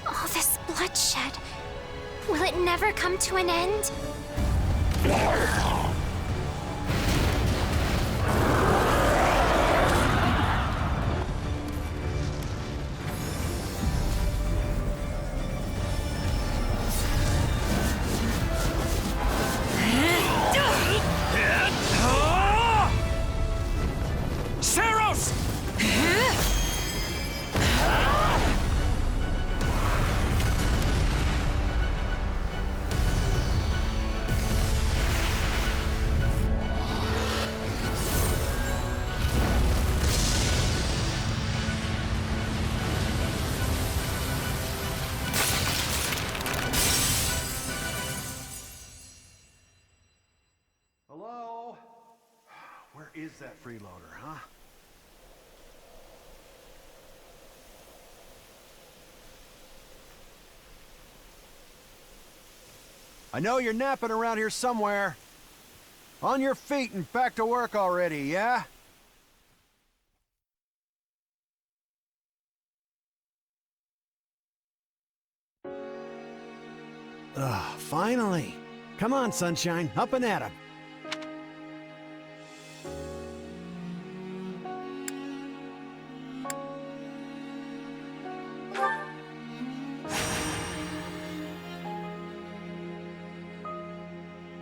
All this bloodshed. Will it never come to an end? Hello? Where is that freeloader, huh? I know you're napping around here somewhere. On your feet and back to work already, yeah? Finally. Come on, Sunshine, up and at 'em.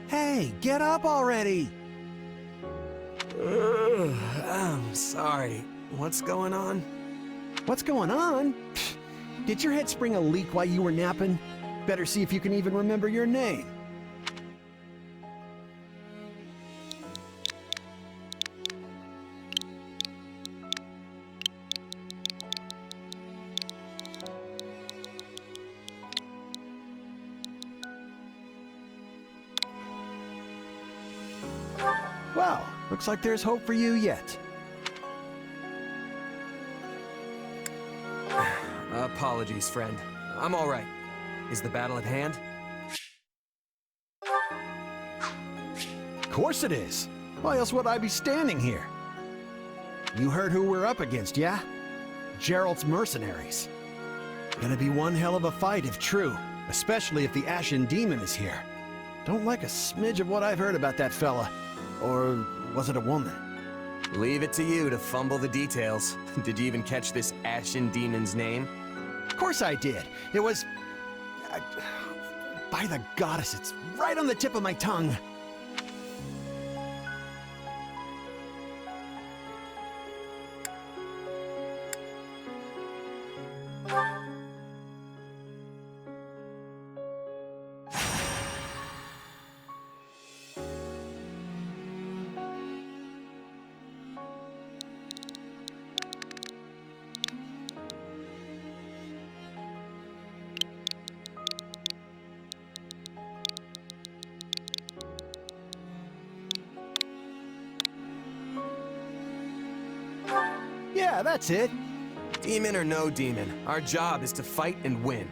Hey, get up already! I'm sorry. What's going on? What's going on? Pfft, did your head spring a leak while you were napping? Better see if you can even remember your name. Wow, looks like there's hope for you yet. Apologies, friend. I'm all right. Is the battle at hand? Of course it is. Why else would I be standing here? You heard who we're up against, yeah? Geralt's mercenaries. Gonna be one hell of a fight if true, especially if the Ashen Demon is here. Don't like a smidge of what I've heard about that fella. Or was it a woman? Leave it to you to fumble the details. Did you even catch this Ashen Demon's name? Of course I did. It was... by the goddess, it's right on the tip of my tongue. Yeah, that's it. Demon or no demon, our job is to fight and win.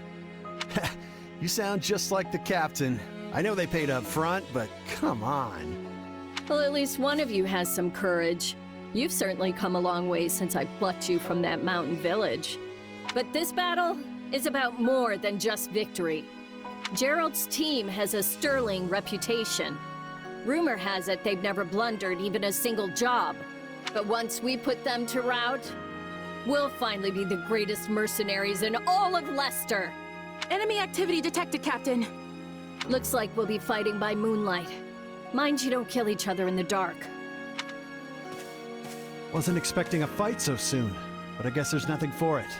You sound just like the captain. I know they paid up front, but come on. Well, at least one of you has some courage. You've certainly come a long way since I plucked you from that mountain village. But this battle is about more than just victory. Geralt's team has a sterling reputation. Rumor has it they've never blundered even a single job. But once we put them to rout, we'll finally be the greatest mercenaries in all of Leicester. Enemy activity detected, Captain. Looks like we'll be fighting by moonlight. Mind you don't kill each other in the dark. Wasn't expecting a fight so soon, but I guess there's nothing for it.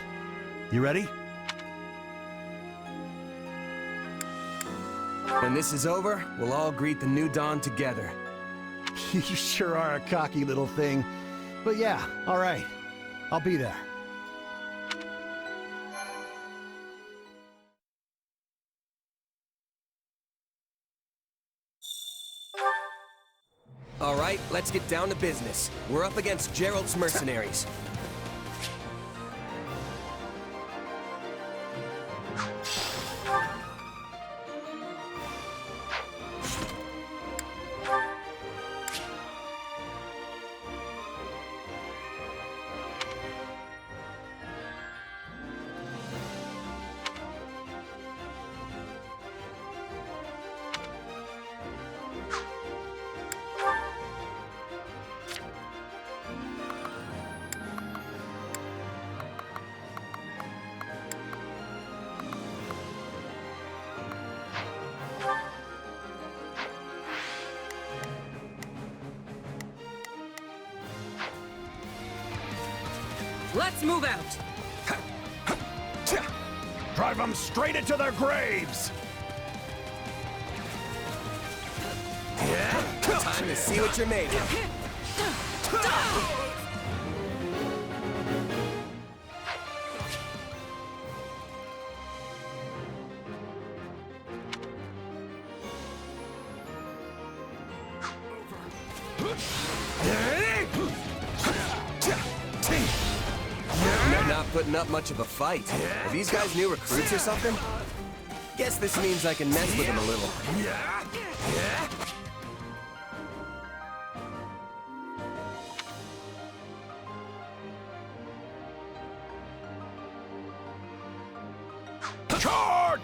You ready? When this is over, we'll all greet the new dawn together. You sure are a cocky little thing. But yeah, all right. I'll be there. right, let's get down to business. We're up against Geralt's mercenaries. Let's move out! Drive them straight into their graves! Time to see what you're made of. They're not putting up much of a fight. Are these guys new recruits or something? Guess this means I can mess with them a little. Charge!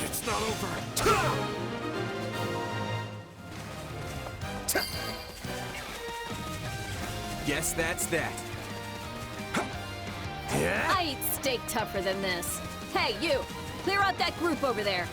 It's not over. Guess that's that. I eat steak tougher than this. Hey, you! Clear out that group over there.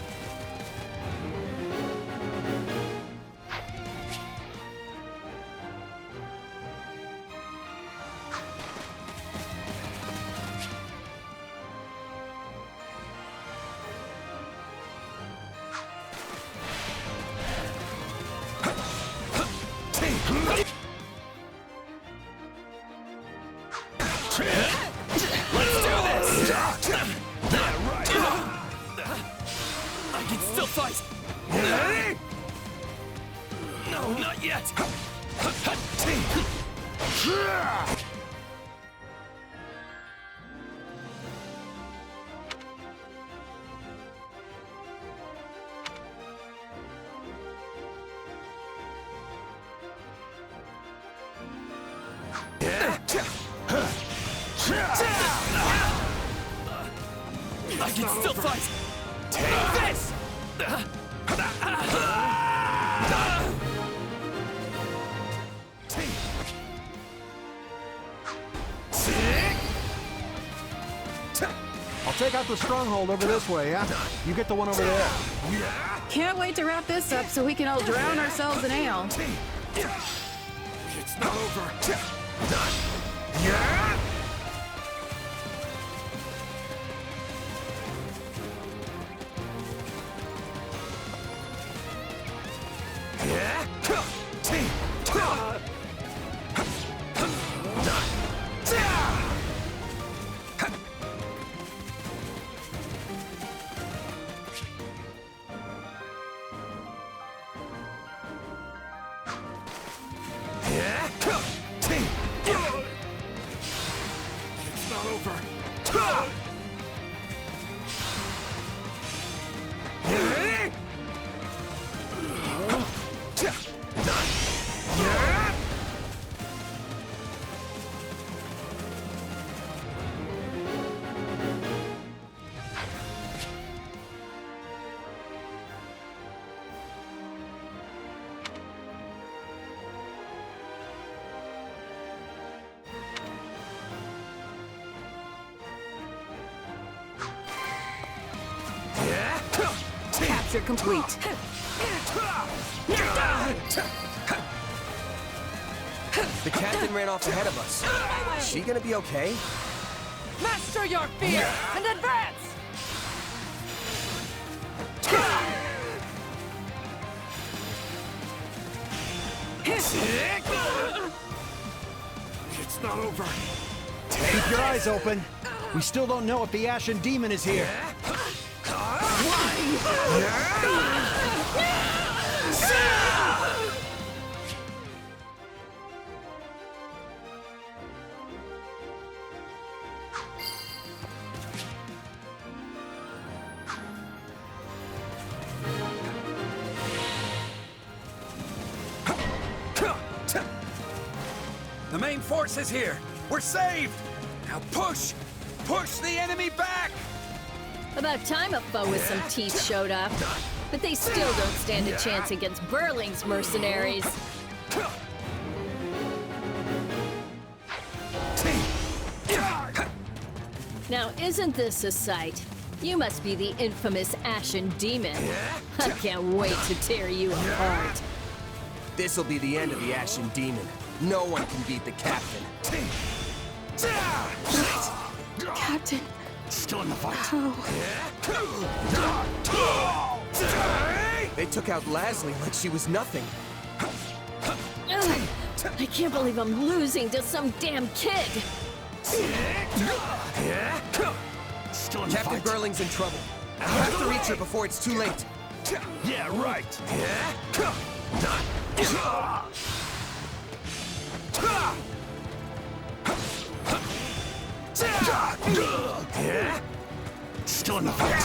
No, not yet! I can still fight! Take this! I'll take out the stronghold over this way, yeah? You get the one over there. Can't wait to wrap this up so we can all drown ourselves in ale. It's not over. It's not over. Capture complete. The captain ran off ahead of us. Is she gonna be okay? Master your fear and advance! It's not over. Keep your eyes open. We still don't know if the Ashen Demon is here. The main force is here. We're saved. Now push! Push the enemy back! About time a foe with some teeth showed up. But they still don't stand a chance against Burling's mercenaries. Now, isn't this a sight? You must be the infamous Ashen Demon. I can't wait to tear you apart. This'll be the end of the Ashen Demon. No one can beat the captain. Captain. Still in the fight. They took out Leslie like she was nothing. Ugh, I can't believe I'm losing to some damn kid. Still in the Captain fight. Burling's in trouble. I have to reach her before it's too late. Yeah, right. Still in the fight.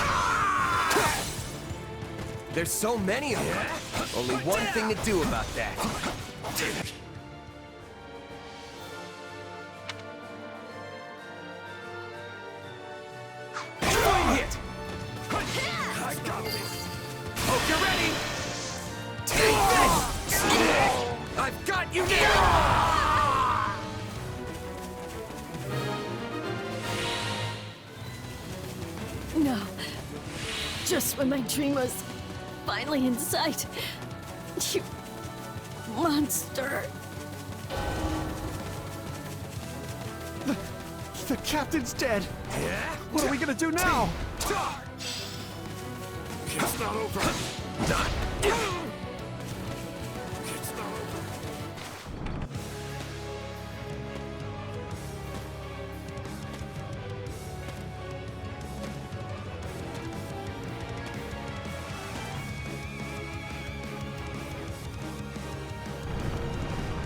There's so many of them. Only one thing to do about that. Hit! I got this. Hope you're ready. Take this! I've got you now! No. Just when my dream was finally in sight. You monster. The captain's dead. What are we gonna do now? It's not over. It's not over.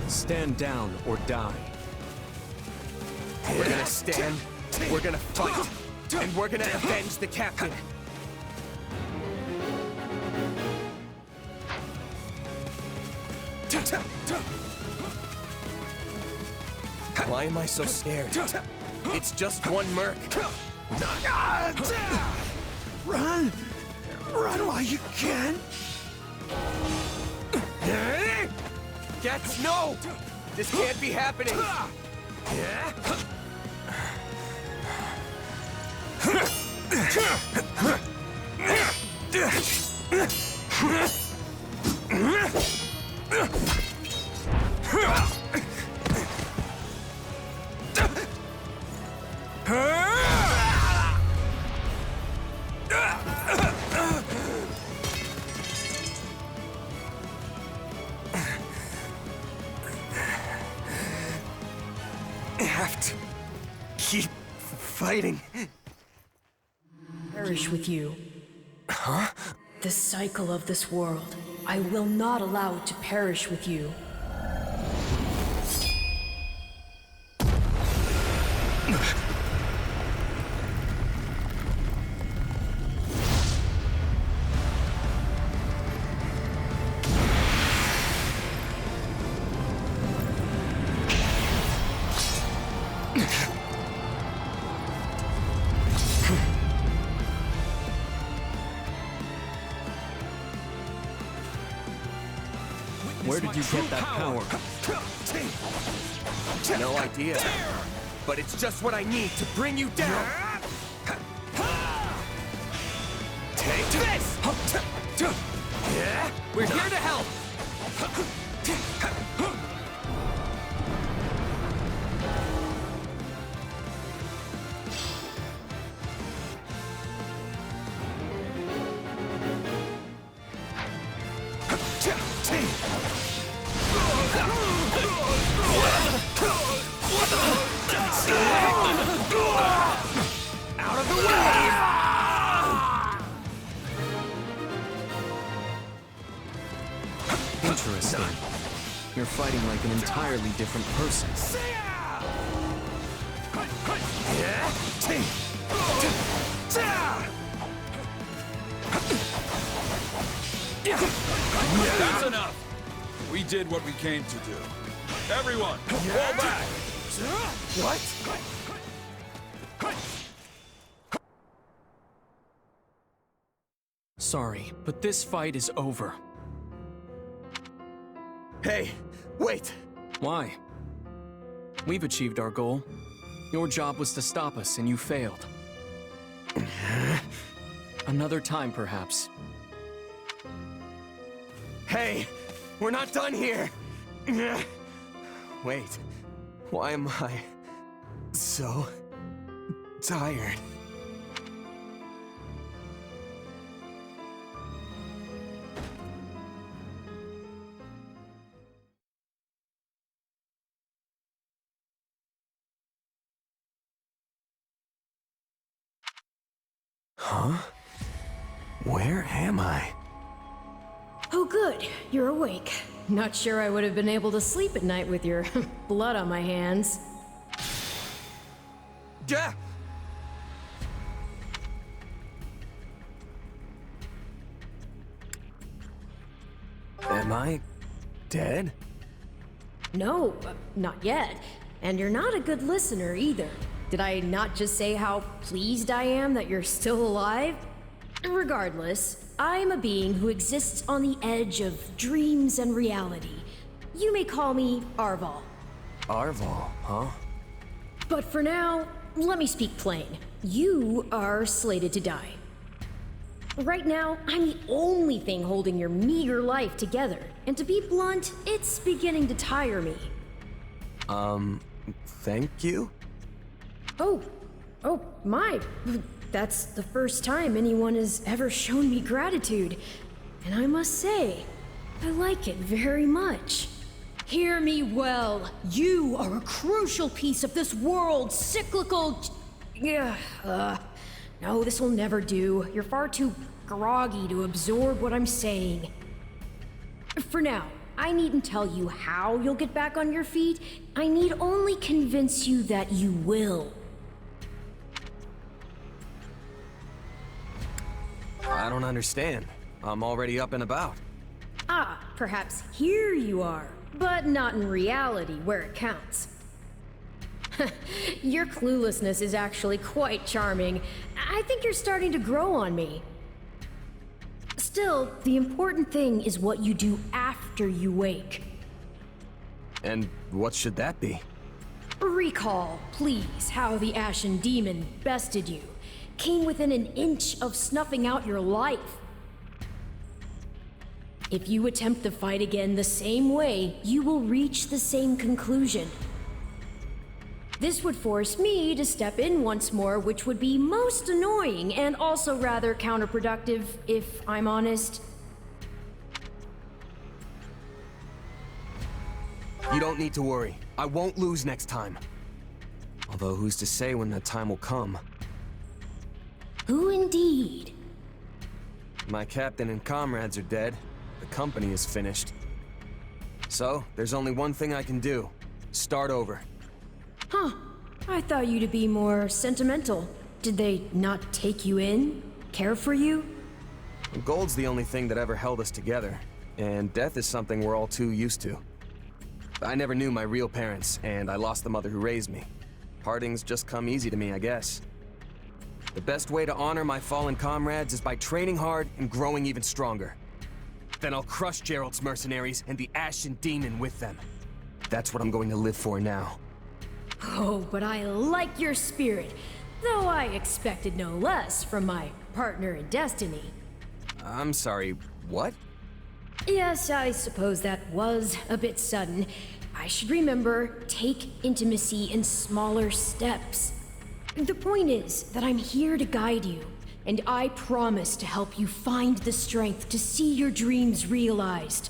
Stand down or die. We're gonna stand, we're gonna fight, and we're gonna avenge the captain. Why am I so scared? It's just one merc. Run! Run while you can! Gets no! This can't be happening! Have to keep fighting. Perish with you. Huh? The cycle of this world. I will not allow it to perish with you. Where did you get that power? No idea. But it's just what I need to bring you down. Take this! We're here to help! Out of the way! mistake. You're fighting like an entirely different person. That's enough! We did what we came to do. Everyone, fall back! What? Sorry, but this fight is over. Hey, wait! Why? We've achieved our goal. Your job was to stop us, and you failed. Another time, perhaps. Hey, we're not done here! Wait, why am I so tired? Huh? Where am I? Oh, good. You're awake. Not sure I would have been able to sleep at night with your blood on my hands. Yeah. Am I dead? No, not yet. And you're not a good listener either. Did I not just say how pleased I am that you're still alive? Regardless, I'm a being who exists on the edge of dreams and reality. You may call me Arval. Arval, huh? But for now, let me speak plain. You are slated to die. Right now, I'm the only thing holding your meager life together. And to be blunt, it's beginning to tire me. Thank you? Oh, my. That's the first time anyone has ever shown me gratitude. And I must say, I like it very much. Hear me well. You are a crucial piece of this world's cyclical... No, this will never do. You're far too groggy to absorb what I'm saying. For now, I needn't tell you how you'll get back on your feet. I need only convince you that you will. I don't understand. I'm already up and about. Ah, perhaps here you are, but not in reality where it counts. Your cluelessness is actually quite charming. I think you're starting to grow on me. Still, the important thing is what you do after you wake. And what should that be? Recall, please, how the Ashen Demon bested you. Came within an inch of snuffing out your life. If you attempt the fight again the same way, you will reach the same conclusion. This would force me to step in once more, which would be most annoying and also rather counterproductive, if I'm honest. You don't need to worry. I won't lose next time. Although who's to say when that time will come? Who indeed? My captain and comrades are dead. The company is finished. So, there's only one thing I can do. Start over. Huh. I thought you to be more sentimental. Did they not take you in? Care for you? Gold's the only thing that ever held us together, and death is something we're all too used to. I never knew my real parents, and I lost the mother who raised me. Partings just come easy to me, I guess. The best way to honor my fallen comrades is by training hard and growing even stronger. Then I'll crush Geralt's mercenaries and the Ashen Demon with them. That's what I'm going to live for now. Oh, but I like your spirit, though I expected no less from my partner in destiny. I'm sorry, what? Yes, I suppose that was a bit sudden. I should remember, take intimacy in smaller steps. The point is that I'm here to guide you, and I promise to help you find the strength to see your dreams realized.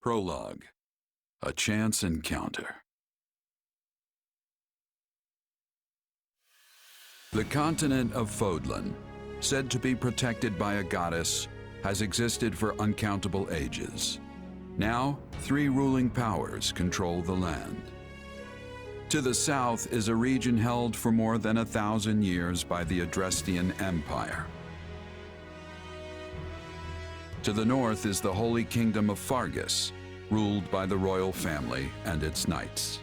Prologue. A chance encounter. The continent of Fodlan, said to be protected by a goddess, has existed for uncountable ages. Now, 3 ruling powers control the land. To the south is a region held for more than 1,000 years by the Adrestian Empire. To the north is the Holy Kingdom of Fargus, ruled by the royal family and its knights.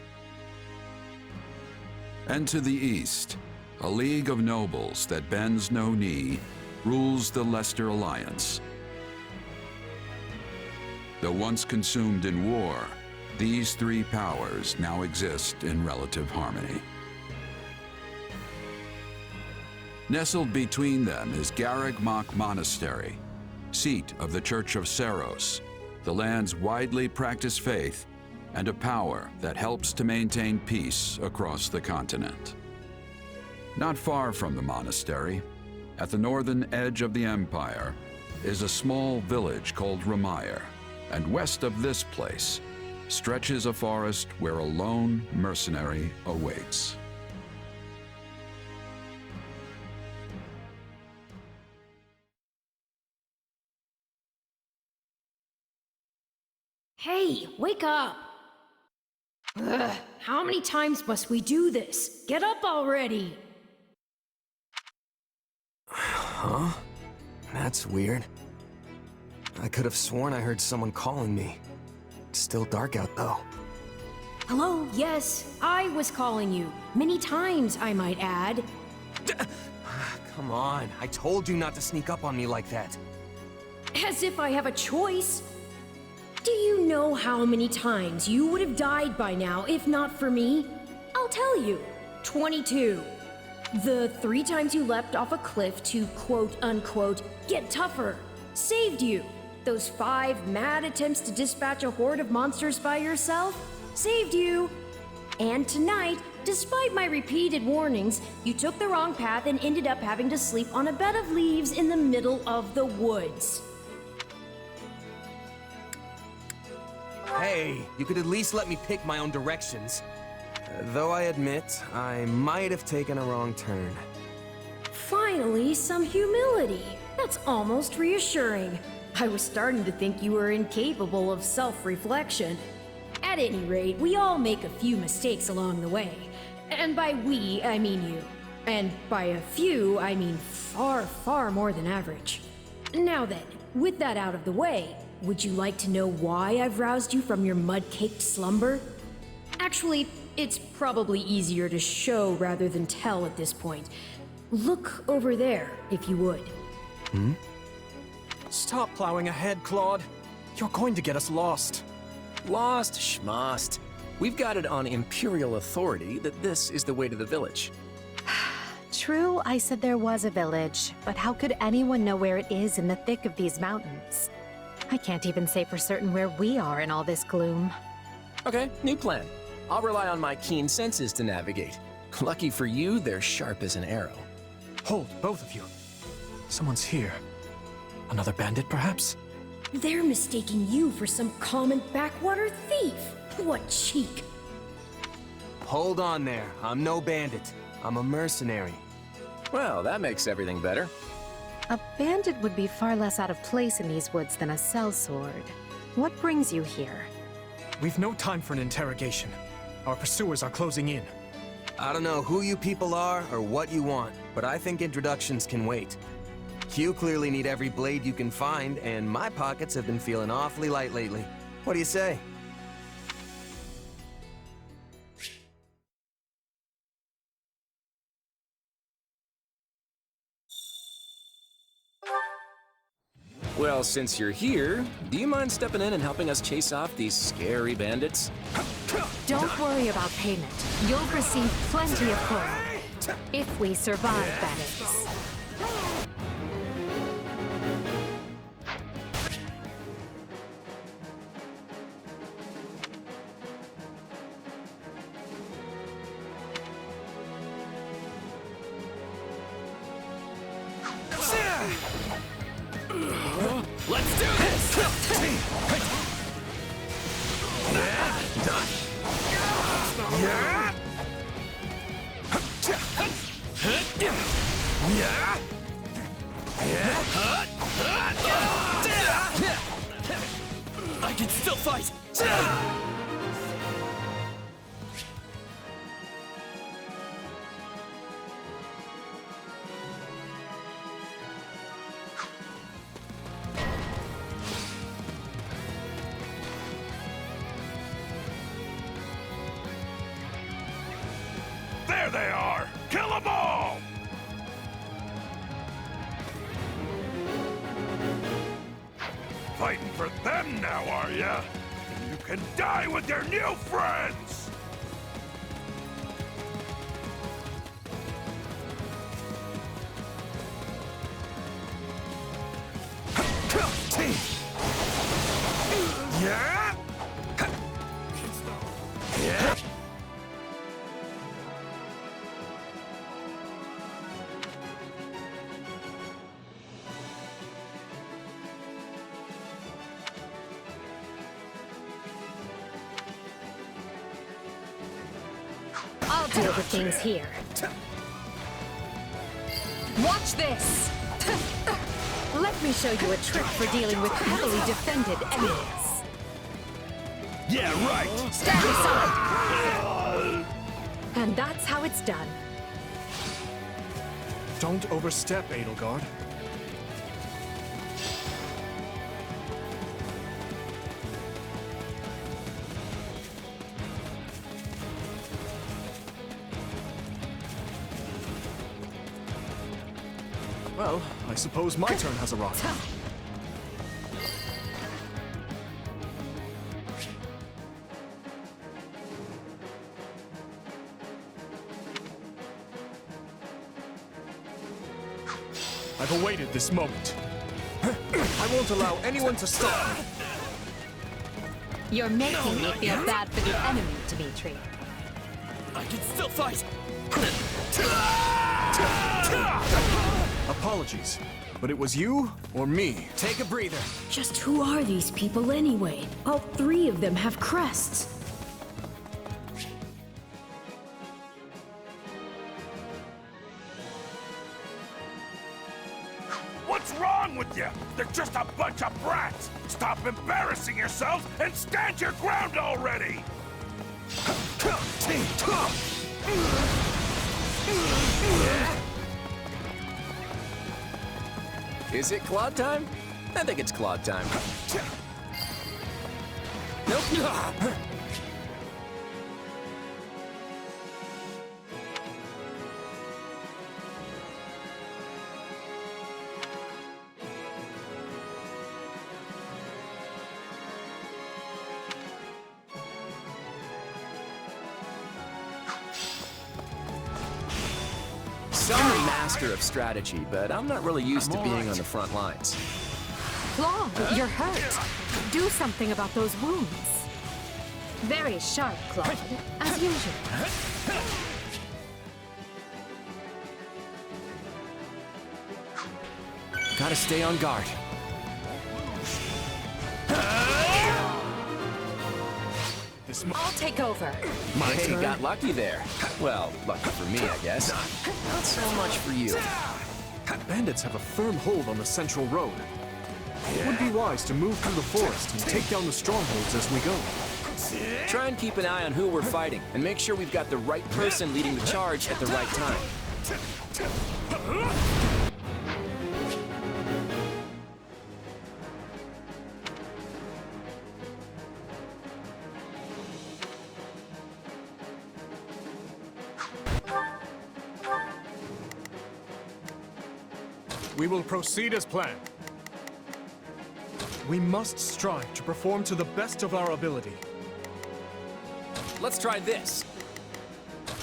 And to the east, a league of nobles that bends no knee rules the Leicester Alliance. Though once consumed in war, these 3 powers now exist in relative harmony. Nestled between them is Garreg-Mach Monastery, seat of the Church of Seros, the land's widely practiced faith, and a power that helps to maintain peace across the continent. Not far from the monastery, at the northern edge of the empire, is a small village called Ramire, and west of this place stretches a forest where a lone mercenary awaits. Hey, wake up! Ugh, how many times must we do this? Get up already! Huh? That's weird. I could have sworn I heard someone calling me. It's still dark out, though. Hello? Yes, I was calling you. Many times, I might add. Come on, I told you not to sneak up on me like that. As if I have a choice. Do you know how many times you would have died by now if not for me? I'll tell you. 22. The 3 times you leapt off a cliff to quote-unquote get tougher saved you. Those 5 mad attempts to dispatch a horde of monsters by yourself saved you. And tonight, despite my repeated warnings, you took the wrong path and ended up having to sleep on a bed of leaves in the middle of the woods. Hey, you could at least let me pick my own directions. Though I admit, I might have taken a wrong turn. Finally, some humility. That's almost reassuring. I was starting to think you were incapable of self-reflection. At any rate, we all make a few mistakes along the way. And by we, I mean you. And by a few, I mean far, far more than average. Now then, with that out of the way, would you like to know why I've roused you from your mud-caked slumber? Actually, it's probably easier to show rather than tell at this point. Look over there, if you would. Hmm? Stop plowing ahead, Claude. You're going to get us lost. Lost schmost. We've got it on Imperial authority that this is the way to the village. True, I said there was a village, but how could anyone know where it is in the thick of these mountains? I can't even say for certain where we are in all this gloom. Okay, new plan. I'll rely on my keen senses to navigate. Lucky for you, they're sharp as an arrow. Hold, both of you. Someone's here. Another bandit, perhaps? They're mistaking you for some common backwater thief. What cheek. Hold on there. I'm no bandit. I'm a mercenary. Well, that makes everything better. A bandit would be far less out of place in these woods than a sellsword. What brings you here? We've no time for an interrogation. Our pursuers are closing in. I don't know who you people are or what you want, but I think introductions can wait. You clearly need every blade you can find, and my pockets have been feeling awfully light lately. What do you say? Well, since you're here, do you mind stepping in and helping us chase off these scary bandits? Don't worry about payment. You'll receive plenty of coin. If we survive, that is. Let's do this! I can still fight! There they are! Kill them all! Fighting for them now, are ya? You can die with your new friends! Yeah? Yeah? I'll deal with things here. Watch this! Let me show you a trick for dealing with heavily defended enemies. Yeah, right! Stand aside! And that's how it's done. Don't overstep, Edelgard. Well, I suppose my turn has arrived. I've awaited this moment. I won't allow anyone to stop me. You're making me feel bad for the enemy, Dimitri. I can still fight! Apologies, but it was you or me. Take a breather. Just who are these people anyway? All three of them have crests. What's wrong with you? They're just a bunch of brats! Stop embarrassing yourselves and stand your ground already! Is it Claude time? I think it's Claude time. Nope. I'm a master of strategy, but I'm not really used to being on the front lines. Claude, you're hurt. Do something about those wounds. Very sharp, Claude, as usual. Gotta stay on guard. I'll take over. Hey, got lucky there. Well, lucky for me, I guess. Not so much for you. Bandits have a firm hold on the central road. It would be wise to move through the forest and take down the strongholds as we go. Try and keep an eye on who we're fighting, and make sure we've got the right person leading the charge at the right time. We will proceed as planned. We must strive to perform to the best of our ability. Let's try this.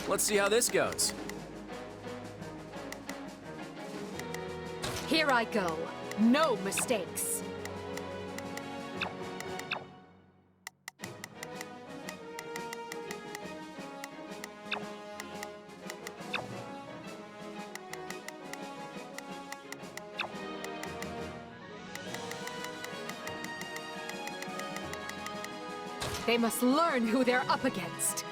Let's see how this goes. Here I go. No mistakes. They must learn who they're up against.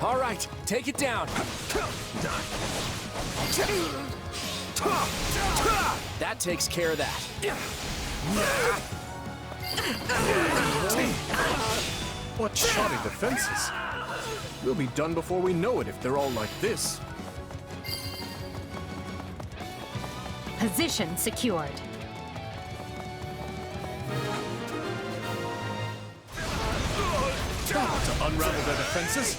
All right, take it down. That takes care of that. What shoddy defenses. We'll be done before we know it if they're all like this. Position secured. To unravel their defenses.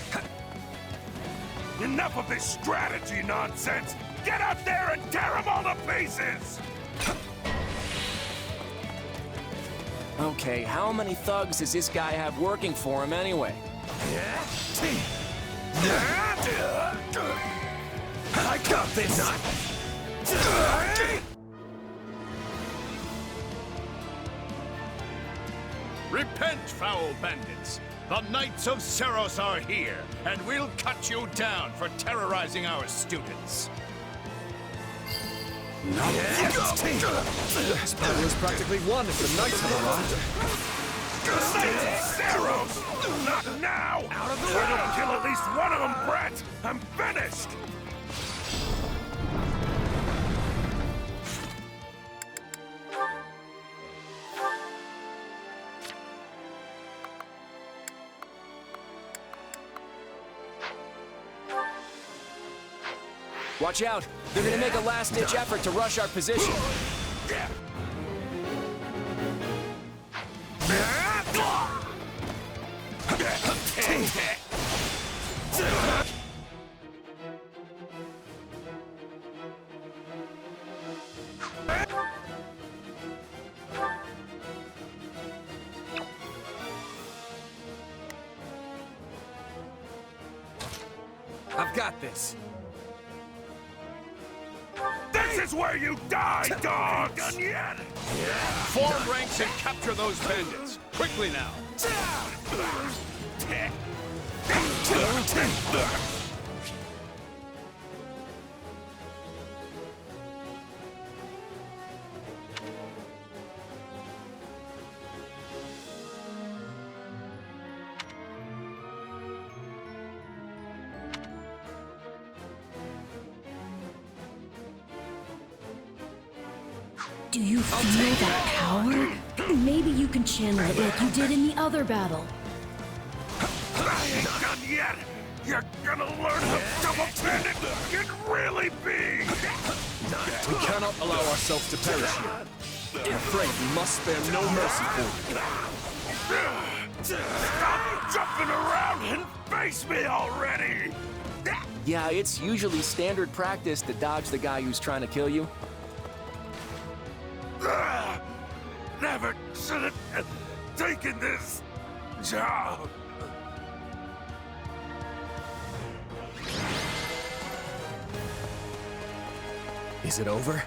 Enough of this strategy nonsense! Get out there and tear them all to pieces! Okay, how many thugs does this guy have working for him anyway? I got this! Repent, foul bandits! The Knights of Seros are here, and we'll cut you down for terrorizing our students. This battle is practically won if the Knights have arrived. Knights of Seros! Not now! Out of the way! I don't kill at least one of them, brats! I'm finished! Watch out! They're gonna make a last-ditch effort to rush our position. I've got this. This is where you die, dogs! Done yet? Form ranks and capture those bandits. Quickly now. Do you feel that power? Maybe you can channel it like you did in the other battle. I ain't done yet! You're gonna learn how double bandit can really be! We cannot allow ourselves to perish here. I'm afraid we must spare no mercy for you. Stop jumping around and face me already! Yeah, it's usually standard practice to dodge the guy who's trying to kill you. Never should have taken this job. Is it over?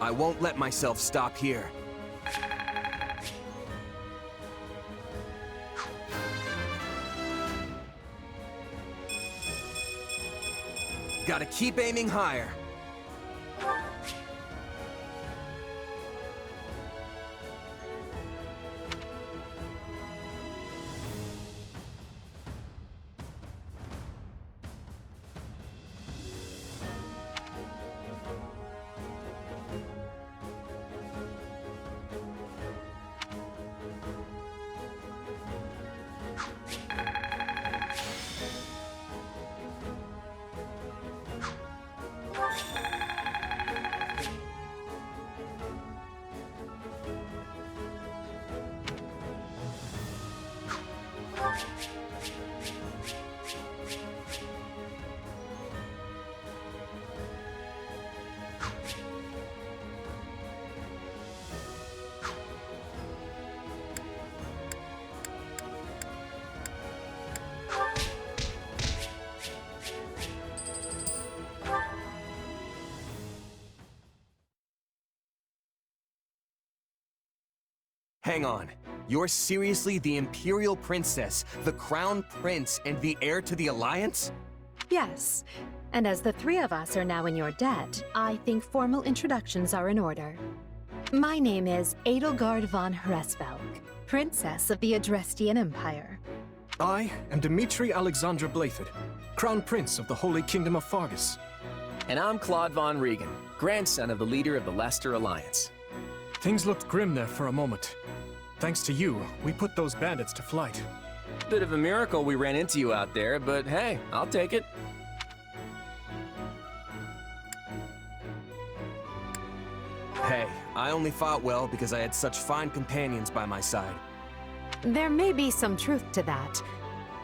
I won't let myself stop here. Gotta keep aiming higher. Hang on. You're seriously the Imperial Princess, the Crown Prince, and the heir to the Alliance? Yes. And as the three of us are now in your debt, I think formal introductions are in order. My name is Edelgard von Hresvelg, Princess of the Adrestian Empire. I am Dimitri Alexandra Blathid, Crown Prince of the Holy Kingdom of Fargus. And I'm Claude von Regan, grandson of the leader of the Leicester Alliance. Things looked grim there for a moment. Thanks to you, we put those bandits to flight. Bit of a miracle we ran into you out there, but hey, I'll take it. Hey, I only fought well because I had such fine companions by my side. There may be some truth to that.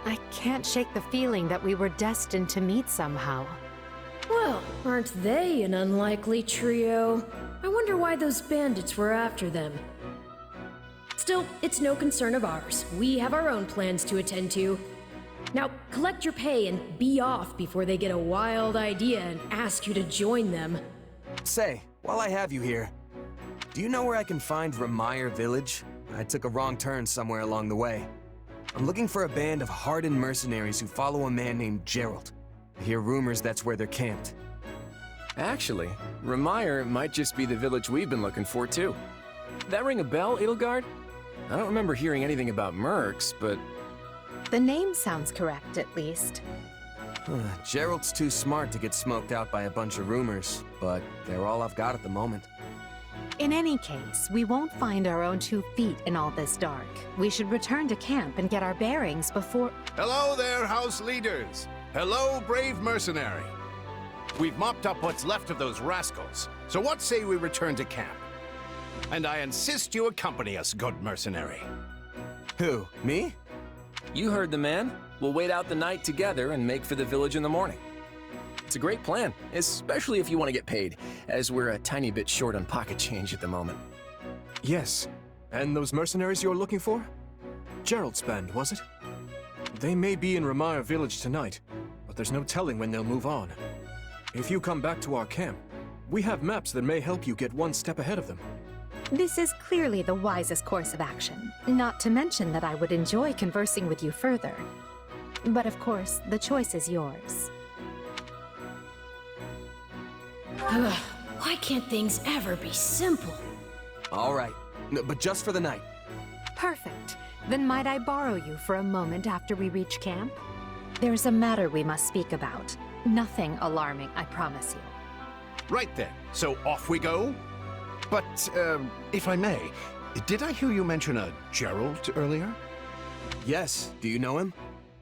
I can't shake the feeling that we were destined to meet somehow. Well, aren't they an unlikely trio? I wonder why those bandits were after them. Still, it's no concern of ours. We have our own plans to attend to. Now, collect your pay and be off before they get a wild idea and ask you to join them. Say, while I have you here, do you know where I can find Ramire Village? I took a wrong turn somewhere along the way. I'm looking for a band of hardened mercenaries who follow a man named Geralt. I hear rumors that's where they're camped. Actually, Ramire might just be the village we've been looking for, too. That ring a bell, Edelgard? I don't remember hearing anything about mercs, but... The name sounds correct, at least. Geralt's too smart to get smoked out by a bunch of rumors, but they're all I've got at the moment. In any case, we won't find our own 2 feet in all this dark. We should return to camp and get our bearings before... Hello there, house leaders. Hello, brave mercenary. We've mopped up what's left of those rascals, so what say we return to camp? And I insist you accompany us, good mercenary. Who, me? You heard the man. We'll wait out the night together and make for the village in the morning. It's a great plan, especially if you want to get paid, as we're a tiny bit short on pocket change at the moment. Yes. And those mercenaries you're looking for? Geralt's band, was it? They may be in Ramire Village tonight, but there's no telling when they'll move on. If you come back to our camp, we have maps that may help you get one step ahead of them. This is clearly the wisest course of action, not to mention that I would enjoy conversing with you further. But of course, the choice is yours. Ugh, why can't things ever be simple? All right, but just for the night. Perfect. Then might I borrow you for a moment after we reach camp? There's a matter we must speak about. Nothing alarming, I promise you. Right then, so off we go? But, if I may, did I hear you mention a Geralt earlier? Yes, do you know him?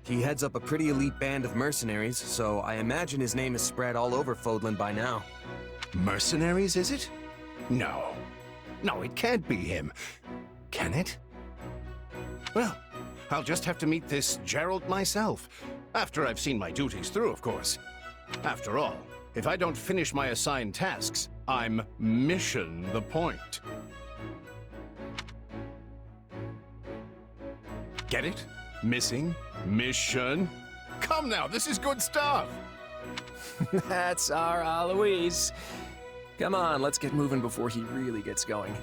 He heads up a pretty elite band of mercenaries, so I imagine his name is spread all over Fodlan by now. Mercenaries, is it? No. No, it can't be him. Can it? Well, I'll just have to meet this Geralt myself. After I've seen my duties through, of course. After all, if I don't finish my assigned tasks, I'm mission the point. Get it? Missing? Mission? Come now, this is good stuff! That's our Aloise. Come on, let's get moving before he really gets going.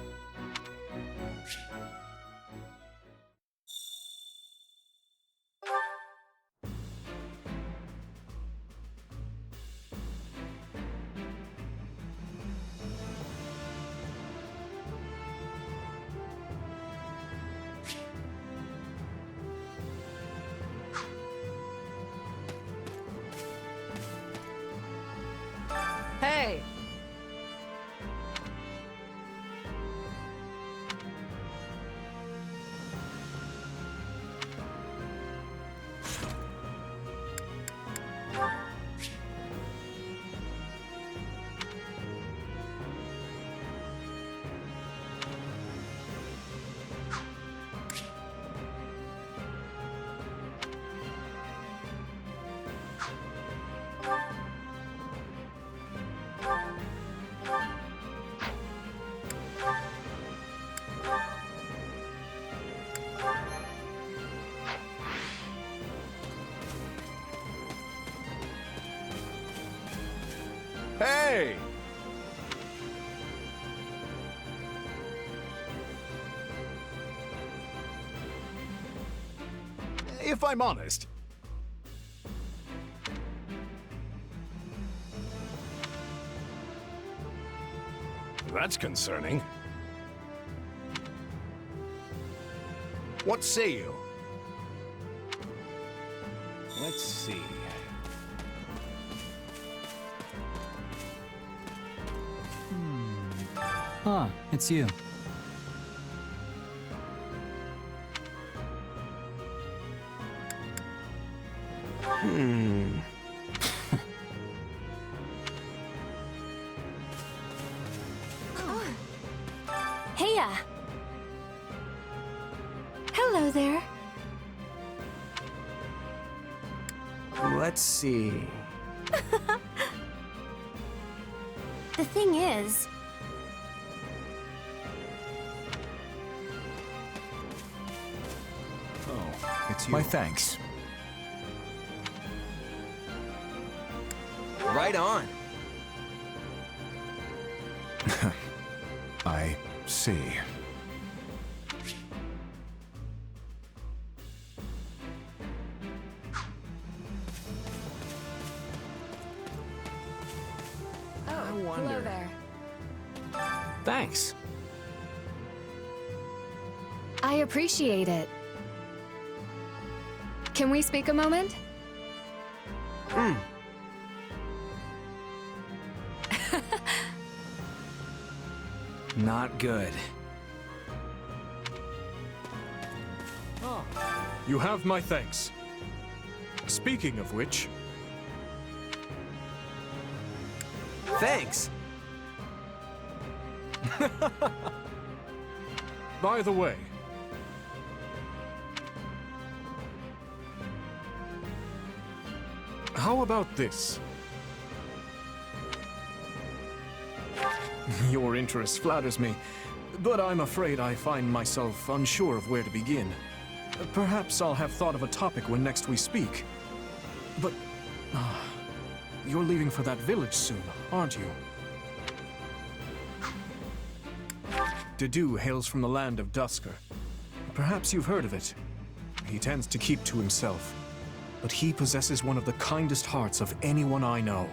Hey! Hey! if I'm honest. That's concerning. What say you? Let's see. Ah, it's you. Heya! Hello there. Let's see. The thing is... Oh, it's you. My thanks. Right on. I see. Hello there. Thanks. I appreciate it. Can we speak a moment? Not good. You have my thanks. Speaking of which, Thanks. by the way, how about this? Your interest flatters me, but I'm afraid I find myself unsure of where to begin. Perhaps I'll have thought of a topic when next we speak. But you're leaving for that village soon, aren't you? Dedu hails from the land of Dusker. Perhaps you've heard of it. He tends to keep to himself, but he possesses one of the kindest hearts of anyone I know.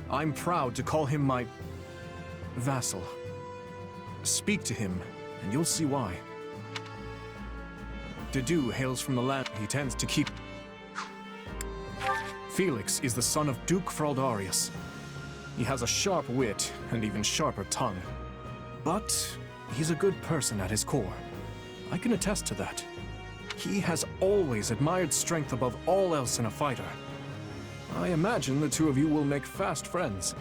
I'm proud to call him my vassal. Speak to him, and you'll see why. Dedu hails from the land he tends to keep. Felix is the son of Duke Fraldarius. He has a sharp wit and even sharper tongue. But he's a good person at his core. I can attest to that. He has always admired strength above all else in a fighter. I imagine the two of you will make fast friends.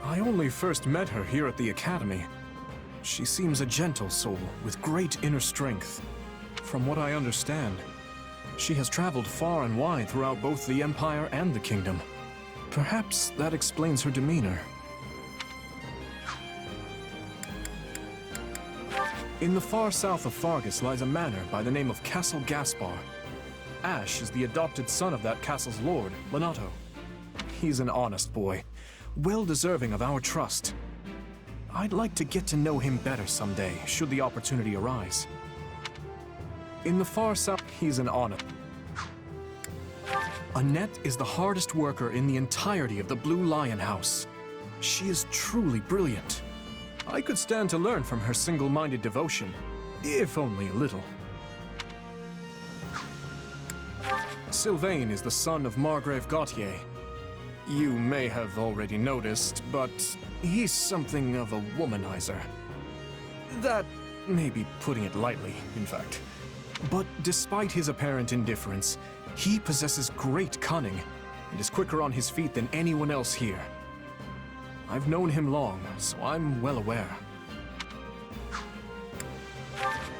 I only first met her here at the academy. She seems a gentle soul with great inner strength. From what I understand, she has traveled far and wide throughout both the Empire and the Kingdom. Perhaps that explains her demeanor. In the far south of Fargus lies a manor by the name of Castle Gaspar. Ash is the adopted son of that castle's lord, Lenato. He's an honest boy, well deserving of our trust. I'd like to get to know him better someday, should the opportunity arise. In the far south, he's an honest. Annette is the hardest worker in the entirety of the Blue Lion House. She is truly brilliant. I could stand to learn from her single-minded devotion, if only a little. Sylvain is the son of Margrave Gautier. You may have already noticed, but he's something of a womanizer. That may be putting it lightly, in fact. But despite his apparent indifference, he possesses great cunning and is quicker on his feet than anyone else here. I've known him long, so I'm well aware.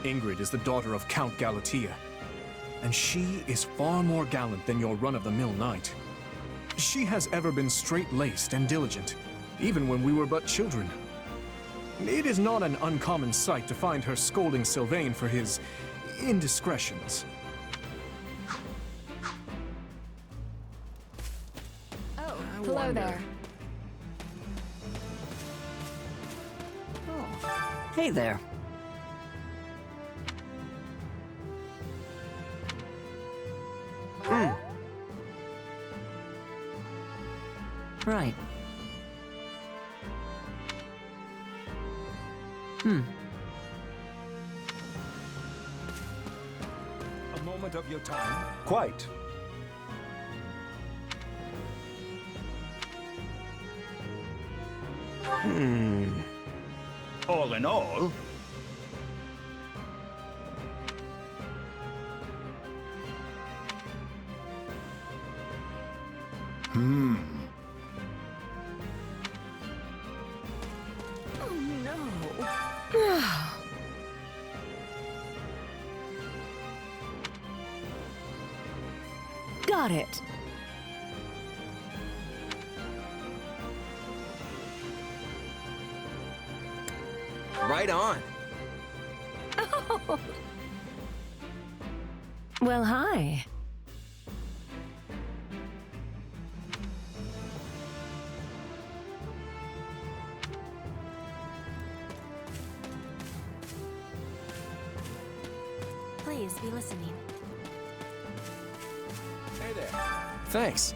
Ingrid is the daughter of Count Galatea, and she is far more gallant than your run-of-the-mill knight. She has ever been straight-laced and diligent, even when we were but children. It is not an uncommon sight to find her scolding Sylvain for his indiscretions. Oh, hello there. Hey there. Right. A moment of your time? Quite. All in all, Got it. Right on. Well, hi. Please be listening. Hey there. Thanks.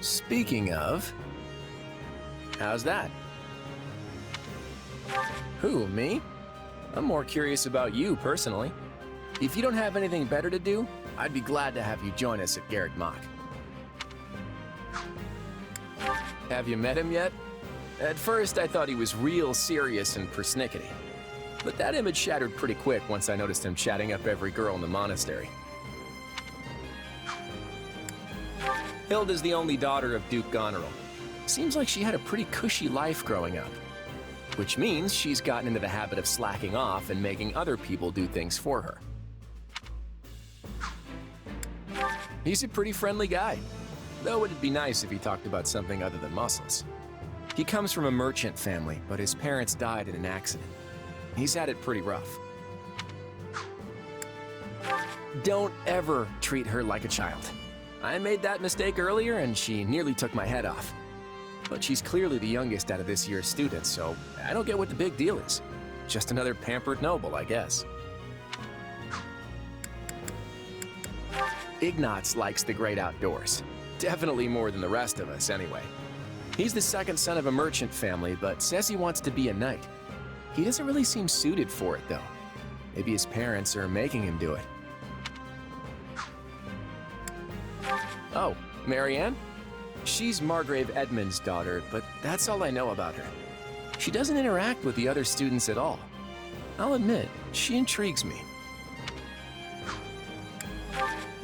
Speaking of, how's that? Who, me? I'm more curious about you, personally. If you don't have anything better to do, I'd be glad to have you join us at Garreg Mach. Have you met him yet? At first, I thought he was real serious and persnickety. But that image shattered pretty quick once I noticed him chatting up every girl in the monastery. Hilda's the only daughter of Duke Goneril. Seems like she had a pretty cushy life growing up. Which means she's gotten into the habit of slacking off and making other people do things for her. He's a pretty friendly guy, though it'd be nice if he talked about something other than muscles. He comes from a merchant family, but his parents died in an accident. He's had it pretty rough. Don't ever treat her like a child. I made that mistake earlier and she nearly took my head off. But she's clearly the youngest out of this year's students, so I don't get what the big deal is. Just another pampered noble, I guess. Ignatz likes the great outdoors. Definitely more than the rest of us, anyway. He's the second son of a merchant family, but says he wants to be a knight. He doesn't really seem suited for it, though. Maybe his parents are making him do it. Oh, Marianne? She's Margrave Edmund's daughter, but that's all I know about her. She doesn't interact with the other students at all. I'll admit, she intrigues me.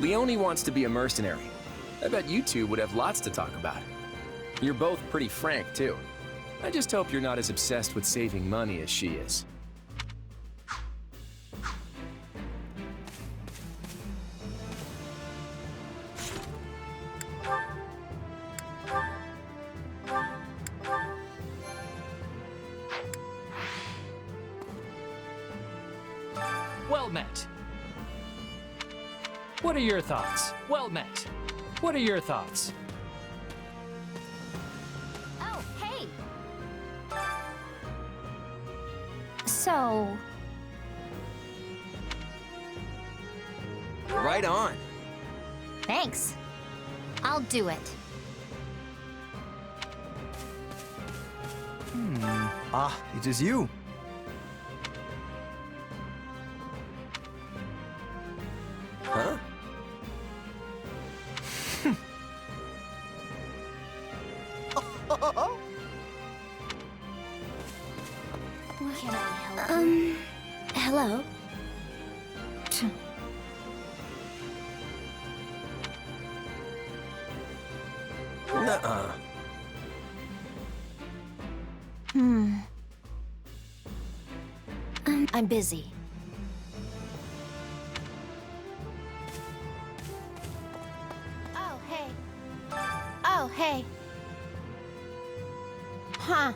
Leone wants to be a mercenary. I bet you two would have lots to talk about. You're both pretty frank, too. I just hope you're not as obsessed with saving money as she is. Well met. What are your thoughts? Well met. What are your thoughts? Oh, hey! So... Right on. Thanks. I'll do it. Ah, it is you. Huh? Can I help you? Hello? Nuh-uh. I'm busy. Oh, hey. Oh, hey. Huh.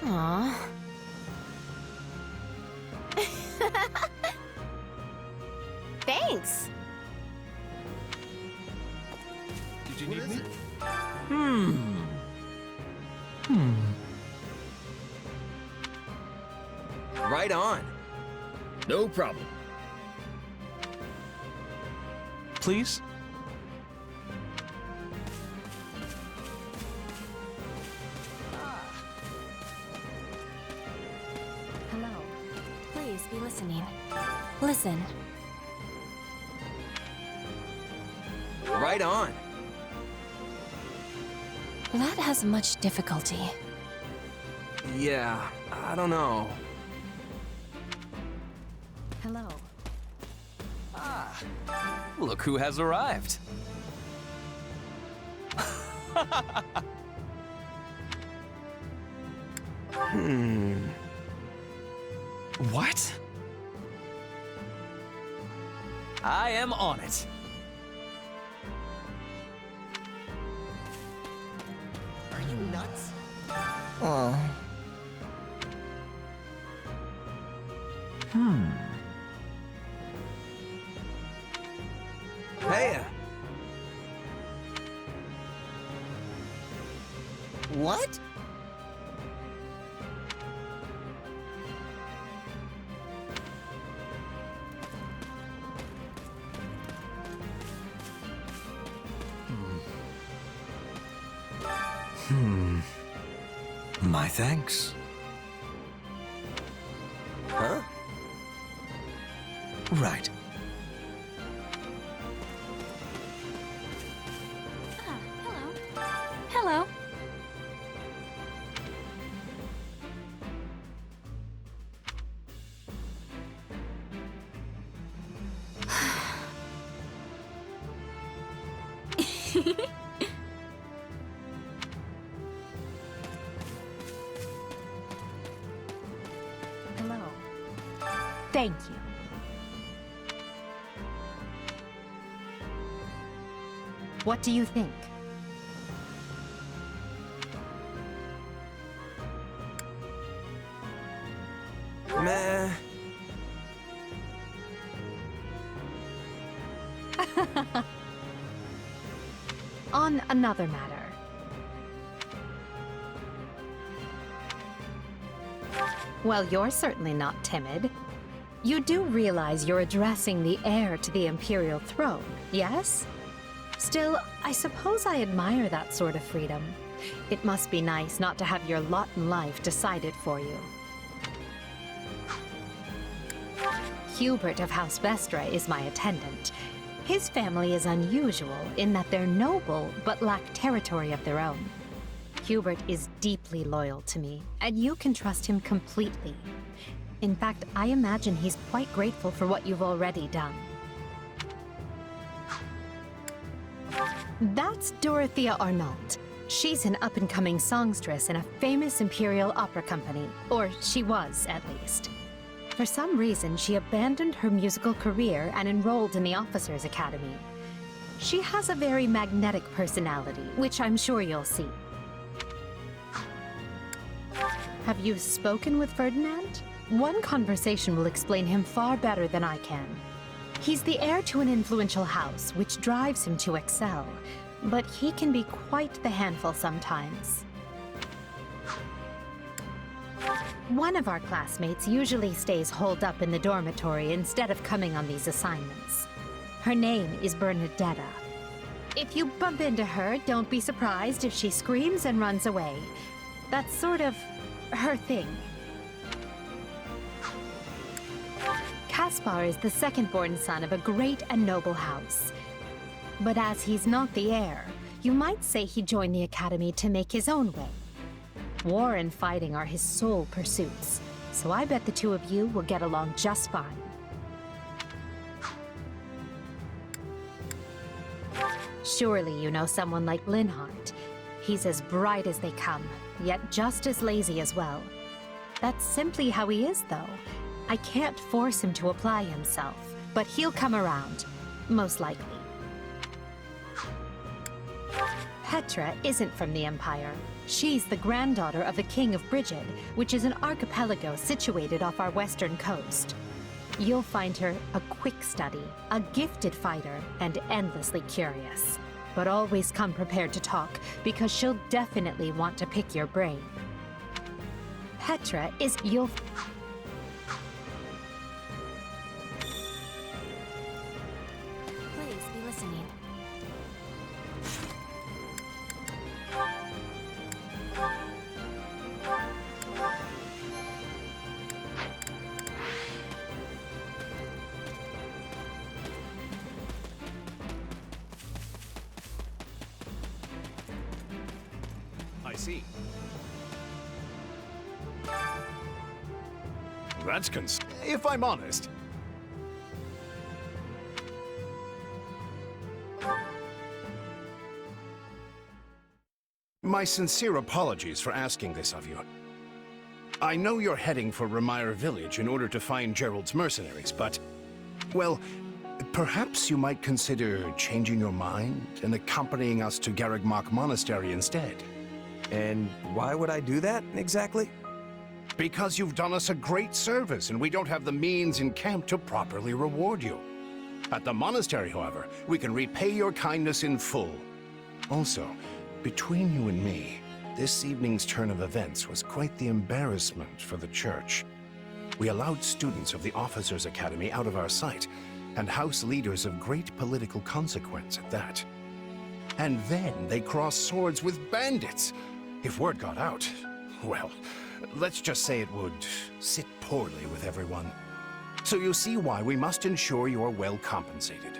Aw. Thanks. Did you need me? Right on. No problem. Please? Hello. Please be listening. Listen. Right on. That has much difficulty. Yeah, I don't know. Hello. Look who has arrived. What? I am on it. Are you nuts? Oh. Hey! What? My thanks. Huh? Right. Hello. Hello. Thank you. What do you think? Meh. On another matter. Well, you're certainly not timid. You do realize you're addressing the heir to the Imperial throne, yes? Still, I suppose I admire that sort of freedom. It must be nice not to have your lot in life decided for you. Hubert of House Vestra is my attendant. His family is unusual in that they're noble but lack territory of their own. Hubert is deeply loyal to me, and you can trust him completely. In fact, I imagine he's quite grateful for what you've already done. That's Dorothea Arnault. She's an up-and-coming songstress in a famous Imperial opera company, or she was, at least. For some reason, she abandoned her musical career and enrolled in the Officers' Academy. She has a very magnetic personality, which I'm sure you'll see. Have you spoken with Ferdinand? One conversation will explain him far better than I can. He's the heir to an influential house, which drives him to excel, but he can be quite the handful sometimes. One of our classmates usually stays holed up in the dormitory instead of coming on these assignments. Her name is Bernadetta. If you bump into her, don't be surprised if she screams and runs away. That's sort of her thing. Caspar is the second-born son of a great and noble house. But as he's not the heir, you might say he joined the academy to make his own way. War and fighting are his sole pursuits, so I bet the two of you will get along just fine. Surely you know someone like Linhardt. He's as bright as they come, yet just as lazy as well. That's simply how he is, though. I can't force him to apply himself, but he'll come around, most likely. Petra isn't from the Empire. She's the granddaughter of the King of Brigid, which is an archipelago situated off our western coast. You'll find her a quick study, a gifted fighter, and endlessly curious. But always come prepared to talk, because she'll definitely want to pick your brain. Petra is Please be listening. I see. That's if I'm honest. My sincere apologies for asking this of you. I know you're heading for Remire Village in order to find Gerald's mercenaries, but, well, perhaps you might consider changing your mind and accompanying us to Garreg Mach Monastery instead. And why would I do that, exactly? Because you've done us a great service, and we don't have the means in camp to properly reward you. At the monastery, however, we can repay your kindness in full. Also, between you and me, this evening's turn of events was quite the embarrassment for the church. We allowed students of the Officers' Academy out of our sight, and house leaders of great political consequence at that. And then they crossed swords with bandits. If word got out, well, let's just say it would sit poorly with everyone. So you see why we must ensure you're well compensated.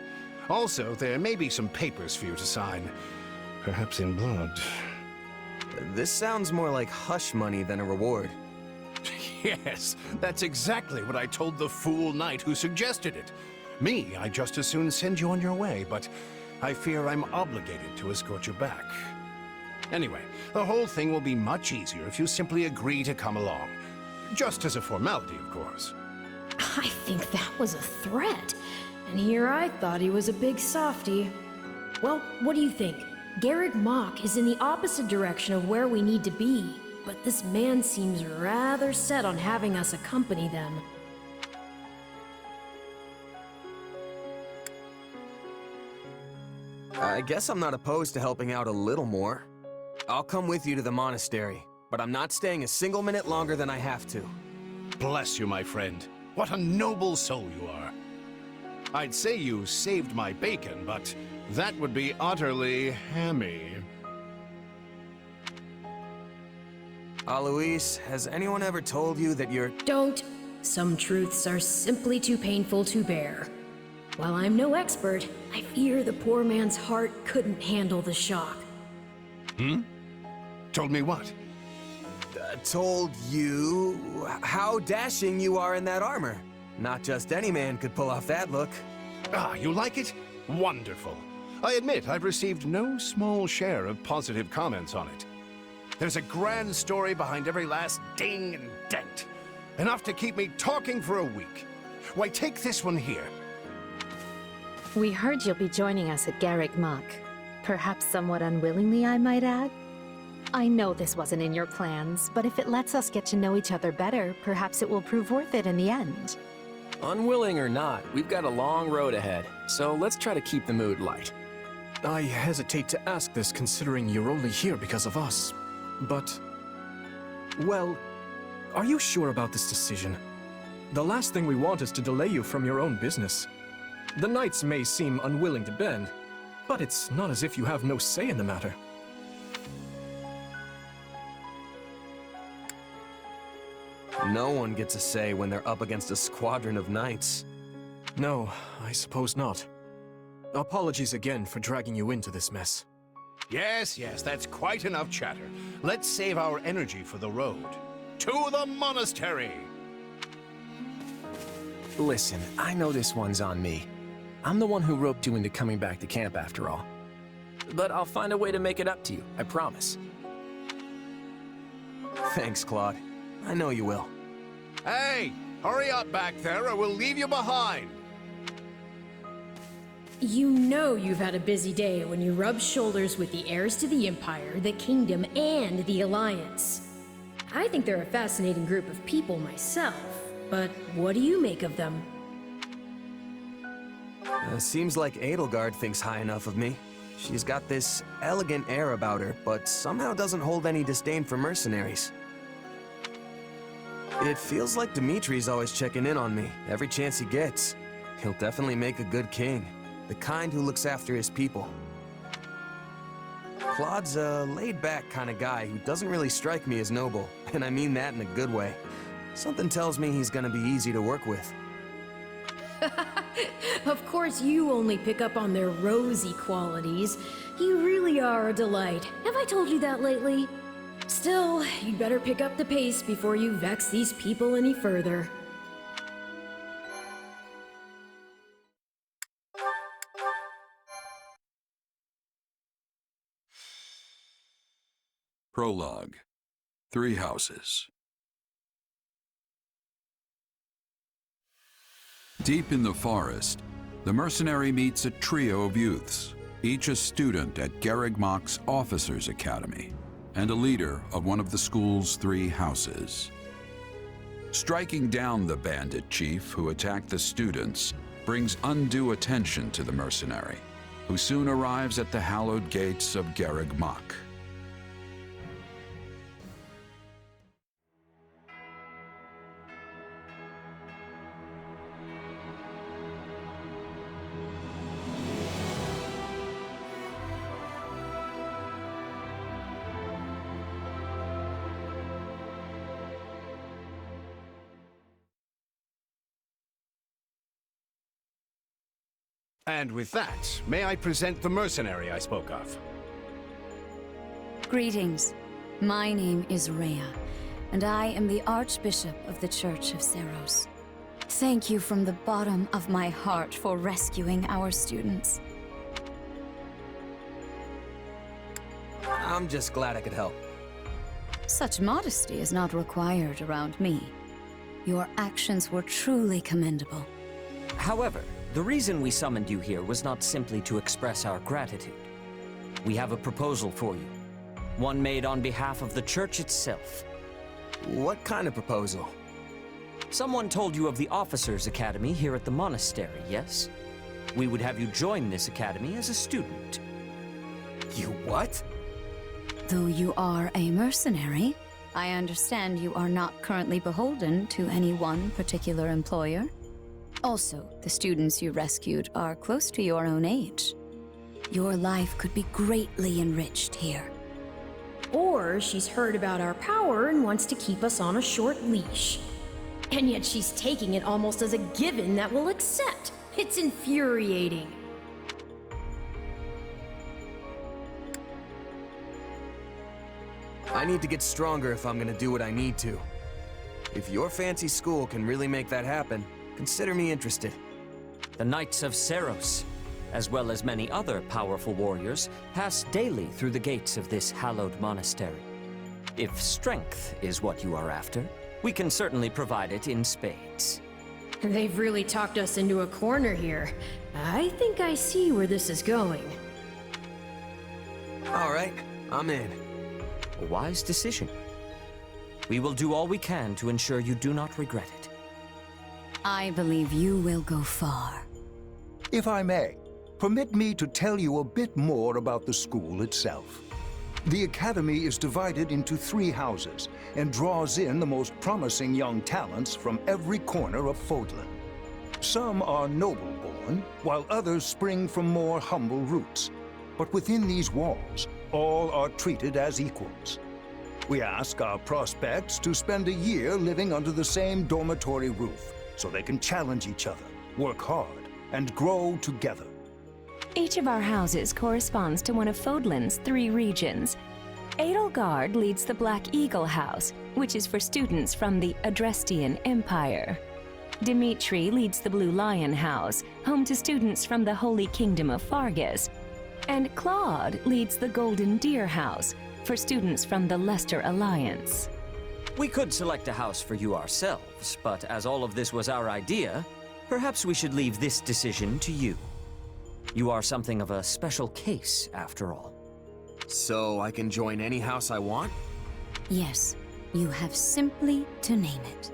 Also, there may be some papers for you to sign, perhaps in blood. This sounds more like hush money than a reward. Yes, that's exactly what I told the fool knight who suggested it. Me, I'd just as soon send you on your way, but I fear I'm obligated to escort you back. Anyway, the whole thing will be much easier if you simply agree to come along. Just as a formality, of course. I think that was a threat. And here I thought he was a big softy. Well, what do you think? Garreg Mach is in the opposite direction of where we need to be, but this man seems rather set on having us accompany them. I guess I'm not opposed to helping out a little more. I'll come with you to the monastery, but I'm not staying a single minute longer than I have to. Bless you, my friend. What a noble soul you are. I'd say you saved my bacon, but that would be utterly hammy. Alois, has anyone ever told you that you're— Don't. Some truths are simply too painful to bear. While I'm no expert, I fear the poor man's heart couldn't handle the shock. Told me what? Told you how dashing you are in that armor. Not just any man could pull off that look. Ah, you like it? Wonderful. I admit I've received no small share of positive comments on it. There's a grand story behind every last ding and dent. Enough to keep me talking for a week. Why, take this one here. We heard you'll be joining us at Garreg Mach. Perhaps somewhat unwillingly, I might add. I know this wasn't in your plans, but if it lets us get to know each other better, perhaps it will prove worth it in the end. Unwilling or not, we've got a long road ahead, so let's try to keep the mood light. I hesitate to ask this considering you're only here because of us. But, well, are you sure about this decision? The last thing we want is to delay you from your own business. The knights may seem unwilling to bend, but it's not as if you have no say in the matter. No one gets a say when they're up against a squadron of knights. No, I suppose not. Apologies again for dragging you into this mess. Yes, that's quite enough chatter. Let's save our energy for the road. To the monastery! Listen, I know this one's on me. I'm the one who roped you into coming back to camp after all. But I'll find a way to make it up to you, I promise. Thanks, Claude. I know you will. Hey! Hurry up back there or we'll leave you behind! You know you've had a busy day when you rub shoulders with the heirs to the Empire, the Kingdom, and the Alliance. I think they're a fascinating group of people myself, but what do you make of them? Seems like Edelgard thinks high enough of me. She's got this elegant air about her, but somehow doesn't hold any disdain for mercenaries. It feels like Dimitri's always checking in on me, every chance he gets. He'll definitely make a good king, the kind who looks after his people. Claude's a laid-back kind of guy who doesn't really strike me as noble, and I mean that in a good way. Something tells me he's gonna be easy to work with. Of course you only pick up on their rosy qualities. You really are a delight. Have I told you that lately? Still, you'd better pick up the pace before you vex these people any further. Prologue. 3 houses. Deep in the forest, the mercenary meets a trio of youths, each a student at Garreg Mach's Officers' Academy, and a leader of one of the school's 3 houses. Striking down the bandit chief who attacked the students brings undue attention to the mercenary, who soon arrives at the hallowed gates of Garreg Mach. And with that, may I present the mercenary I spoke of? Greetings. My name is Rhea, and I am the Archbishop of the Church of Seros. Thank you from the bottom of my heart for rescuing our students. I'm just glad I could help. Such modesty is not required around me. Your actions were truly commendable. However, the reason we summoned you here was not simply to express our gratitude. We have a proposal for you. One made on behalf of the church itself. What kind of proposal? Someone told you of the Officers' Academy here at the Monastery, yes? We would have you join this academy as a student. You what? Though you are a mercenary, I understand you are not currently beholden to any one particular employer. Also, the students you rescued are close to your own age. Your life could be greatly enriched here. Or she's heard about our power and wants to keep us on a short leash. And yet she's taking it almost as a given that we'll accept. It's infuriating. I need to get stronger if I'm gonna do what I need to. If your fancy school can really make that happen, consider me interested. The Knights of Seros, as well as many other powerful warriors, pass daily through the gates of this hallowed monastery. If strength is what you are after, we can certainly provide it in spades. They've really talked us into a corner here. I think I see where this is going. All right, I'm in. A wise decision. We will do all we can to ensure you do not regret it. I believe you will go far. If I may, permit me to tell you a bit more about the school itself. The Academy is divided into 3 houses and draws in the most promising young talents from every corner of Fodlan. Some are noble-born, while others spring from more humble roots. But within these walls, all are treated as equals. We ask our prospects to spend a year living under the same dormitory roof, so they can challenge each other, work hard, and grow together. Each of our houses corresponds to one of Fodlan's 3 regions. Edelgard leads the Black Eagle House, which is for students from the Adrestian Empire. Dimitri leads the Blue Lion House, home to students from the Holy Kingdom of Fargus. And Claude leads the Golden Deer House, for students from the Leicester Alliance. We could select a house for you ourselves, but as all of this was our idea, perhaps we should leave this decision to you. You are something of a special case, after all. So I can join any house I want? Yes, you have simply to name it.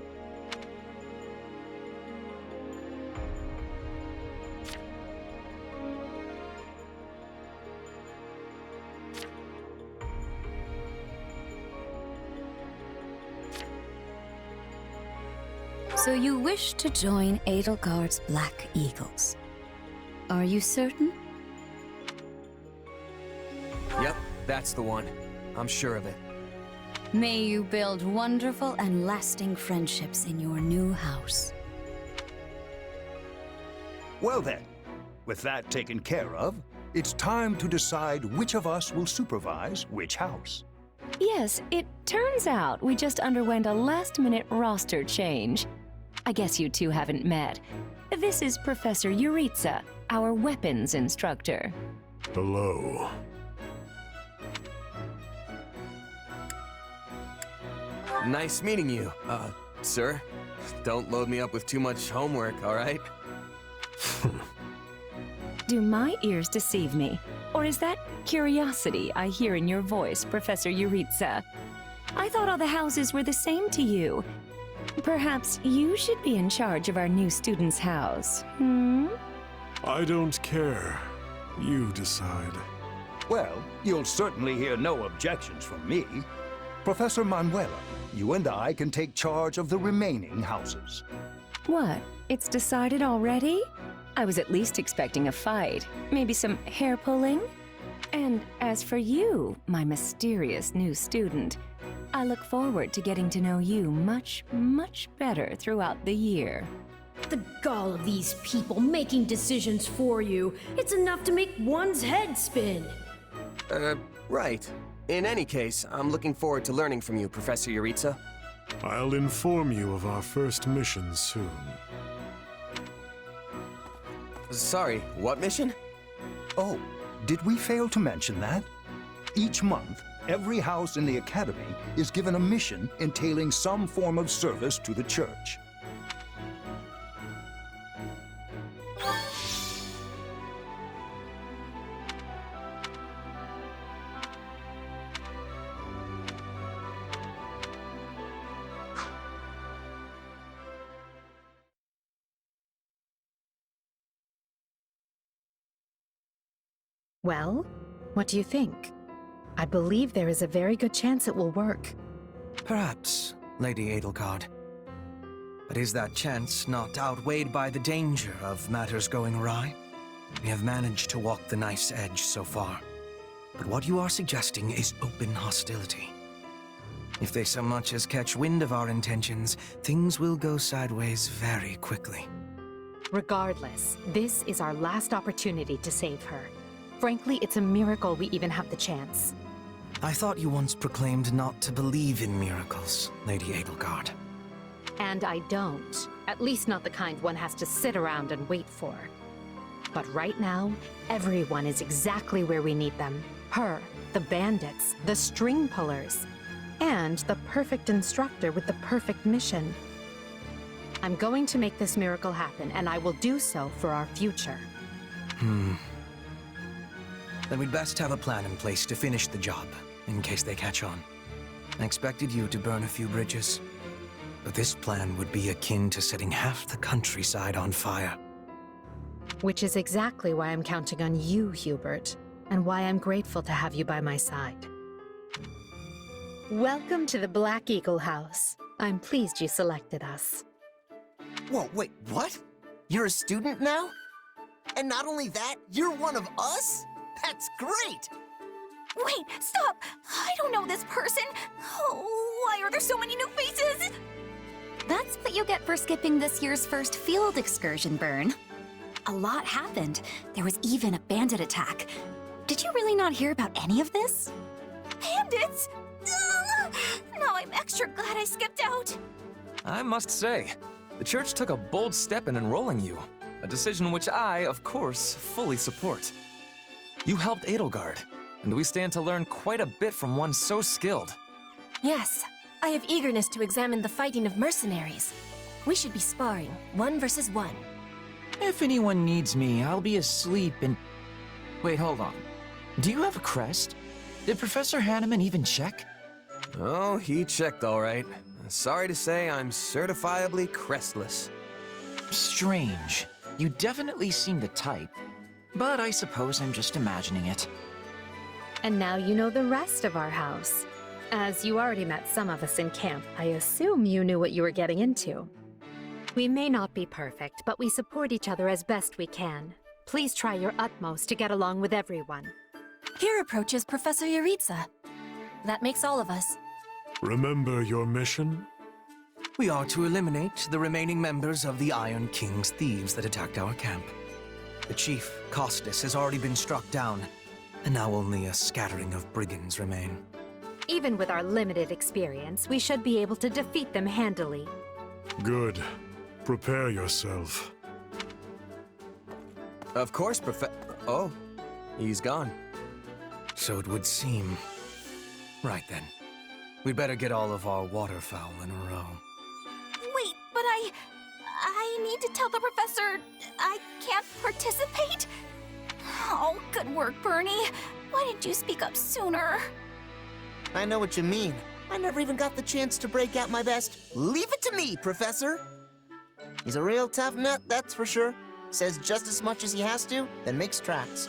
So you wish to join Edelgard's Black Eagles. Are you certain? Yep, that's the one. I'm sure of it. May you build wonderful and lasting friendships in your new house. Well then, with that taken care of, it's time to decide which of us will supervise which house. Yes, it turns out we just underwent a last-minute roster change. I guess you two haven't met. This is Professor Yuritsa, our weapons instructor. Hello. Nice meeting you, sir. Don't load me up with too much homework, all right? Do my ears deceive me? Or is that curiosity I hear in your voice, Professor Yuritsa? I thought all the houses were the same to you. Perhaps you should be in charge of our new student's house, I don't care. You decide. Well, you'll certainly hear no objections from me. Professor Manuela, you and I can take charge of the remaining houses. What? It's decided already? I was at least expecting a fight. Maybe some hair pulling? And as for you, my mysterious new student, I look forward to getting to know you much, much better throughout the year. The gall of these people making decisions for you. It's enough to make one's head spin. Right. In any case, I'm looking forward to learning from you, Professor Yuritsa. I'll inform you of our first mission soon. Sorry, what mission? Oh, did we fail to mention that? Each month, every house in the Academy is given a mission entailing some form of service to the Church. Well, what do you think? I believe there is a very good chance it will work. Perhaps, Lady Edelgard. But is that chance not outweighed by the danger of matters going awry? We have managed to walk the knife's edge so far. But what you are suggesting is open hostility. If they so much as catch wind of our intentions, things will go sideways very quickly. Regardless, this is our last opportunity to save her. Frankly, it's a miracle we even have the chance. I thought you once proclaimed not to believe in miracles, Lady Edelgard. And I don't. At least not the kind one has to sit around and wait for. But right now, everyone is exactly where we need them. Her, the bandits, the string pullers, and the perfect instructor with the perfect mission. I'm going to make this miracle happen, and I will do so for our future. Then we'd best have a plan in place to finish the job, in case they catch on. I expected you to burn a few bridges, but this plan would be akin to setting half the countryside on fire. Which is exactly why I'm counting on you, Hubert, and why I'm grateful to have you by my side. Welcome to the Black Eagle House. I'm pleased you selected us. Whoa, wait, what? You're a student now? And not only that, you're one of us? That's great! Wait, stop! I don't know this person! Oh, why are there so many new faces? That's what you get for skipping this year's first field excursion, Byrne. A lot happened. There was even a bandit attack. Did you really not hear about any of this? Bandits? Ugh! Now I'm extra glad I skipped out. I must say, the church took a bold step in enrolling you. A decision which I, of course, fully support. You helped Edelgard, and we stand to learn quite a bit from one so skilled. Yes, I have eagerness to examine the fighting of mercenaries. We should be sparring, 1 versus 1. If anyone needs me, I'll be asleep and... Wait, hold on. Do you have a crest? Did Professor Hanneman even check? Oh, he checked all right. Sorry to say, I'm certifiably crestless. Strange. You definitely seem the type. But I suppose I'm just imagining it. And now you know the rest of our house. As you already met some of us in camp, I assume you knew what you were getting into. We may not be perfect, but we support each other as best we can. Please try your utmost to get along with everyone. Here approaches Professor Yuritsa. That makes all of us. Remember your mission? We are to eliminate the remaining members of the Iron King's thieves that attacked our camp. The chief, Costas, has already been struck down, and now only a scattering of brigands remain. Even with our limited experience, we should be able to defeat them handily. Good. Prepare yourself. Of course, Oh, he's gone. So it would seem. Right then. We'd better get all of our waterfowl in a row. Wait, but I need to tell the professor I can't participate? Oh, good work, Bernie. Why didn't you speak up sooner? I know what you mean. I never even got the chance to break out my best. Leave it to me, Professor! He's a real tough nut, that's for sure. Says just as much as he has to, then makes tracks.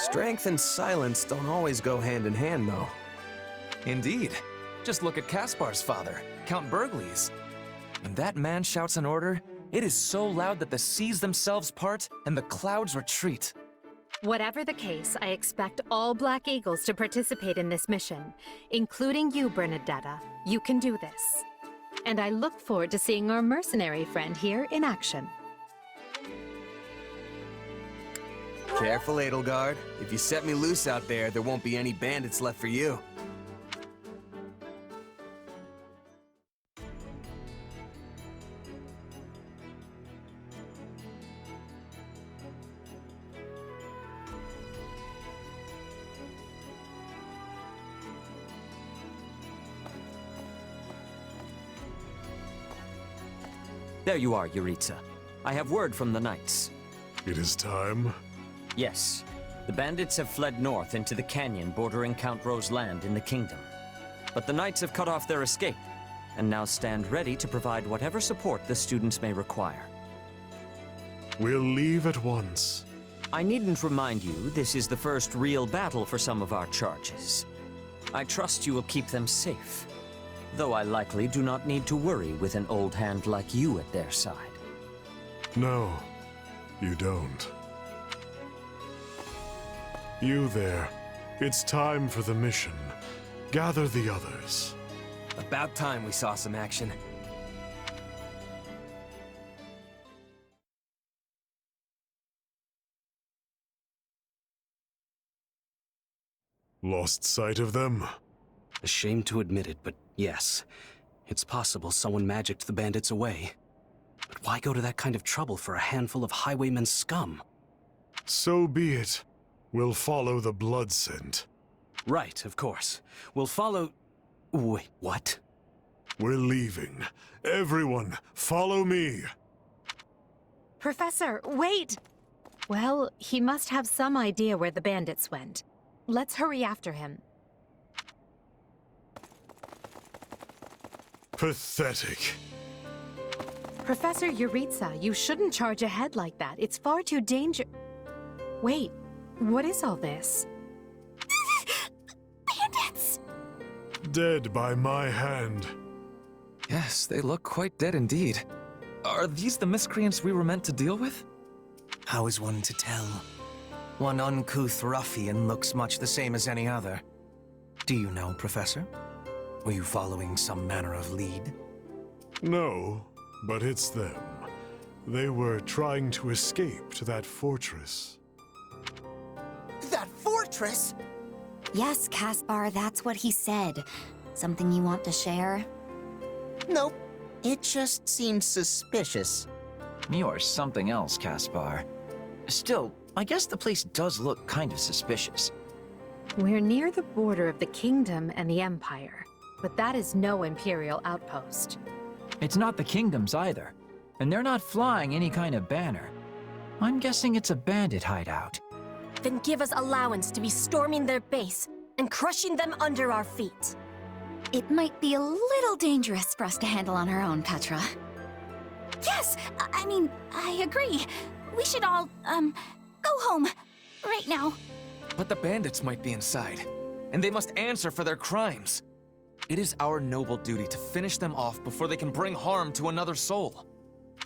Strength and silence don't always go hand in hand, though. Indeed. Just look at Kaspar's father, Count Burgles. When that man shouts an order, it is so loud that the seas themselves part and the clouds retreat. Whatever the case, I expect all Black Eagles to participate in this mission, including you, Bernadetta. You can do this. And I look forward to seeing our mercenary friend here in action. Careful, Edelgard. If you set me loose out there, there won't be any bandits left for you. There you are, Yuritsa. I have word from the knights. It is time? Yes. The bandits have fled north into the canyon bordering Count Ro's land in the kingdom. But the knights have cut off their escape, and now stand ready to provide whatever support the students may require. We'll leave at once. I needn't remind you, this is the first real battle for some of our charges. I trust you will keep them safe, though I likely do not need to worry with an old hand like you at their side. No, you don't. You there. It's time for the mission. Gather the others. About time we saw some action. Lost sight of them? A shame to admit it, but yes. It's possible someone magicked the bandits away. But why go to that kind of trouble for a handful of highwaymen scum? So be it. We'll follow the blood scent. Right, of course. We'll follow... Wait, what? We're leaving. Everyone, follow me! Professor, wait! Well, he must have some idea where the bandits went. Let's hurry after him. Pathetic. Professor Yuritsa, you shouldn't charge ahead like that. It's far too Wait, what is all this? Bandits! Dead by my hand. Yes, they look quite dead indeed. Are these the miscreants we were meant to deal with? How is one to tell? One uncouth ruffian looks much the same as any other. Do you know, Professor? Were you following some manner of lead? No, but it's them. They were trying to escape to that fortress. That fortress? Yes, Kaspar, that's what he said. Something you want to share? Nope. It just seems suspicious. You're something else, Kaspar. Still, I guess the place does look kind of suspicious. We're near the border of the kingdom and the empire, but that is no imperial outpost. It's not the kingdoms either, and they're not flying any kind of banner. I'm guessing it's a bandit hideout. Then give us allowance to be storming their base and crushing them under our feet. It might be a little dangerous for us to handle on our own, Petra. Yes! I mean, I agree. We should all, go home. Right now. But the bandits might be inside, and they must answer for their crimes. It is our noble duty to finish them off before they can bring harm to another soul.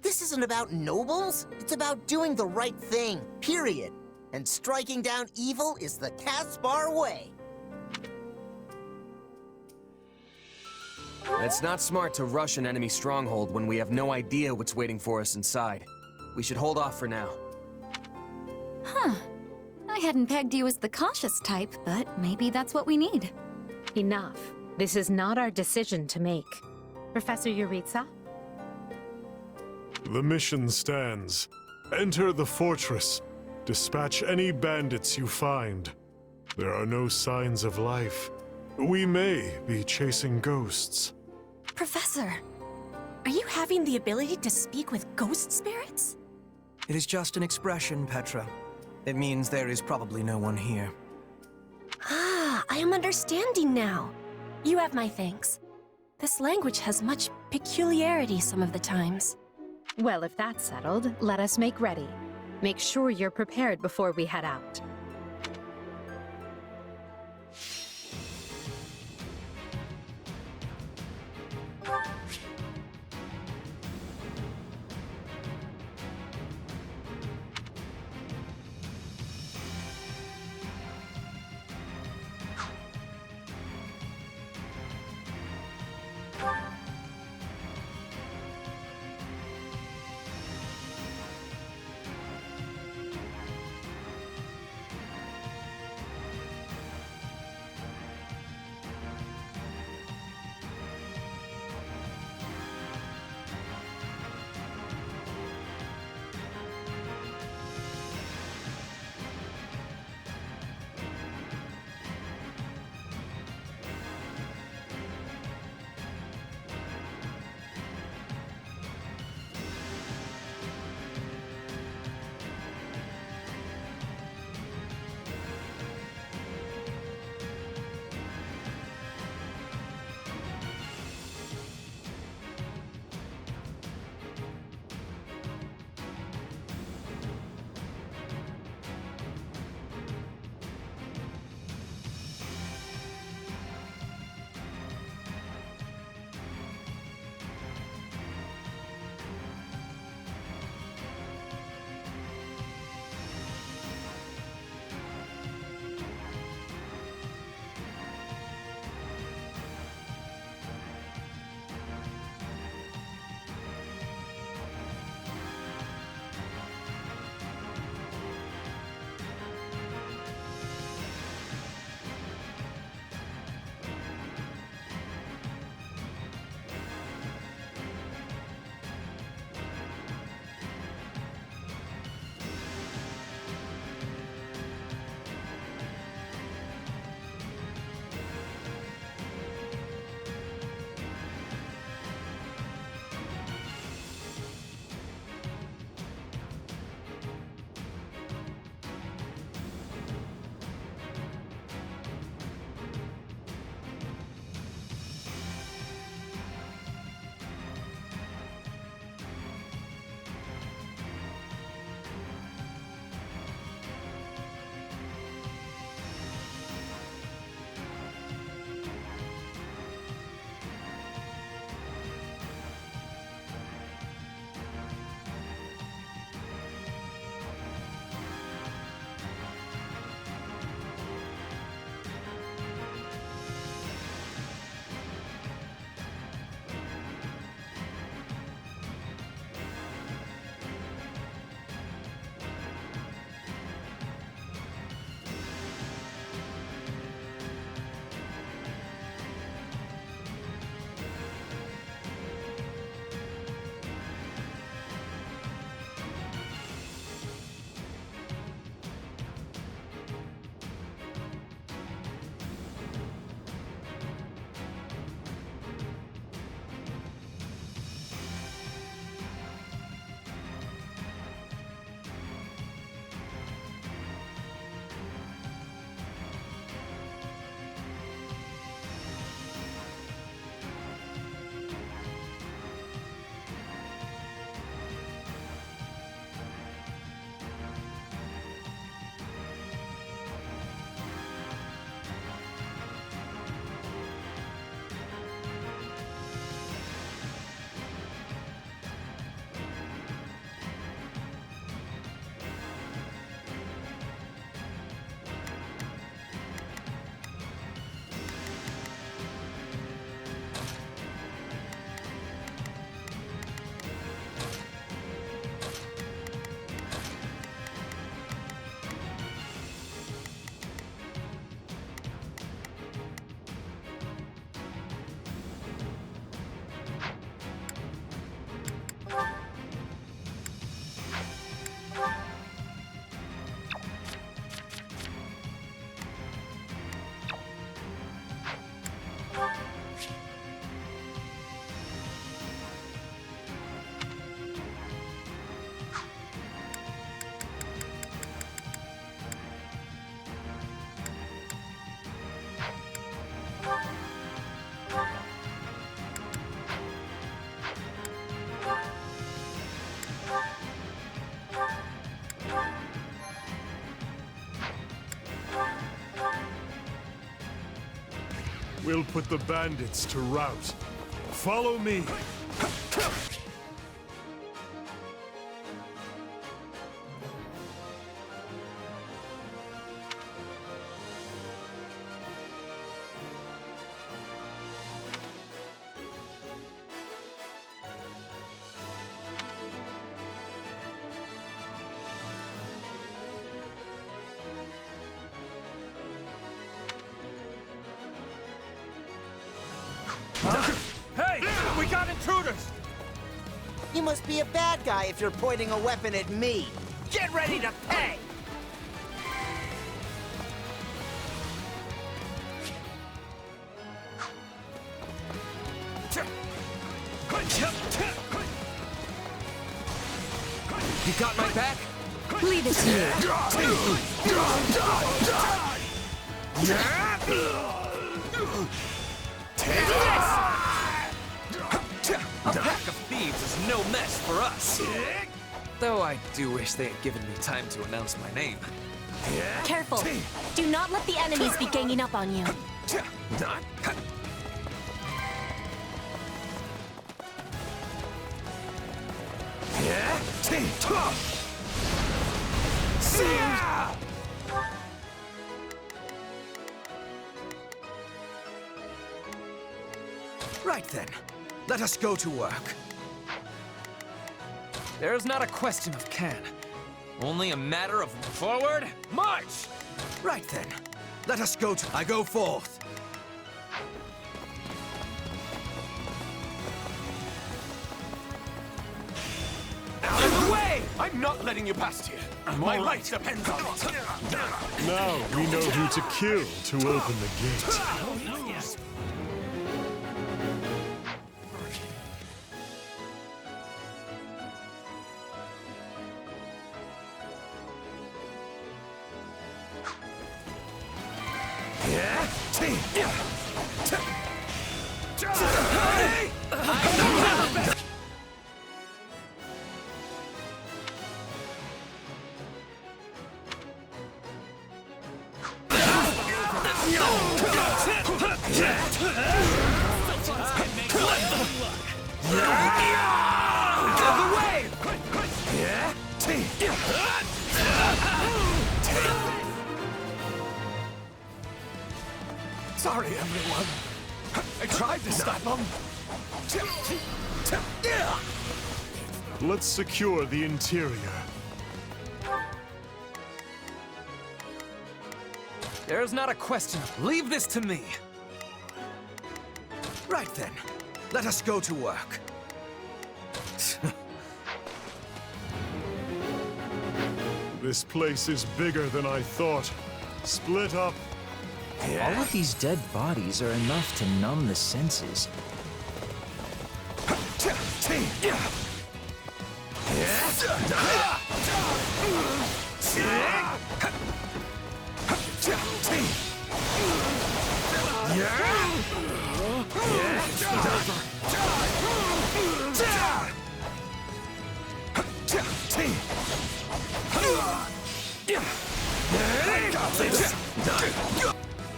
This isn't about nobles. It's about doing the right thing, period. And striking down evil is the Caspar way. It's not smart to rush an enemy stronghold when we have no idea what's waiting for us inside. We should hold off for now. Huh. I hadn't pegged you as the cautious type, but maybe that's what we need. Enough. This is not our decision to make. Professor Yuritsa? The mission stands. Enter the fortress. Dispatch any bandits you find. There are no signs of life. We may be chasing ghosts. Professor, are you having the ability to speak with ghost spirits? It is just an expression, Petra. It means there is probably no one here. Ah, I am understanding now. You have my thanks. This language has much peculiarity some of the times. Well, if that's settled, let us make ready. Make sure you're prepared before we head out. We'll put the bandits to rout. Follow me. Hey! We got intruders! You must be a bad guy if you're pointing a weapon at me. Get ready to pay! You got my back? Leave it to me. Take this! A pack of thieves is no mess for us. Though I do wish they had given me time to announce my name. Careful. Do not let the enemies be ganging up on you. Right then, let us go to work. There's not a question of can. Only a matter of forward, march! Right then, let us go to... I go forth. Out of the way! I'm not letting you past here. My life depends on it. Now we know who to kill to open the gate. Sorry, everyone. I tried to stop them. Let's secure the interior. There's not a question of... Leave this to me. Right then, let us go to work. This place is bigger than I thought. Split up. All of these dead bodies are enough to numb the senses.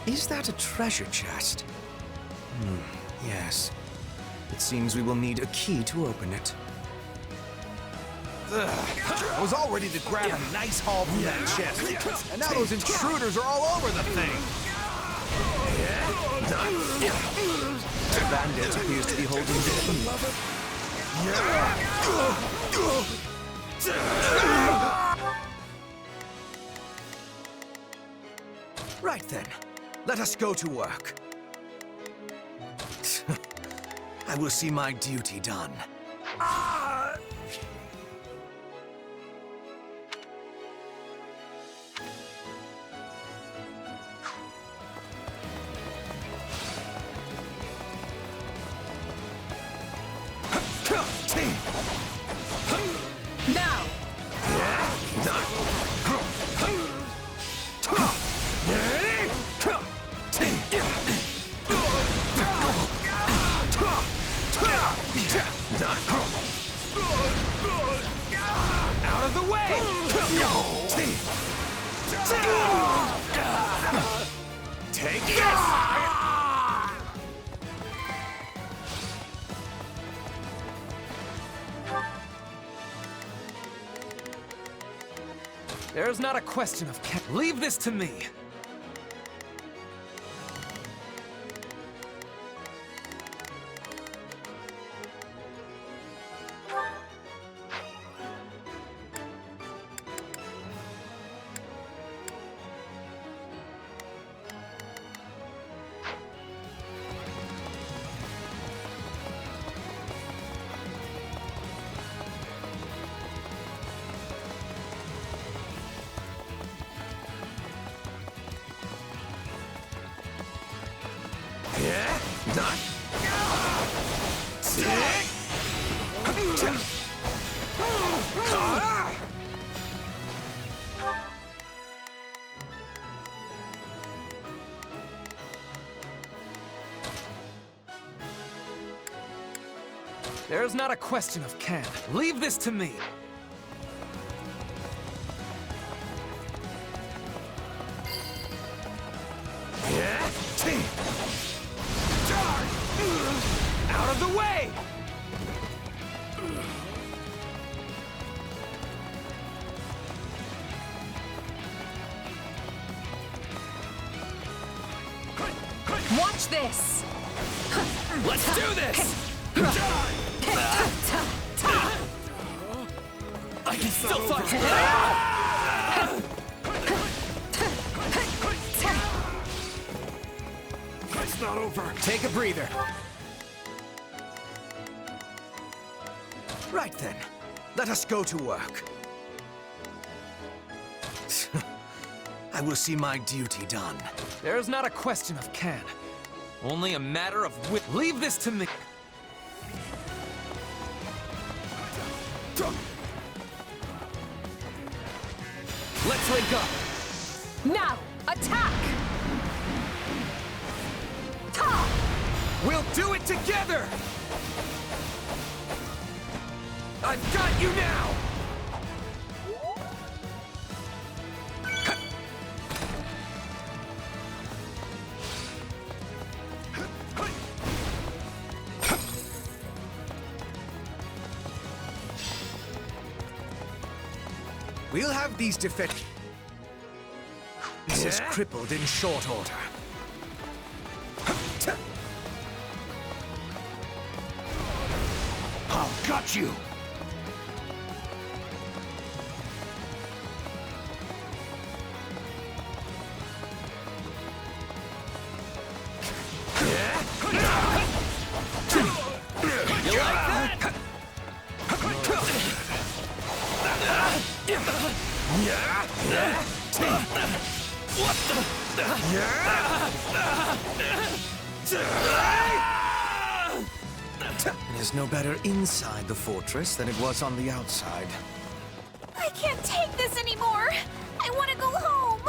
Is that a treasure chest? Yes. It seems we will need a key to open it. I was all ready to grab a nice haul from that chest. And now those intruders are all over the thing. The bandit appears to be holding the key. Right then, let us go to work. I will see my duty done. Now! There's not a question of leave this to me. There's not a question of can. Leave this to me. Out of the way! Watch this! Let's do this! I can still fight! It's not over. Take a breather. Right then, let us go to work. I will see my duty done. There's not a question of can. Only a matter of will. Leave this to me. Let's link up. Now, attack! We'll do it together! I've got you now! We'll have these defects crippled in short order. I'll gut you! You like that? What the? It is no better inside the fortress than it was on the outside. I can't take this anymore! I want to go home!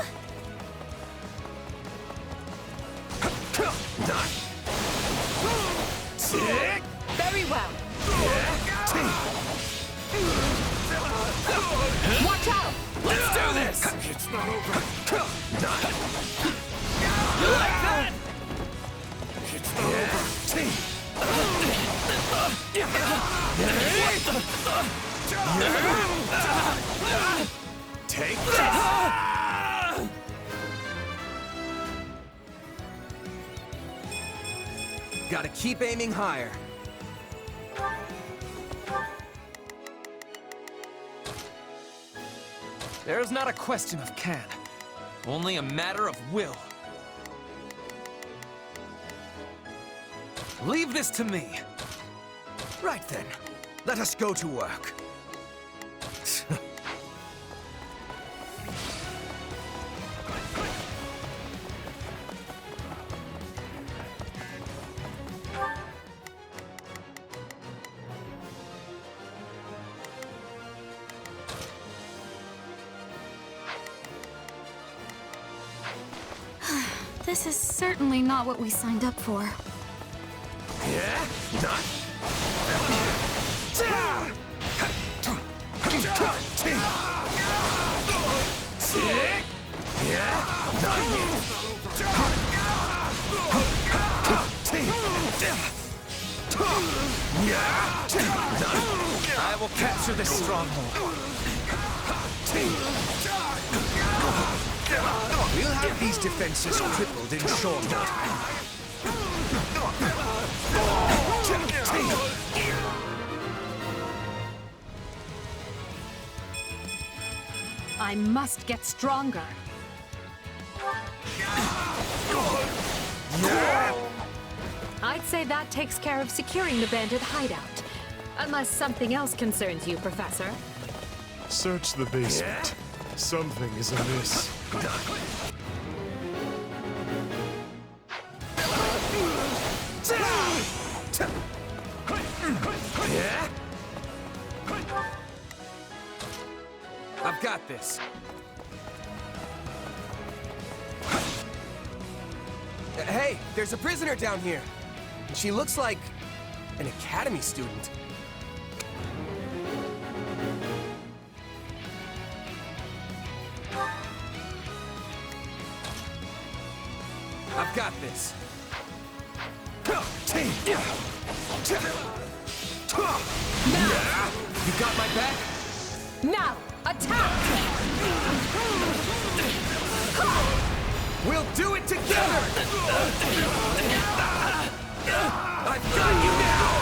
Very well. Watch out! Let's do this! It's not over. You like that? It's not over. Take that! Gotta keep aiming higher. There's not a question of can. Only a matter of will. Leave this to me. Right then, let us go to work. This is certainly not what we signed up for. I will capture this stronghold. We'll have these defenses crippled in short order. I must get stronger. I'd say that takes care of securing the bandit hideout. Unless something else concerns you, Professor. Search the basement. Something is amiss. I've got this. Hey, there's a prisoner down here. She looks like an academy student. I've got this. You got my back? Now, attack! We'll do it together! I've got you now!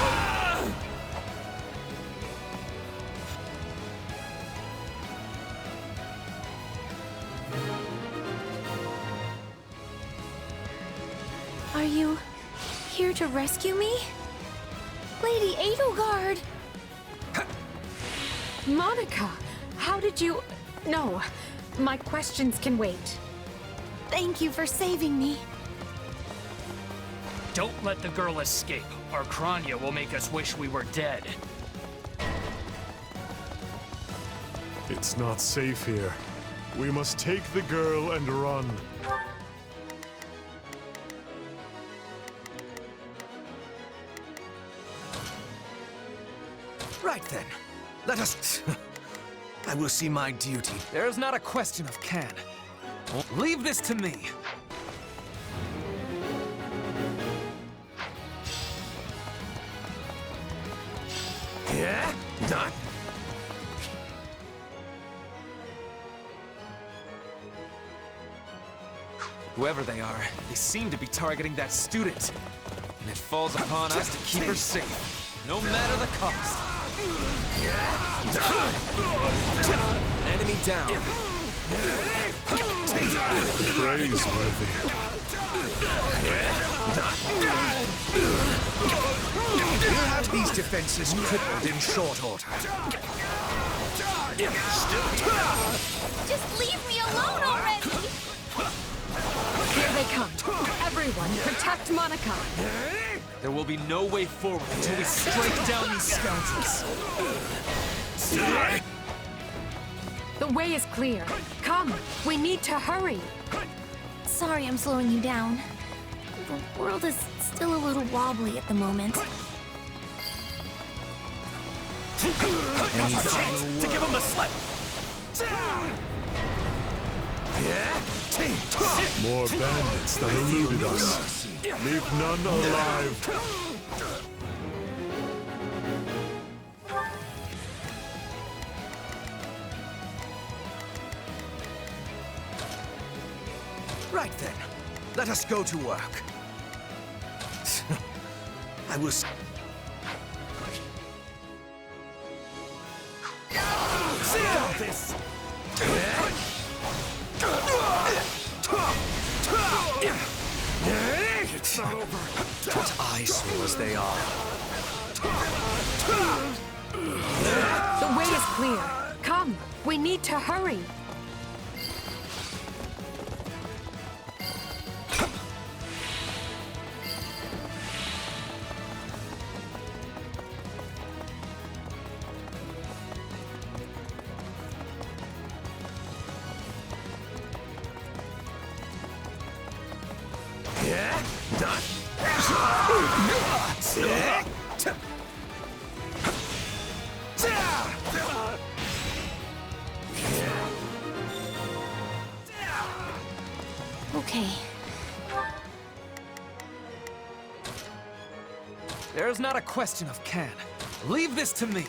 Are you here to rescue me? Lady Edelgard! Monica, how did you... No, my questions can wait. Thank you for saving me. Don't let the girl escape, or Kronya will make us wish we were dead. It's not safe here. We must take the girl and run. Right then. Let us... I will see my duty. There's not a question of can. Leave this to me. Yeah? Not... Whoever they are, they seem to be targeting that student. And it falls upon us to keep her safe, no matter the cost. Enemy down. Praiseworthy. We'll have these defenses crippled in short order. Just leave me alone already! Here they come. Everyone, protect Monica. There will be no way forward until we strike down these scoundrels. The way is clear. Come, we need to hurry. Sorry I'm slowing you down. The world is still a little wobbly at the moment. Any chance to give him the slip? More bandits that eluded us. Leave none alive. Right then. Let us go to work. I will... Got this! It's not over. What eyesores they are. The way is clear. Come, we need to hurry. Okay. There's not a question of can. Leave this to me.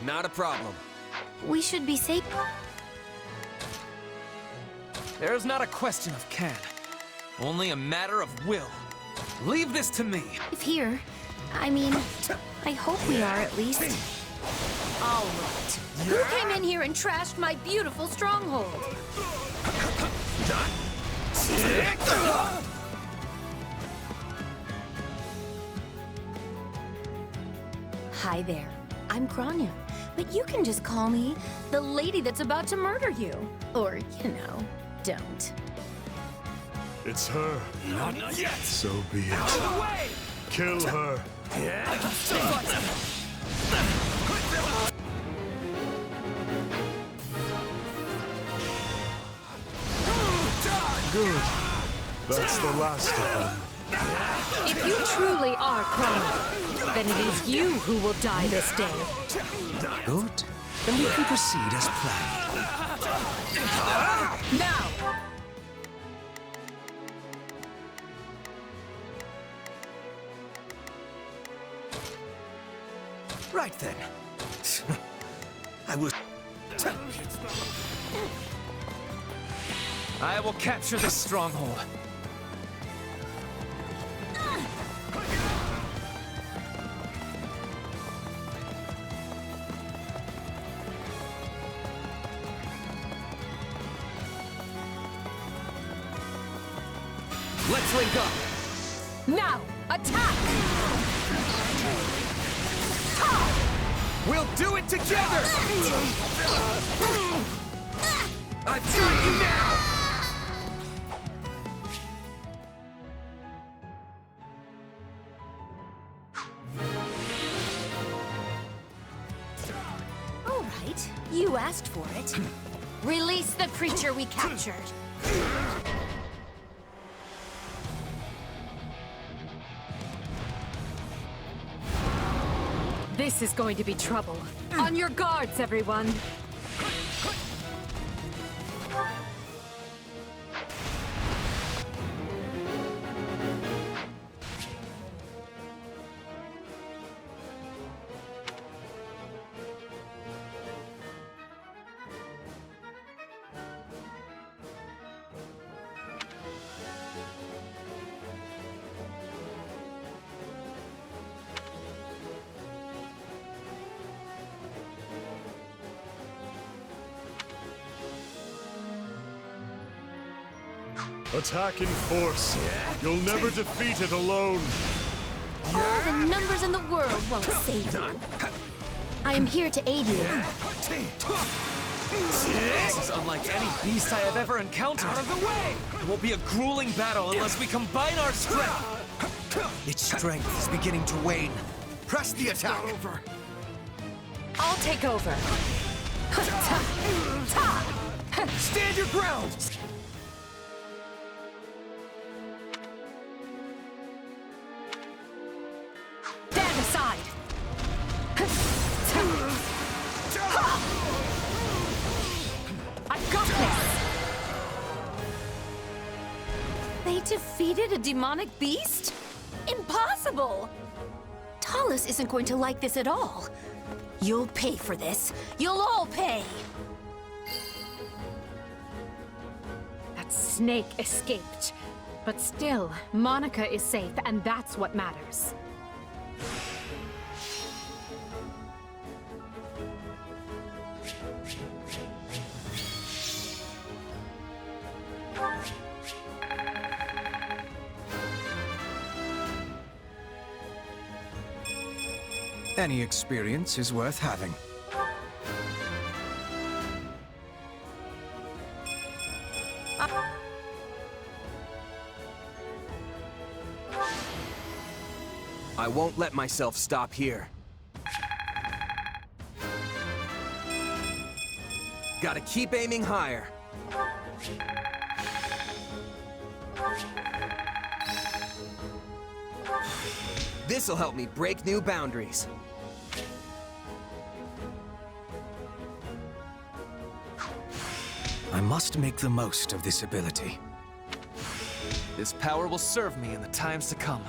Not a problem. We should be safe. There's not a question of can. Only a matter of will. Leave this to me. If here, I mean, I hope we are at least. All right. Who came in here and trashed my beautiful stronghold? Hi there. I'm Kronya, but you can just call me the lady that's about to murder you. Or, you know, don't. It's her. Not yet. So be it. Out of the way! Kill her. Good. That's the last of them. If you truly are Kronya, then it is you who will die this day. Good. Then we can proceed as planned. Now! Right then. I will... I will capture this stronghold. Let's link up. Now, attack! We'll do it together! I've got you now! All right, you asked for it. Release the creature we captured. This is going to be trouble. On your guards, everyone! Attack in force. You'll never defeat it alone. All the numbers in the world won't save you. I am here to aid you. This is unlike any beast I have ever encountered. Out of the way! It will be a grueling battle unless we combine our strength. Its strength is beginning to wane. Press the attack. I'll take over. Stand your ground! Stand aside! I've got this! They defeated a demonic beast? Impossible! Talus isn't going to like this at all. You'll pay for this. You'll all pay! That snake escaped. But still, Monica is safe, and that's what matters. Any experience is worth having. I won't let myself stop here. Gotta keep aiming higher. This'll help me break new boundaries. I must make the most of this ability. This power will serve me in the times to come.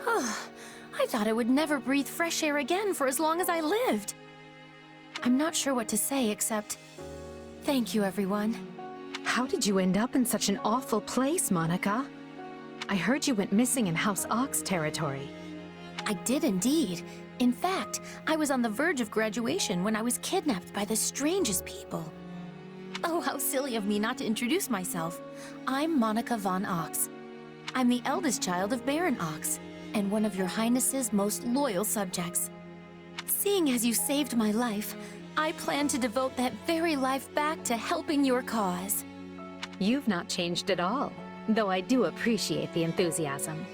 I thought I would never breathe fresh air again for as long as I lived. I'm not sure what to say except, thank you, everyone. How did you end up in such an awful place, Monica? I heard you went missing in House Ox territory. I did indeed. In fact, I was on the verge of graduation when I was kidnapped by the strangest people. Oh, how silly of me not to introduce myself. I'm Monica von Ox. I'm the eldest child of Baron Ox, and one of your Highness's most loyal subjects. Seeing as you saved my life, I plan to devote that very life back to helping your cause. You've not changed at all, though I do appreciate the enthusiasm.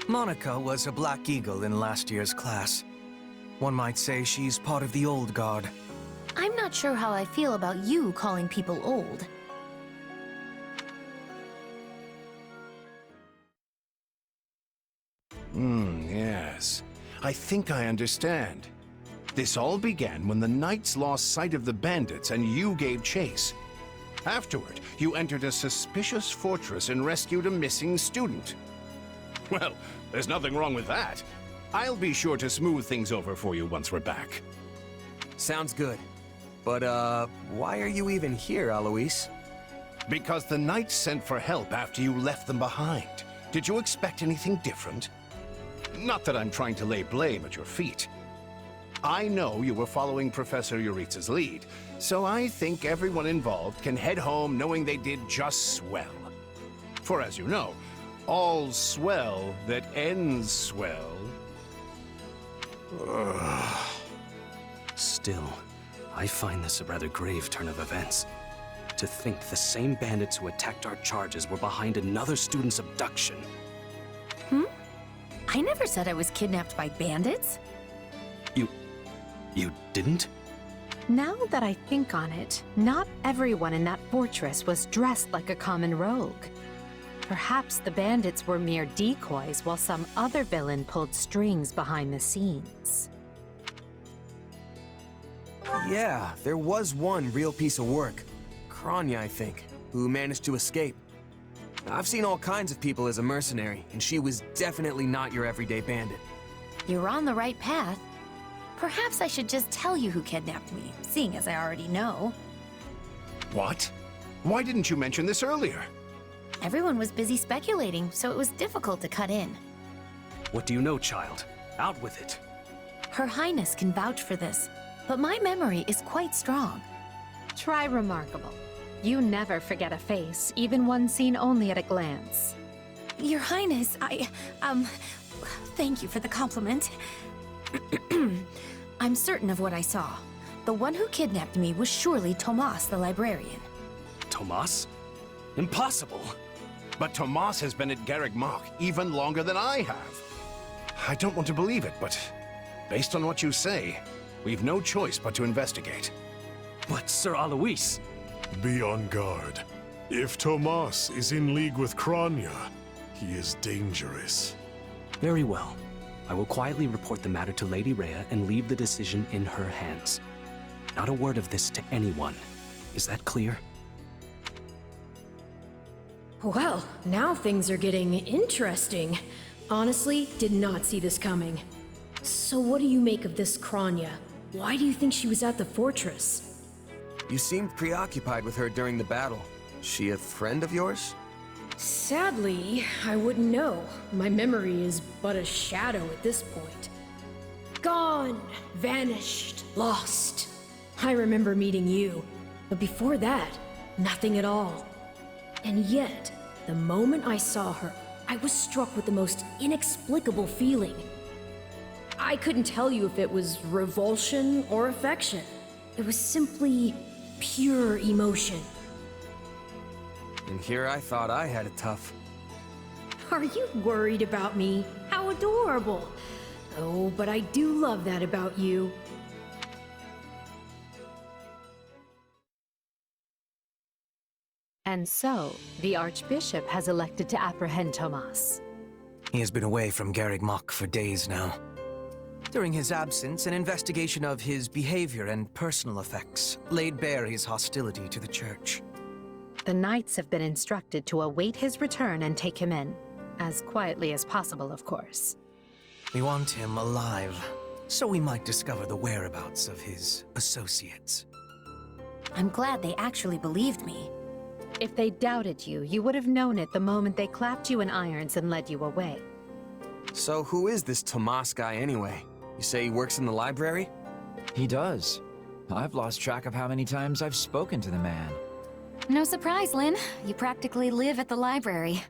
Monica was a Black Eagle in last year's class. One might say she's part of the old guard. I'm not sure how I feel about you calling people old. Yes. I think I understand. This all began when the knights lost sight of the bandits and you gave chase. Afterward, you entered a suspicious fortress and rescued a missing student. Well, there's nothing wrong with that. I'll be sure to smooth things over for you once we're back. Sounds good. But, why are you even here, Alois? Because the knights sent for help after you left them behind. Did you expect anything different? Not that I'm trying to lay blame at your feet. I know you were following Professor Yuritsa's lead, so I think everyone involved can head home knowing they did just swell. For as you know, all's swell that ends swell. Still, I find this a rather grave turn of events. To think the same bandits who attacked our charges were behind another student's abduction. I never said I was kidnapped by bandits. You didn't? Now that I think on it, not everyone in that fortress was dressed like a common rogue. Perhaps the bandits were mere decoys while some other villain pulled strings behind the scenes. Yeah, there was one real piece of work. Kronya, I think, who managed to escape. I've seen all kinds of people as a mercenary, and she was definitely not your everyday bandit. You're on the right path. Perhaps I should just tell you who kidnapped me, seeing as I already know. What? Why didn't you mention this earlier? Everyone was busy speculating, so it was difficult to cut in. What do you know, child? Out with it. Her Highness can vouch for this, but my memory is quite strong. Try remarkable. You never forget a face, even one seen only at a glance. Your Highness, thank you for the compliment. I'm certain of what I saw. The one who kidnapped me was surely Tomas the librarian. Tomas? Impossible! But Tomas has been at Garreg Mach even longer than I have. I don't want to believe it, but based on what you say, we've no choice but to investigate. But Sir Alois... Be on guard. If Tomas is in league with Kronya, he is dangerous. Very well. I will quietly report the matter to Lady Rhea and leave the decision in her hands. Not a word of this to anyone. Is that clear? Well, now things are getting interesting. Honestly, did not see this coming. So what do you make of this Kronya? Why do you think she was at the fortress? You seemed preoccupied with her during the battle. She a friend of yours? Sadly, I wouldn't know. My memory is but a shadow at this point. Gone, vanished, lost. I remember meeting you, but before that, nothing at all. And yet, the moment I saw her, I was struck with the most inexplicable feeling. I couldn't tell you if it was revulsion or affection. It was simply pure emotion. And here I thought I had it tough. Are you worried about me? How adorable! Oh, but I do love that about you. And so, the Archbishop has elected to apprehend Tomas. He has been away from Garreg Mach for days now. During his absence, an investigation of his behavior and personal effects laid bare his hostility to the Church. The knights have been instructed to await his return and take him in. As quietly as possible, of course. We want him alive, so we might discover the whereabouts of his associates. I'm glad they actually believed me. If they doubted you, you would have known it the moment they clapped you in irons and led you away. So who is this Tomas guy anyway? You say he works in the library? He does. I've lost track of how many times I've spoken to the man. No surprise, Lynn. You practically live at the library.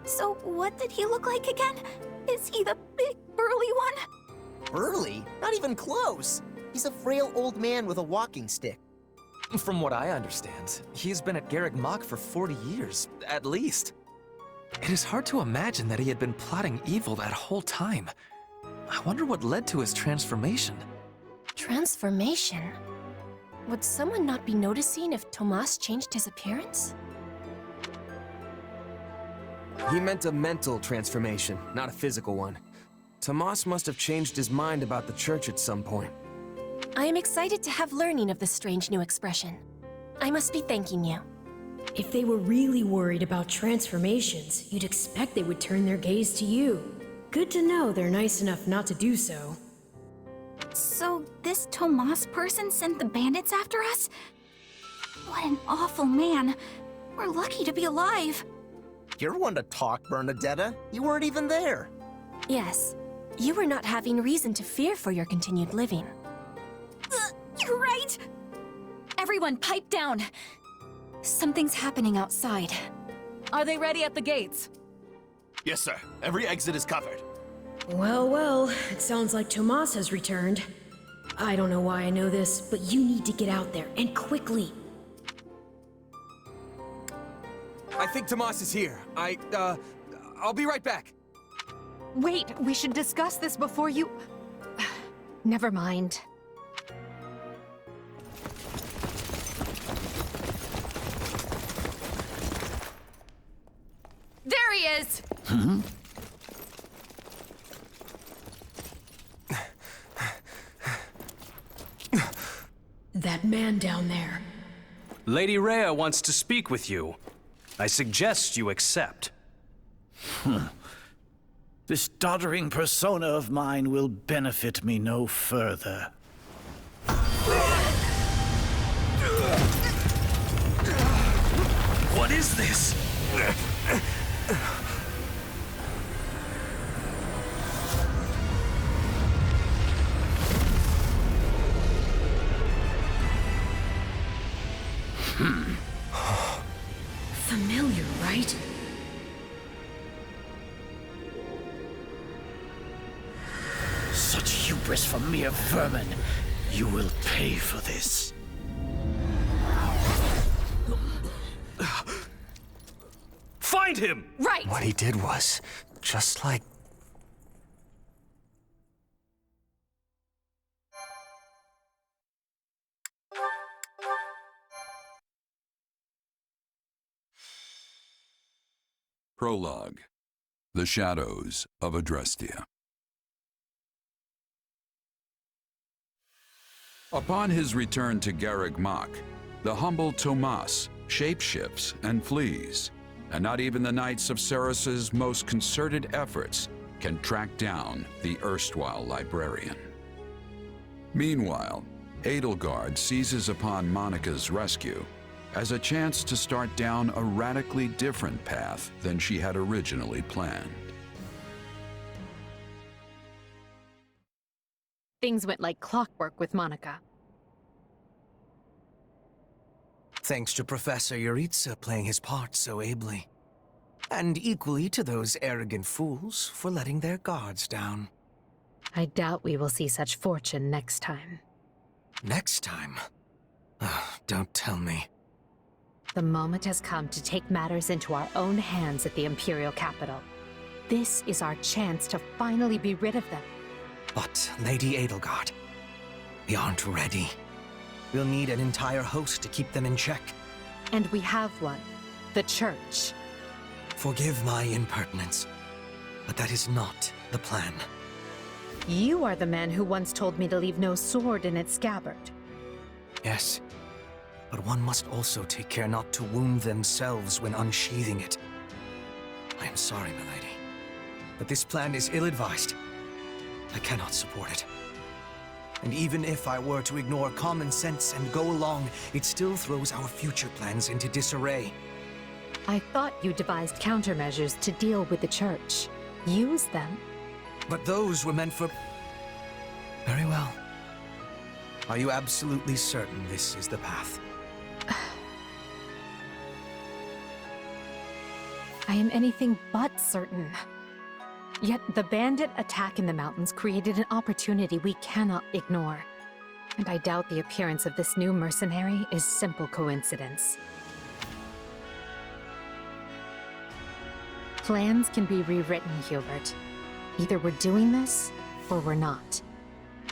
So what did he look like again? Is he the big, burly one? Burly? Not even close. He's a frail old man with a walking stick. From what I understand, he's been at Garreg Mach for 40 years, at least. It is hard to imagine that he had been plotting evil that whole time. I wonder what led to his transformation. Transformation? Would someone not be noticing if Tomas changed his appearance? He meant a mental transformation, not a physical one. Tomas must have changed his mind about the church at some point. I am excited to have learning of this strange new expression. I must be thanking you. If they were really worried about transformations, you'd expect they would turn their gaze to you. Good to know they're nice enough not to do so. So this Tomas person sent the bandits after us? What an awful man. We're lucky to be alive. You're one to talk, Bernadetta. You weren't even there. Yes, you were not having reason to fear for your continued living. You're right! Everyone, pipe down! Something's happening outside. Are they ready at the gates? Yes, sir. Every exit is covered. Well, well, it sounds like Tomas has returned. I don't know why I know this, but you need to get out there, and quickly. I think Tomas is here. I'll be right back. Wait, we should discuss this before you... Never mind. There he is! That man down there. Lady Rhea wants to speak with you. I suggest you accept. This doddering persona of mine will benefit me no further. What is this? Familiar, right? Such hubris from mere vermin. You will pay for this. Find him! Right! What he did was just like... Prologue. The Shadows of Adrestia. Upon his return to Garreg Mach, the humble Tomas shapeshifts and flees, and not even the Knights of Ceros's most concerted efforts can track down the erstwhile librarian. Meanwhile, Edelgard seizes upon Monica's rescue as a chance to start down a radically different path than she had originally planned. Things went like clockwork with Monica. Thanks to Professor Yuritsa playing his part so ably. And equally to those arrogant fools for letting their guards down. I doubt we will see such fortune next time. Next time? Don't tell me. The moment has come to take matters into our own hands at the Imperial capital. This is our chance to finally be rid of them. But, Lady Edelgard, we aren't ready. We'll need an entire host to keep them in check. And we have one. The Church. Forgive my impertinence, but that is not the plan. You are the man who once told me to leave no sword in its scabbard. Yes, but one must also take care not to wound themselves when unsheathing it. I am sorry, milady. But this plan is ill-advised. I cannot support it. And even if I were to ignore common sense and go along, it still throws our future plans into disarray. I thought you devised countermeasures to deal with the Church. Use them. But those were meant for... Very well. Are you absolutely certain this is the path? I am anything but certain. Yet the bandit attack in the mountains created an opportunity we cannot ignore. And I doubt the appearance of this new mercenary is simple coincidence. Plans can be rewritten, Hubert. Either we're doing this, or we're not.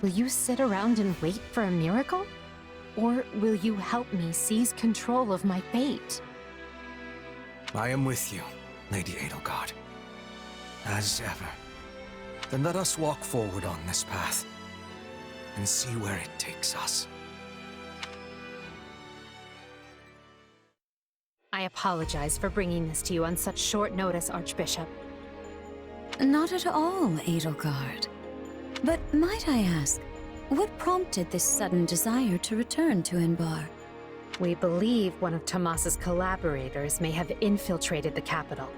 Will you sit around and wait for a miracle? Or will you help me seize control of my fate? I am with you, Lady Edelgard. As ever. Then let us walk forward on this path, and see where it takes us. I apologize for bringing this to you on such short notice, Archbishop. Not at all, Edelgard. But might I ask, what prompted this sudden desire to return to Inbar? We believe one of Tomas's collaborators may have infiltrated the capital.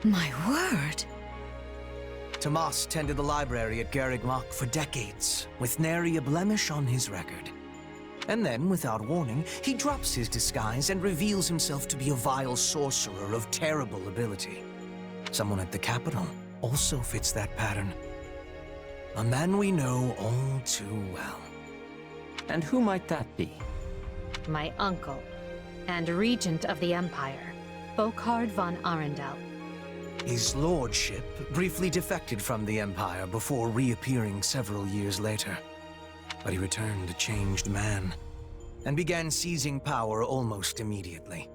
My word! Tomas tended the library at Garreg Mach for decades, with nary a blemish on his record. And then, without warning, he drops his disguise and reveals himself to be a vile sorcerer of terrible ability. Someone at the capital also fits that pattern. A man we know all too well. And who might that be? My uncle, and regent of the Empire, Volkard von Arundel. His lordship briefly defected from the Empire before reappearing several years later. But he returned a changed man, and began seizing power almost immediately.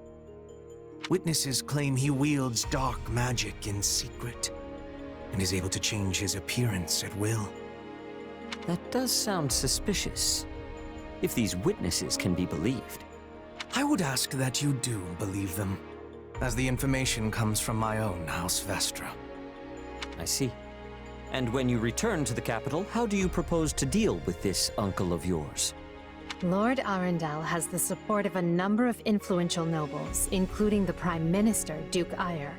Witnesses claim he wields dark magic in secret, and is able to change his appearance at will. That does sound suspicious, if these witnesses can be believed. I would ask that you do believe them, as the information comes from my own House Vestra. I see. And when you return to the capital, how do you propose to deal with this uncle of yours? Lord Arundel has the support of a number of influential nobles, including the Prime Minister, Duke Eyre.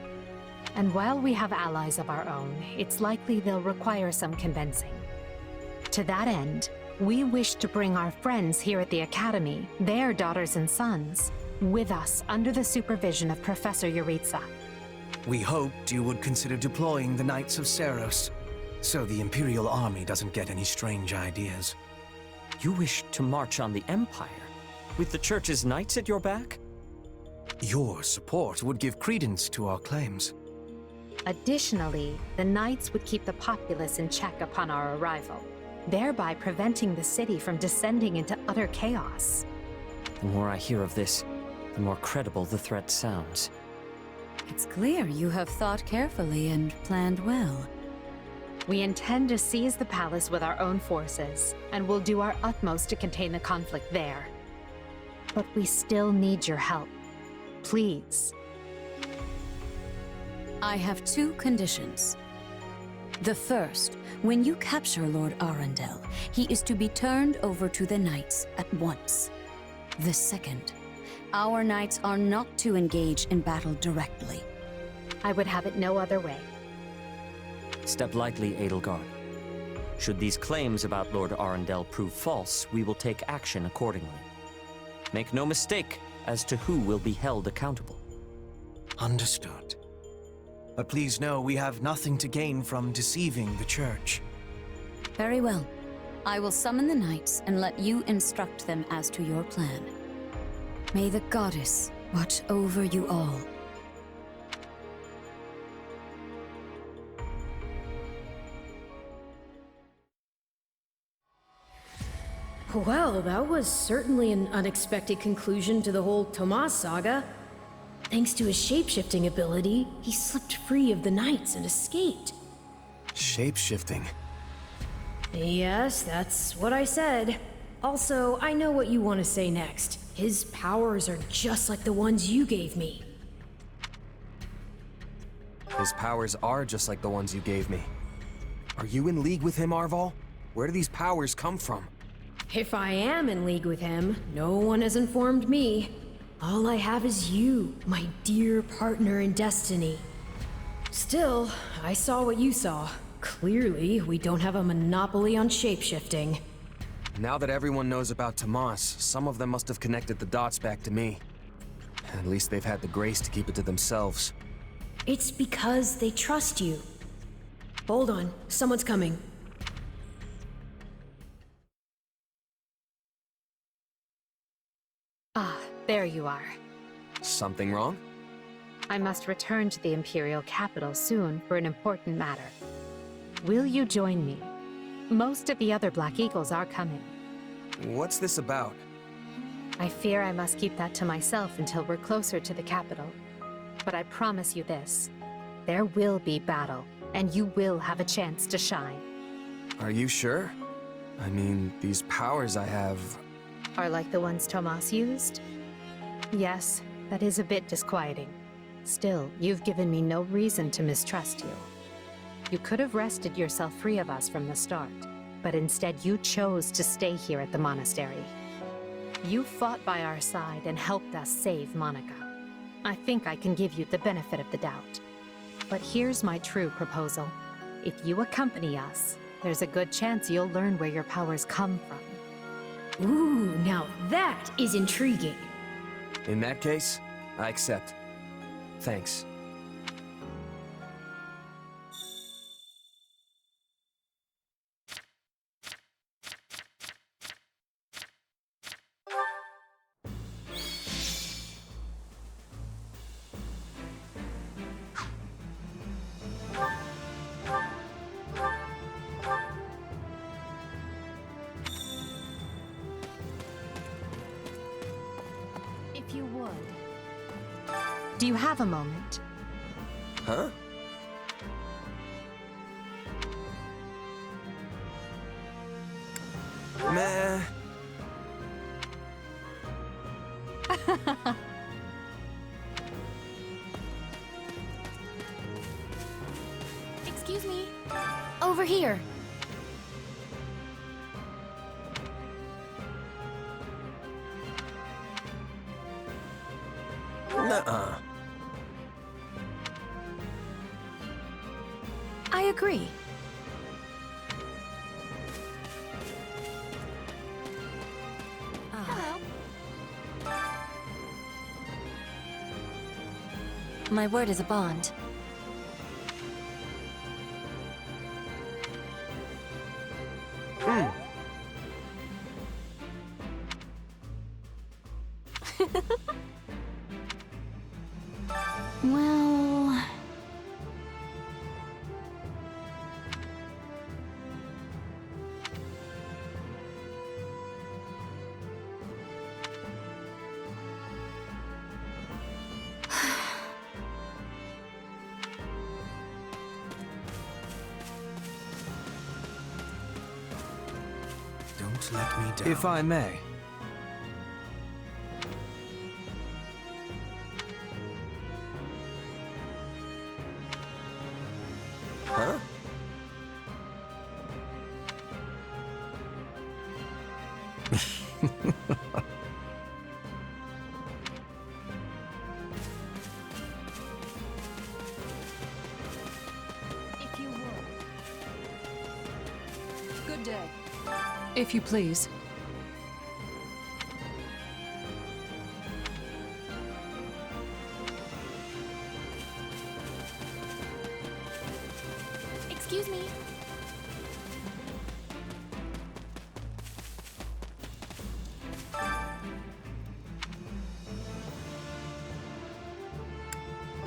And while we have allies of our own, it's likely they'll require some convincing. To that end, we wish to bring our friends here at the Academy, their daughters and sons, with us under the supervision of Professor Yuritsa. We hoped you would consider deploying the Knights of Seros, so the Imperial Army doesn't get any strange ideas. You wish to march on the Empire, with the Church's knights at your back? Your support would give credence to our claims. Additionally, the knights would keep the populace in check upon our arrival, thereby preventing the city from descending into utter chaos. The more I hear of this, the more credible the threat sounds. It's clear you have thought carefully and planned well. We intend to seize the palace with our own forces, and will do our utmost to contain the conflict there. But we still need your help. Please. I have two conditions. The first, when you capture Lord Arundel, he is to be turned over to the Knights at once. The second, our Knights are not to engage in battle directly. I would have it no other way. Step lightly, Edelgard. Should these claims about Lord Arundel prove false, we will take action accordingly. Make no mistake as to who will be held accountable. Understood. But please know we have nothing to gain from deceiving the Church. Very well. I will summon the Knights and let you instruct them as to your plan. May the Goddess watch over you all. Well, that was certainly an unexpected conclusion to the whole Tomas saga. Thanks to his shape-shifting ability, he slipped free of the Knights and escaped. Shape-shifting? Yes, that's what I said. Also, I know what you want to say next. His powers are just like the ones you gave me. His powers are just like the ones you gave me. Are you in league with him, Arval? Where do these powers come from? If I am in league with him, no one has informed me. All I have is you, my dear partner in destiny. Still, I saw what you saw. Clearly, we don't have a monopoly on shapeshifting. Now that everyone knows about Tomas, some of them must have connected the dots back to me. At least they've had the grace to keep it to themselves. It's because they trust you. Hold on, someone's coming. Ah, there you are. Something wrong? I must return to the Imperial capital soon for an important matter. Will you join me? Most of the other Black Eagles are coming. What's this about? I fear I must keep that to myself until we're closer to the capital. But I promise you this. There will be battle, and you will have a chance to shine. Are you sure? I mean, these powers I have... Are like the ones Tomas used? Yes, that is a bit disquieting. Still, you've given me no reason to mistrust you. You could have wrested yourself free of us from the start, but instead you chose to stay here at the monastery. You fought by our side and helped us save Monica. I think I can give you the benefit of the doubt. But here's my true proposal. If you accompany us, there's a good chance you'll learn where your powers come from. Ooh, now that is intriguing. In that case, I accept. Thanks. If you would. Do you have a moment? Huh? Meh. Excuse me. Over here. Nuh-uh. I agree. Hello. My word is a bond. Well... Don't let me down. If I may. Huh? If you would. Good day. If you please. Excuse me.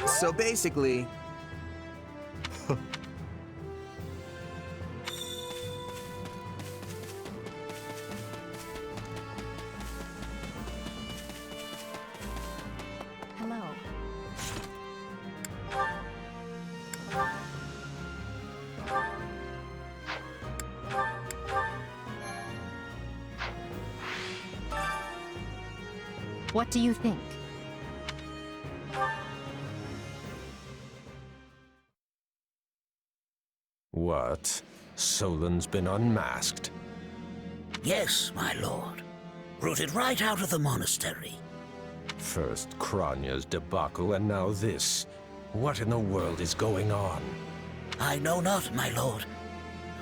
So basically... Hello. What do you think? What? Solon's been unmasked? Yes, my lord. Rooted right out of the monastery. First Kronya's debacle, and now this. What in the world is going on? I know not, my lord.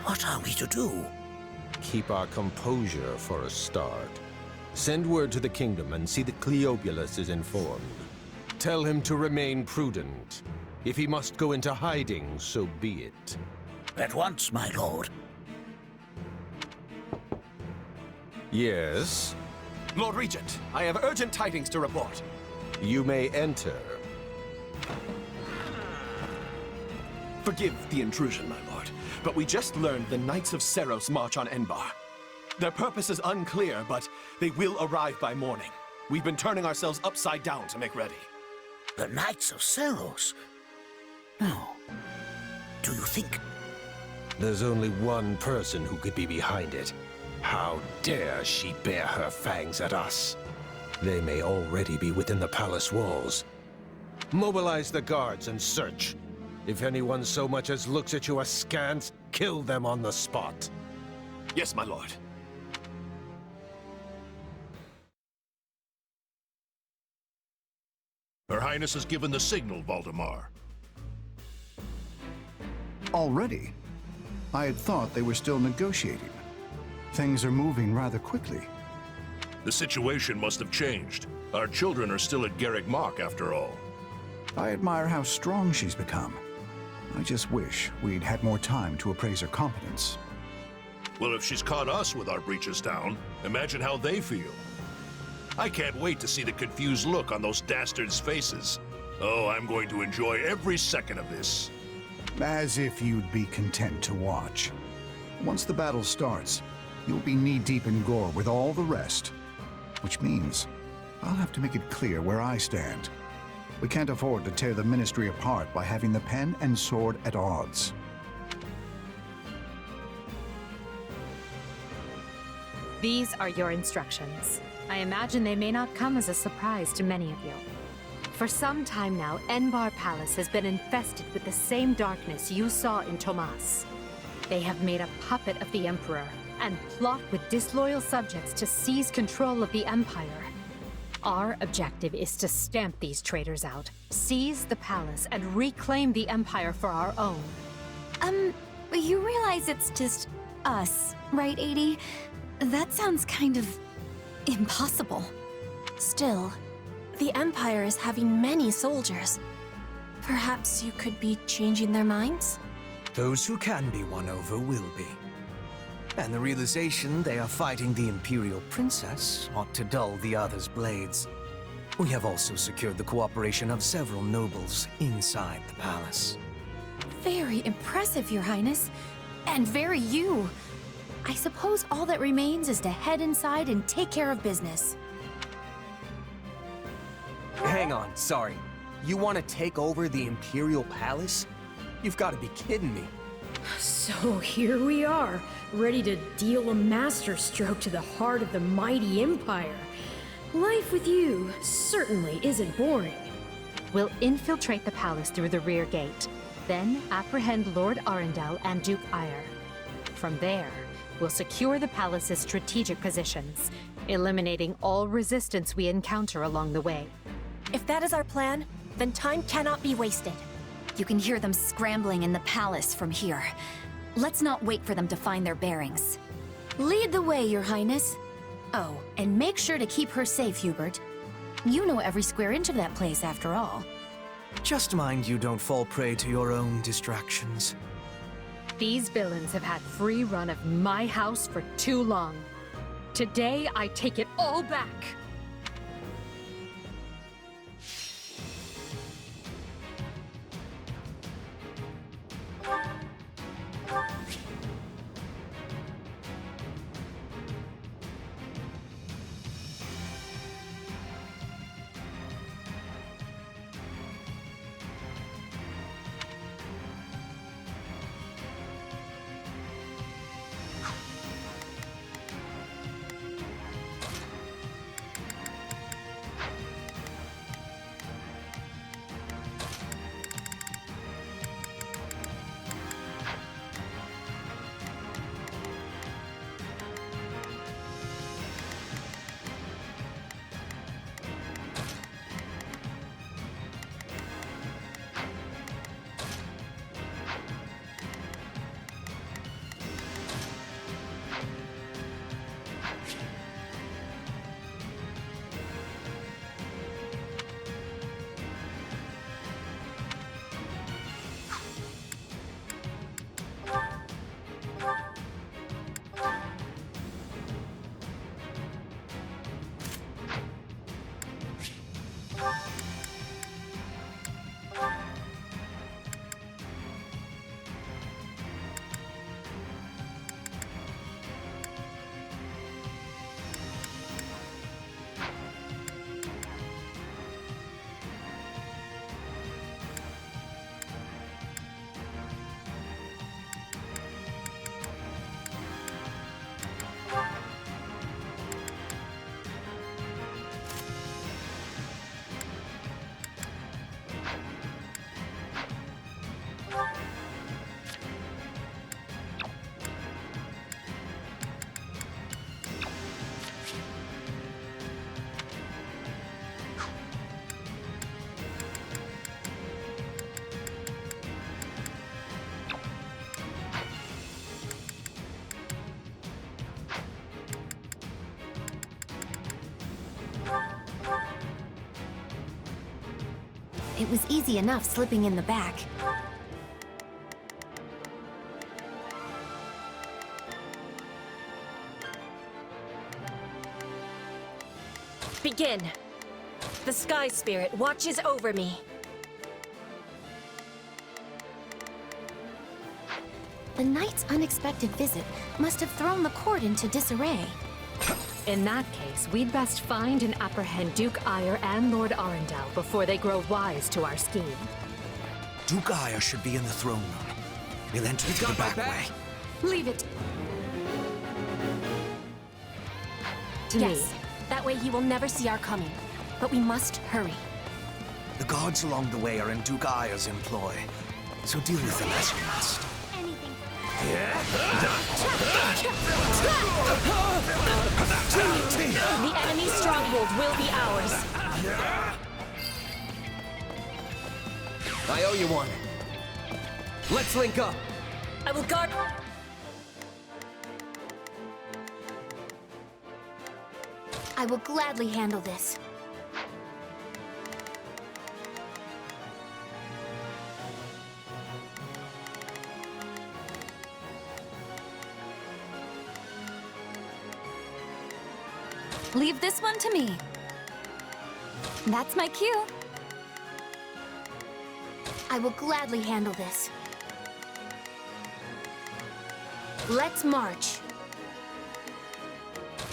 What are we to do? Keep our composure for a start. Send word to the kingdom and see that Cleobulus is informed. Tell him to remain prudent. If he must go into hiding, so be it. At once, my lord. Yes? Lord Regent, I have urgent tidings to report. You may enter. Forgive the intrusion, my lord, but we just learned the Knights of Seros march on Enbar. Their purpose is unclear, but they will arrive by morning. We've been turning ourselves upside down to make ready. The Knights of Seros? No. Do you think? There's only one person who could be behind it. How dare she bare her fangs at us? They may already be within the palace walls. Mobilize the guards and search. If anyone so much as looks at you askance, kill them on the spot. Yes, my lord. Her Highness has given the signal, Valdemar. Already? I had thought they were still negotiating. Things are moving rather quickly. The situation must have changed. Our children are still at Garrick Mach, after all. I admire how strong she's become. I just wish we'd had more time to appraise her competence. Well, if she's caught us with our breeches down, imagine how they feel. I can't wait to see the confused look on those dastards' faces. Oh, I'm going to enjoy every second of this. As if you'd be content to watch. Once the battle starts, you'll be knee-deep in gore with all the rest. Which means I'll have to make it clear where I stand. We can't afford to tear the Ministry apart by having the pen and sword at odds. These are your instructions. I imagine they may not come as a surprise to many of you. For some time now, Enbar Palace has been infested with the same darkness you saw in Tomas. They have made a puppet of the Emperor and plot with disloyal subjects to seize control of the Empire. Our objective is to stamp these traitors out, seize the palace, and reclaim the Empire for our own. You realize it's just us, right, Edie? That sounds kind of impossible. Still, the Empire is having many soldiers. Perhaps you could be changing their minds? Those who can be won over will be. And the realization they are fighting the Imperial Princess ought to dull the others' blades. We have also secured the cooperation of several nobles inside the palace. Very impressive, Your Highness. And very you. I suppose all that remains is to head inside and take care of business. Hang on, sorry. You want to take over the Imperial Palace? You've got to be kidding me. So here we are, ready to deal a masterstroke to the heart of the mighty Empire. Life with you certainly isn't boring. We'll infiltrate the palace through the rear gate, then apprehend Lord Arundel and Duke Ire. From there, we'll secure the palace's strategic positions, eliminating all resistance we encounter along the way. If that is our plan, then time cannot be wasted. You can hear them scrambling in the palace from here. Let's not wait for them to find their bearings. Lead the way, Your Highness. Oh, and make sure to keep her safe, Hubert. You know every square inch of that place, after all. Just mind you don't fall prey to your own distractions. These villains have had free run of my house for too long. Today, I take it all back. It was easy enough slipping in the back. Begin. The Sky Spirit watches over me. The knight's unexpected visit must have thrown the court into disarray. In that case, we'd best find and apprehend Duke Ire and Lord Arundel before they grow wise to our scheme. Duke Ire should be in the throne room. We'll enter through the back way. Leave it to Yes, me. that way he will never see our coming. But we must hurry. The guards along the way are in Duke Ire's employ, so deal with them as you must. The enemy's stronghold will be ours. I owe you one. Let's link up. I will guard... I will gladly handle this. Leave this one to me. That's my cue. I will gladly handle this. Let's march.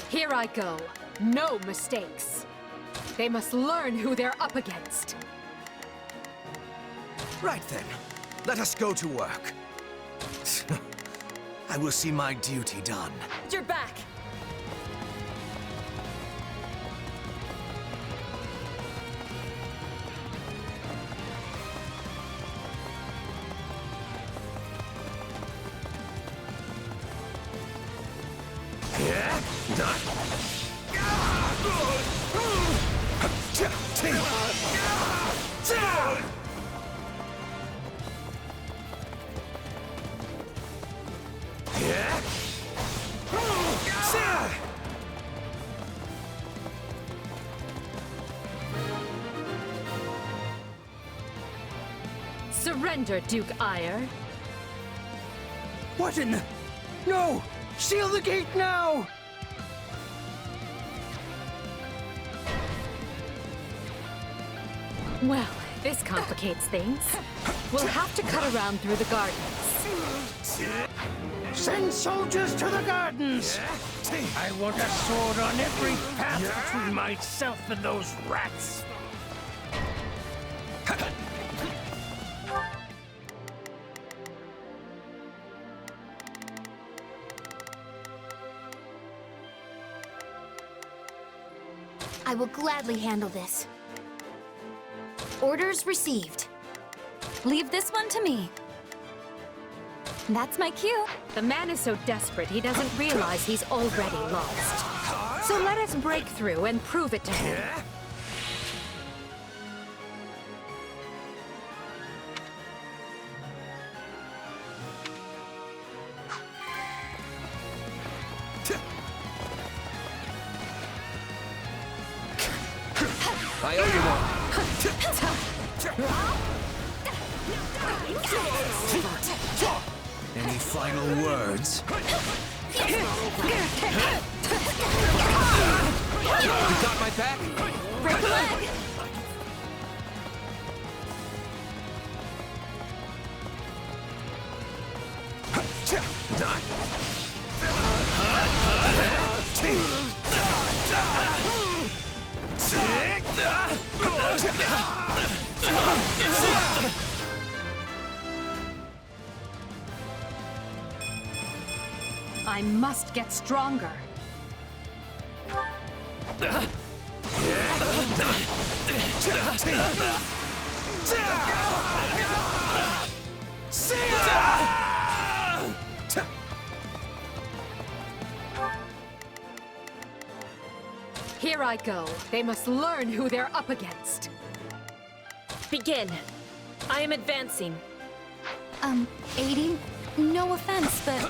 Here I go. No mistakes. They must learn who they're up against. Right then, let us go to work. I will see my duty done. You're back. Surrender, Duke Ire. What in the... No! Seal the gate now! Well, this complicates things. We'll have to cut around through the gardens. Send soldiers to the gardens! I want a sword on every path between myself and those rats! I will gladly handle this. Orders received. Leave this one to me. That's my cue. The man is so desperate he doesn't realize he's already lost. So let us break through and prove it to him. I owe you one. Any final words? You got my back? Break a leg. I must get stronger. Here I go. They must learn who they're up against. Begin. I am advancing. Aiding? No offense, but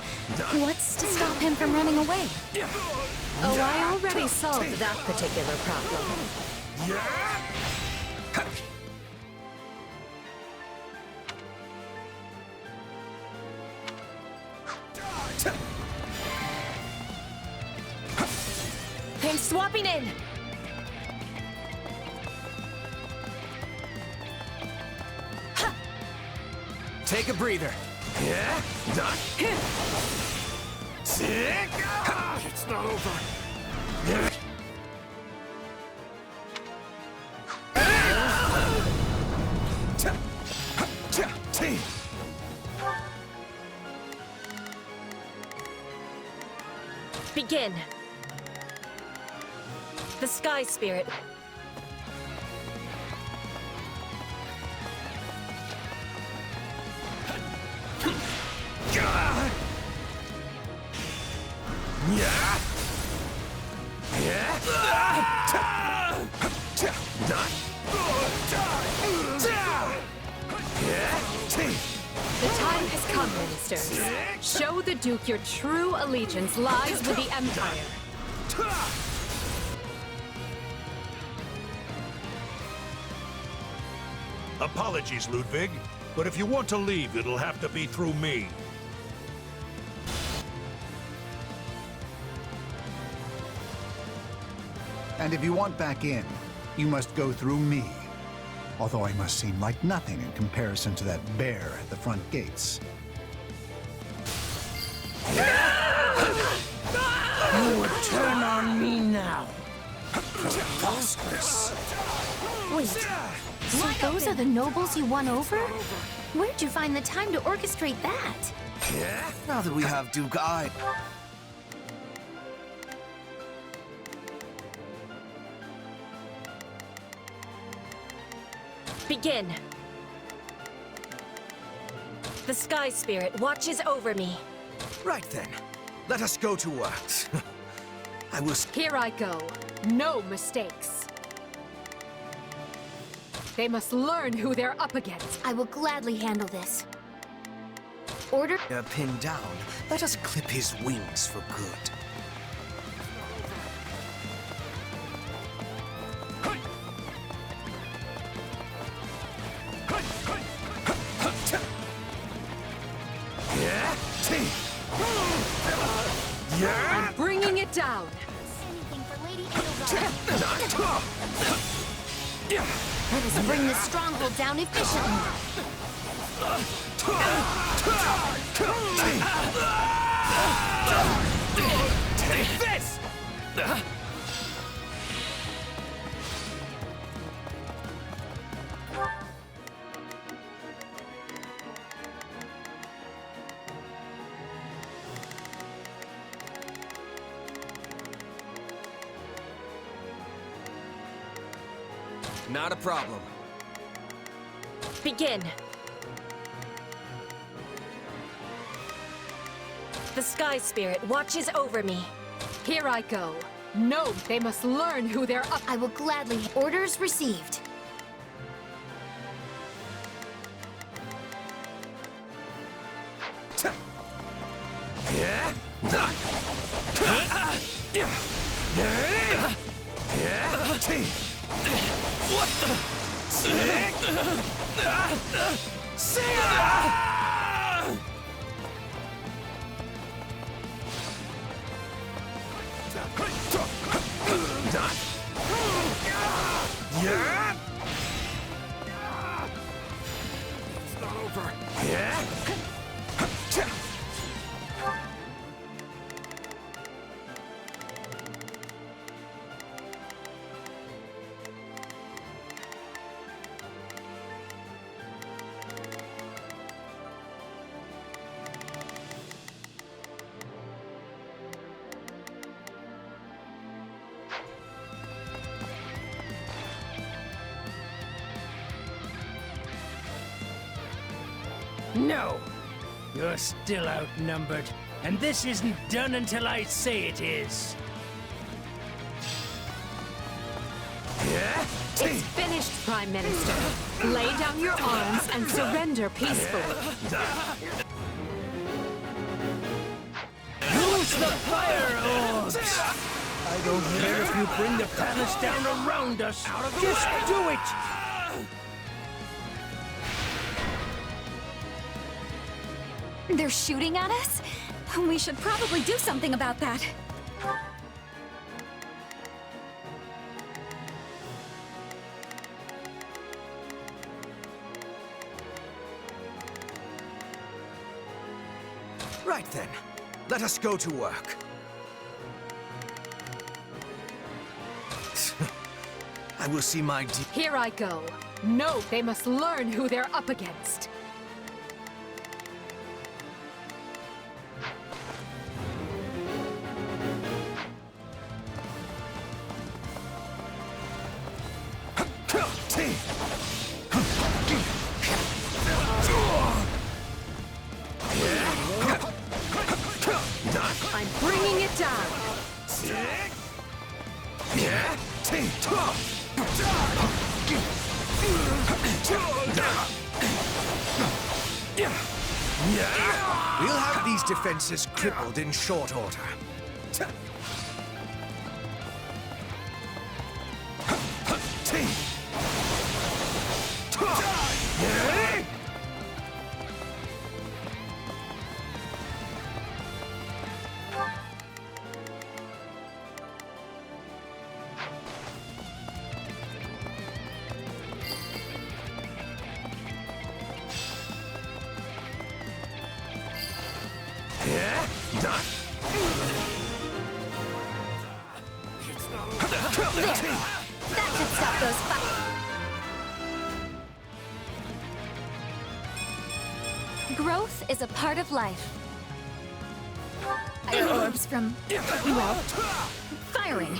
what's to stop him from running away? Oh, I already solved that particular problem. I'm swapping in! Take a breather. Yeah? Done. Sick! It's not over. Begin. The Sky Spirit. The time has come, ministers. Show the Duke your true allegiance lies with the Empire. Apologies, Ludwig, but if you want to leave, it'll have to be through me. And if you want back in, you must go through me. Although I must seem like nothing in comparison to that bear at the front gates. You would turn on me now. Preposterous. Wait, so those are the nobles you won over? Where'd you find the time to orchestrate that? Now that we have Duke Eye... Begin. The Sky Spirit watches over me. Right then. Let us go to work. I was... Here I go. No mistakes. They must learn who they're up against. I will gladly handle this. Order... Pinned down. Let us clip his wings for good. I'm bringing it down. Anything for Lady Edelgard. Let us bring this stronghold down efficiently. Take this! Not a problem. Begin. The Sky Spirit watches over me. Here I go. No, they must learn who they're up. I will gladly. Orders received. What the? Sick! Yeah! It's not over. Yeah! No! You're still outnumbered, and this isn't done until I say it is. It's finished, Prime Minister. Lay down your arms and surrender peacefully. Use the fire orbs! I don't care if you bring the palace down around us. Just do it! They're shooting at us? We should probably do something about that. Right then, let us go to work. I will see my Here I go. No, they must learn who they're up against. I'm bringing it down. We'll have these defenses crippled in short order. That should stop those Growth is a part of life. I orbs from, well, firing.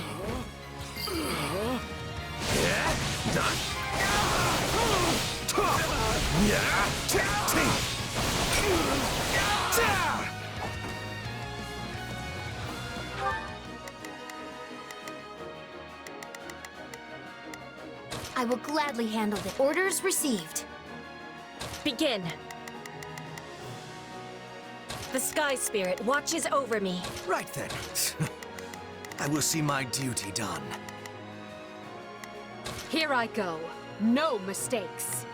I will gladly handle the orders received. Begin. The Sky Spirit watches over me. Right then. I will see my duty done. Here I go. No mistakes.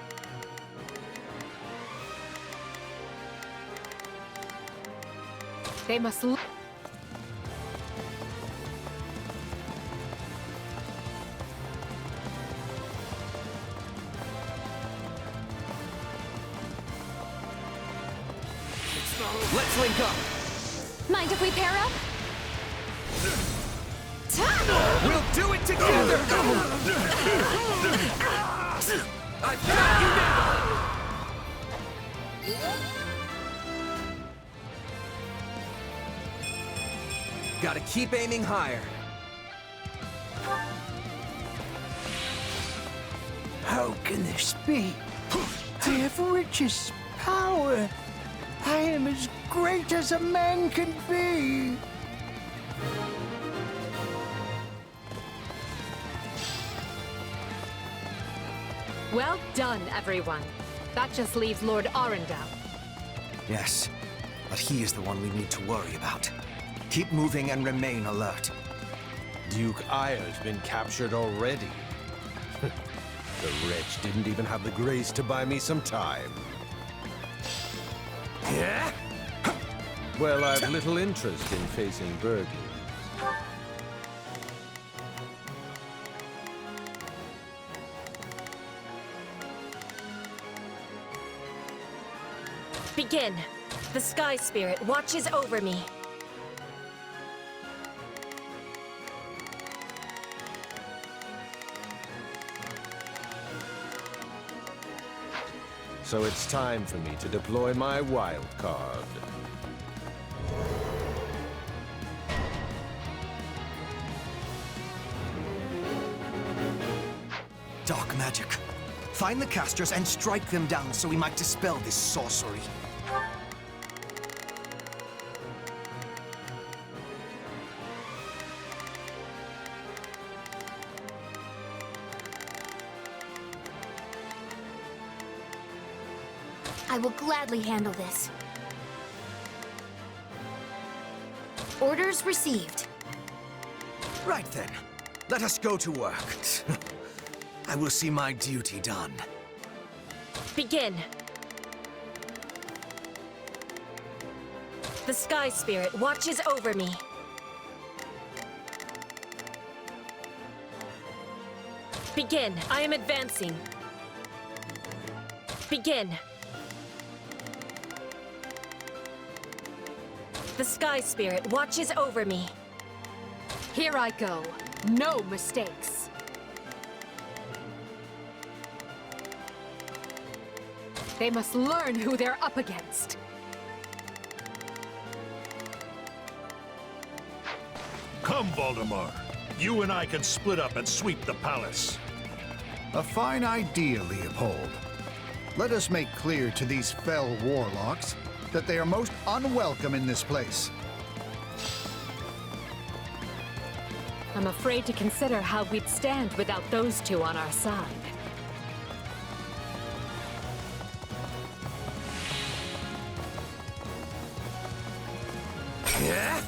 They must Let's link up. Mind if we pair up? We'll do it together! I've got you now! Gotta keep aiming higher. How can this be? I have riches, power. I am as great as a man can be. Well done, everyone. That just leaves Lord Arundel. Yes, but he is the one we need to worry about. Keep moving and remain alert. Duke Ayer's been captured already. The wretch didn't even have the grace to buy me some time. Yeah? Well, I've little interest in facing burglars. Begin. The Sky Spirit watches over me. So it's time for me to deploy my wild card. Dark magic. Find the casters and strike them down so we might dispel this sorcery. I will gladly handle this. Orders received. Right then. Let us go to work. I will see my duty done. Begin. The Sky Spirit watches over me. Begin. I am advancing. Begin. The Sky Spirit watches over me. Here I go. No mistakes. They must learn who they're up against. Come, Valdemar. You and I can split up and sweep the palace. A fine idea, Leopold. Let us make clear to these fell warlocks that they are most unwelcome in this place. I'm afraid to consider how we'd stand without those two on our side. Yeah?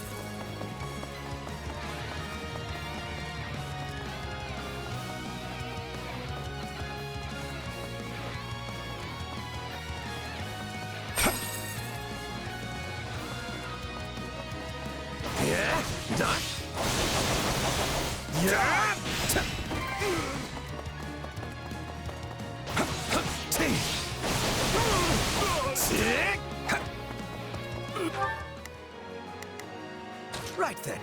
Right then,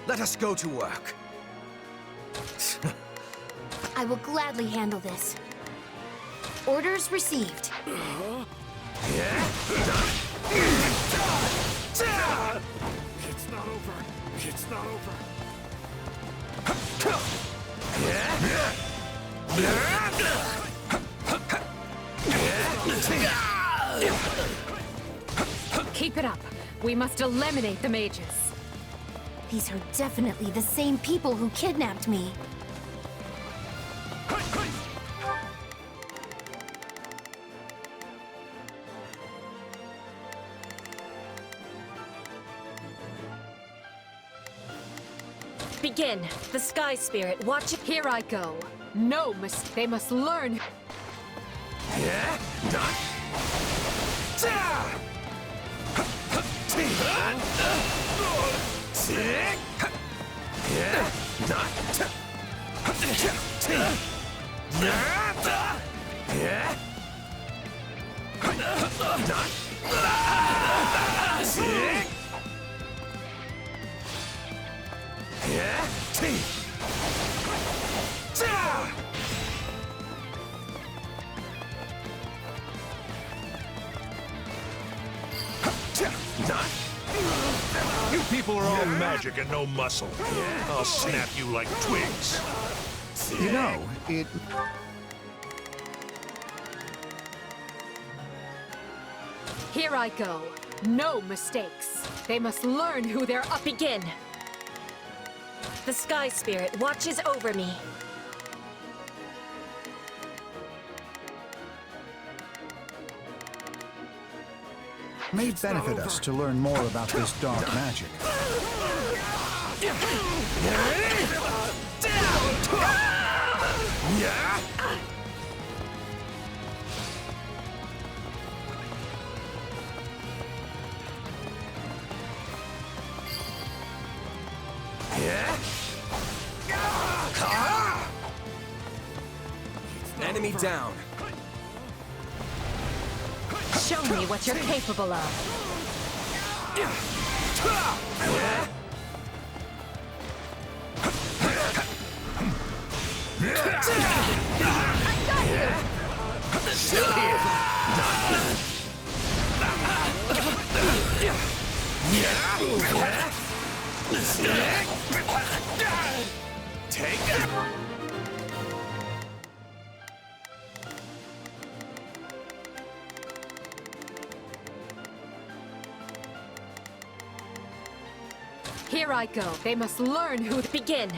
let us go to work. I will gladly handle this. Orders received. It's not over. It's not over. Keep it up. We must eliminate the mages. These are definitely the same people who kidnapped me. Begin. The Sky Spirit watch. Here I go. No they must learn. You people are all magic and no muscle. I'll snap you like twigs. You know, it... Here I go. No mistakes. They must learn who they're up. Begin. The Sky Spirit watches over me. may benefit us to learn more about this dark magic. Enemy down. Show me what you're capable of. Take it. Here I go. They must learn who to begin.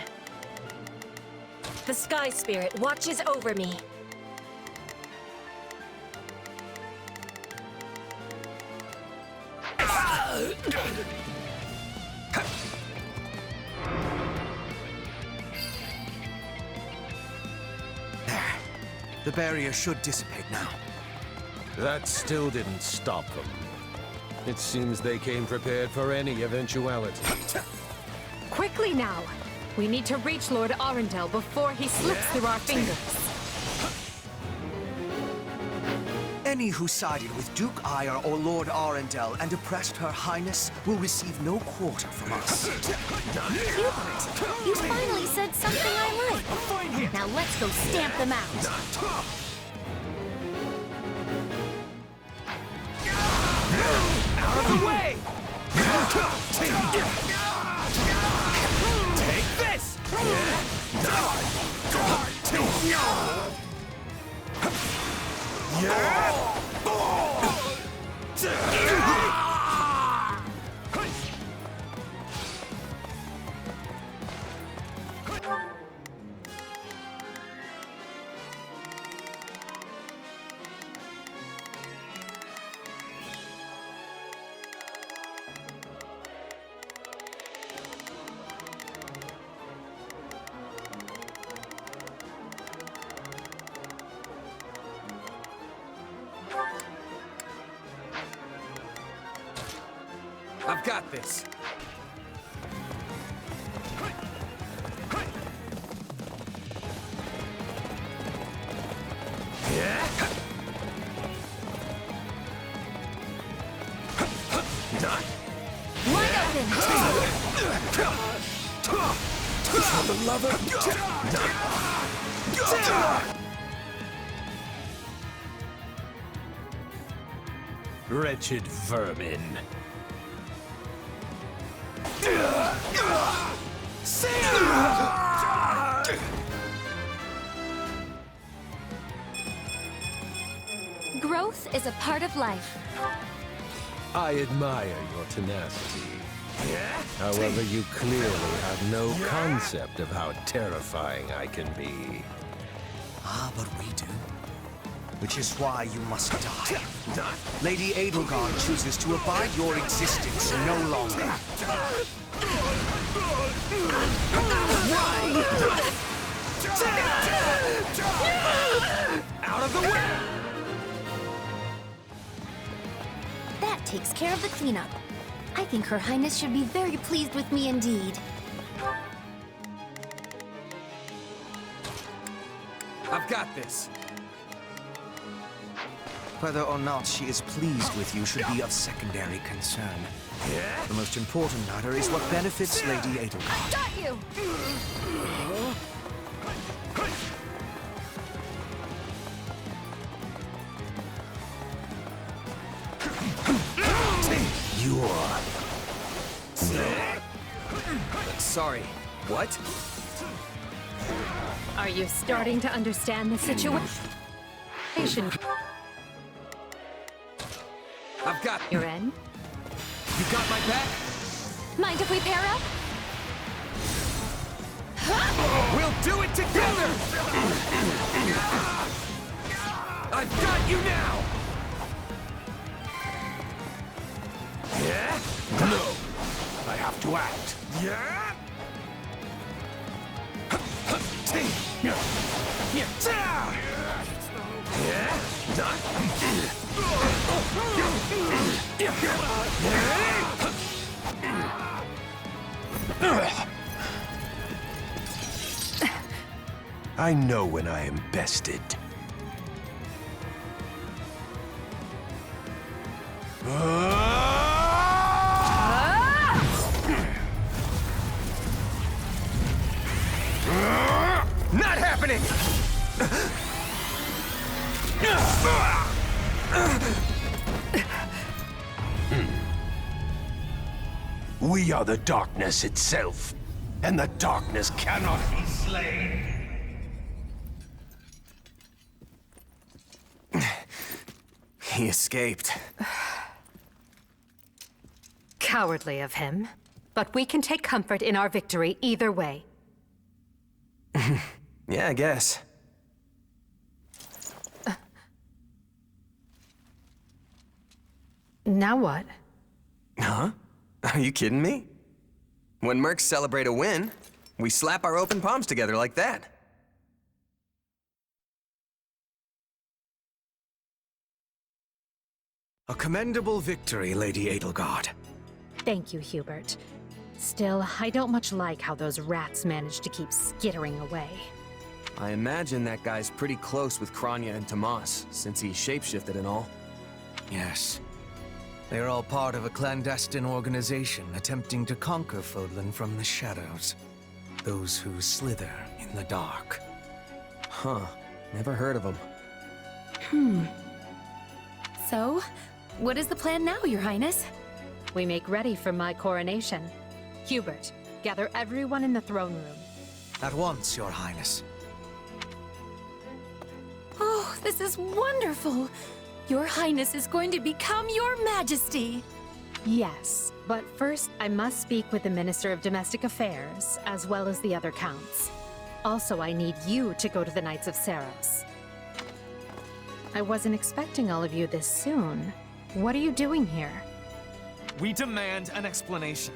The Sky Spirit watches over me. There. The barrier should dissipate now. That still didn't stop them. It seems they came prepared for any eventuality. Quickly now! We need to reach Lord Arundel before he slips through our fingers. Any who sided with Duke Ire or Lord Arundel and oppressed Her Highness will receive no quarter from us. Hubert, you finally said something I like. Now let's go stamp them out. Out of the way! Take this! I've got this. Wide open! For the love of Wretched vermin. Growth is a part of life. I admire your tenacity. However, you clearly have no concept of how terrifying I can be. Ah, but we do. Which is why you must die. Lady Edelgard chooses to abide your existence no longer. Out of the way! That takes care of the cleanup. I think Her Highness should be very pleased with me indeed. I've got this. Whether or not she is pleased with you should be of secondary concern. The most important matter is what benefits Lady Edelgard. Got you! You're... Sorry. What? Are you starting to understand the situation? I've got... You're in? You got my back? Mind if we pair up? We'll do it together! I've got you now! Yeah? No. I have to act. Yeah? I know when I am bested. Not happening! We are the darkness itself, and the darkness cannot be slain. He escaped. Cowardly of him. But we can take comfort in our victory either way. Yeah, I guess. Now what? Huh? Are you kidding me? When mercs celebrate a win, we slap our open palms together like that. A commendable victory, Lady Edelgard. Thank you, Hubert. Still, I don't much like how those rats managed to keep skittering away. I imagine that guy's pretty close with Kronya and Tomas, since he shapeshifted and all. Yes. They are all part of a clandestine organization attempting to conquer Fodlan from the shadows. Those who slither in the dark. Huh. Never heard of them. So, what is the plan now, Your Highness? We make ready for my coronation. Hubert, gather everyone in the throne room. At once, Your Highness. Oh, this is wonderful! Your Highness is going to become Your Majesty! Yes, but first I must speak with the Minister of Domestic Affairs, as well as the other counts. Also, I need you to go to the Knights of Seros. I wasn't expecting all of you this soon. What are you doing here? We demand an explanation.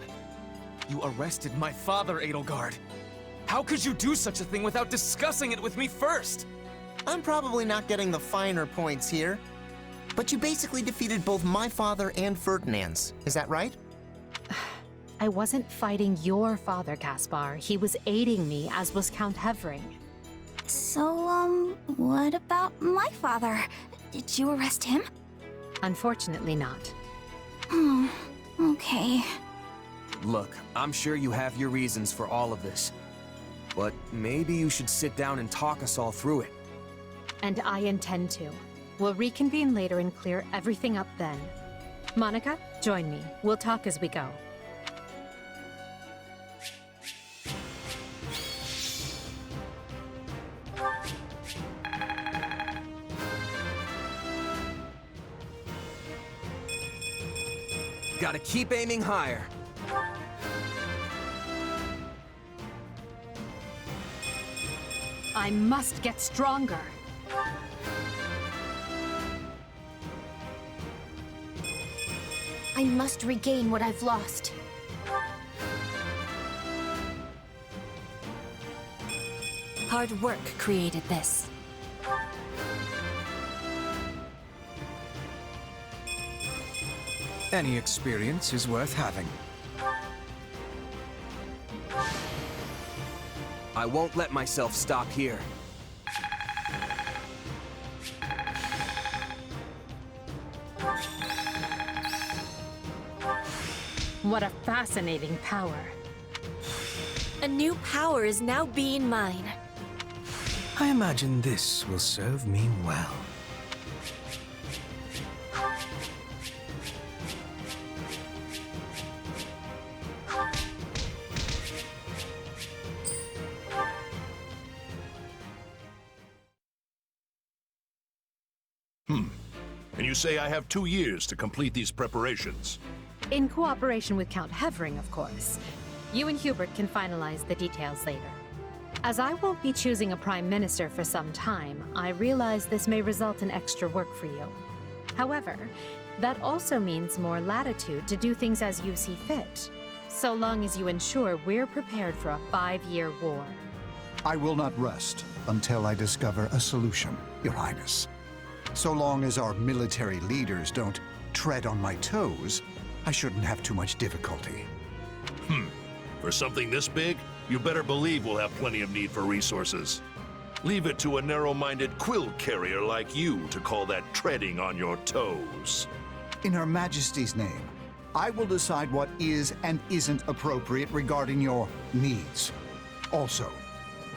You arrested my father, Edelgard. How could you do such a thing without discussing it with me first? I'm probably not getting the finer points here, but you basically defeated both my father and Ferdinand's. Is that right? I wasn't fighting your father, Caspar. He was aiding me, as was Count Hevering. So, what about my father? Did you arrest him? Unfortunately not. Okay. Look, I'm sure you have your reasons for all of this. But maybe you should sit down and talk us all through it. And I intend to. We'll reconvene later and clear everything up then. Monica, join me. We'll talk as we go. Gotta keep aiming higher. I must get stronger. I must regain what I've lost. Hard work created this. Any experience is worth having. I won't let myself stop here. What a fascinating power. A new power is now being mine. I imagine this will serve me well. And you say I have 2 years to complete these preparations? In cooperation with Count Hevering, of course. You and Hubert can finalize the details later. As I won't be choosing a prime minister for some time, I realize this may result in extra work for you. However, that also means more latitude to do things as you see fit, so long as you ensure we're prepared for a 5-year war. I will not rest until I discover a solution, Your Highness. So long as our military leaders don't tread on my toes, I shouldn't have too much difficulty. For something this big, you better believe we'll have plenty of need for resources. Leave it to a narrow-minded quill carrier like you to call that treading on your toes. In Her Majesty's name, I will decide what is and isn't appropriate regarding your needs. Also,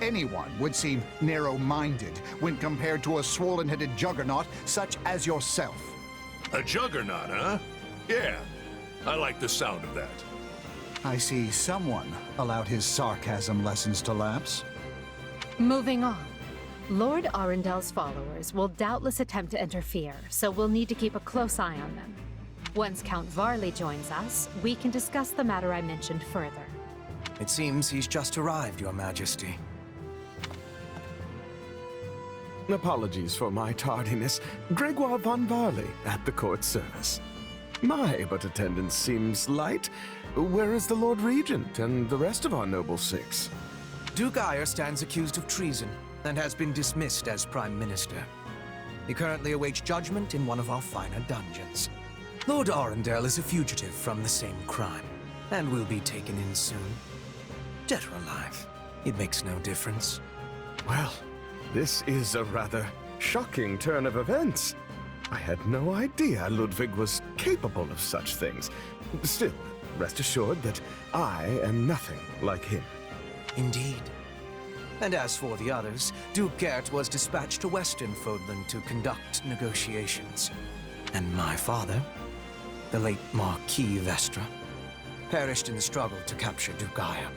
anyone would seem narrow-minded when compared to a swollen-headed juggernaut such as yourself. A juggernaut, huh? Yeah, I like the sound of that. I see someone allowed his sarcasm lessons to lapse. Moving on. Lord Arendel's followers will doubtless attempt to interfere, so we'll need to keep a close eye on them. Once Count Varley joins us, we can discuss the matter I mentioned further. It seems he's just arrived, Your Majesty. Apologies for my tardiness. Gregoire von Varley at the court service. My, but attendance seems light. Where is the Lord Regent and the rest of our noble six? Duke Eyre stands accused of treason and has been dismissed as Prime Minister. He currently awaits judgment in one of our finer dungeons. Lord Arundel is a fugitive from the same crime, and will be taken in soon. Dead or alive, it makes no difference. Well, this is a rather shocking turn of events. I had no idea Ludwig was capable of such things. Still, rest assured that I am nothing like him. Indeed. And as for the others, Duke Gert was dispatched to Western Fodland to conduct negotiations. And my father, the late Marquis Vestra, perished in the struggle to capture Duke Aya.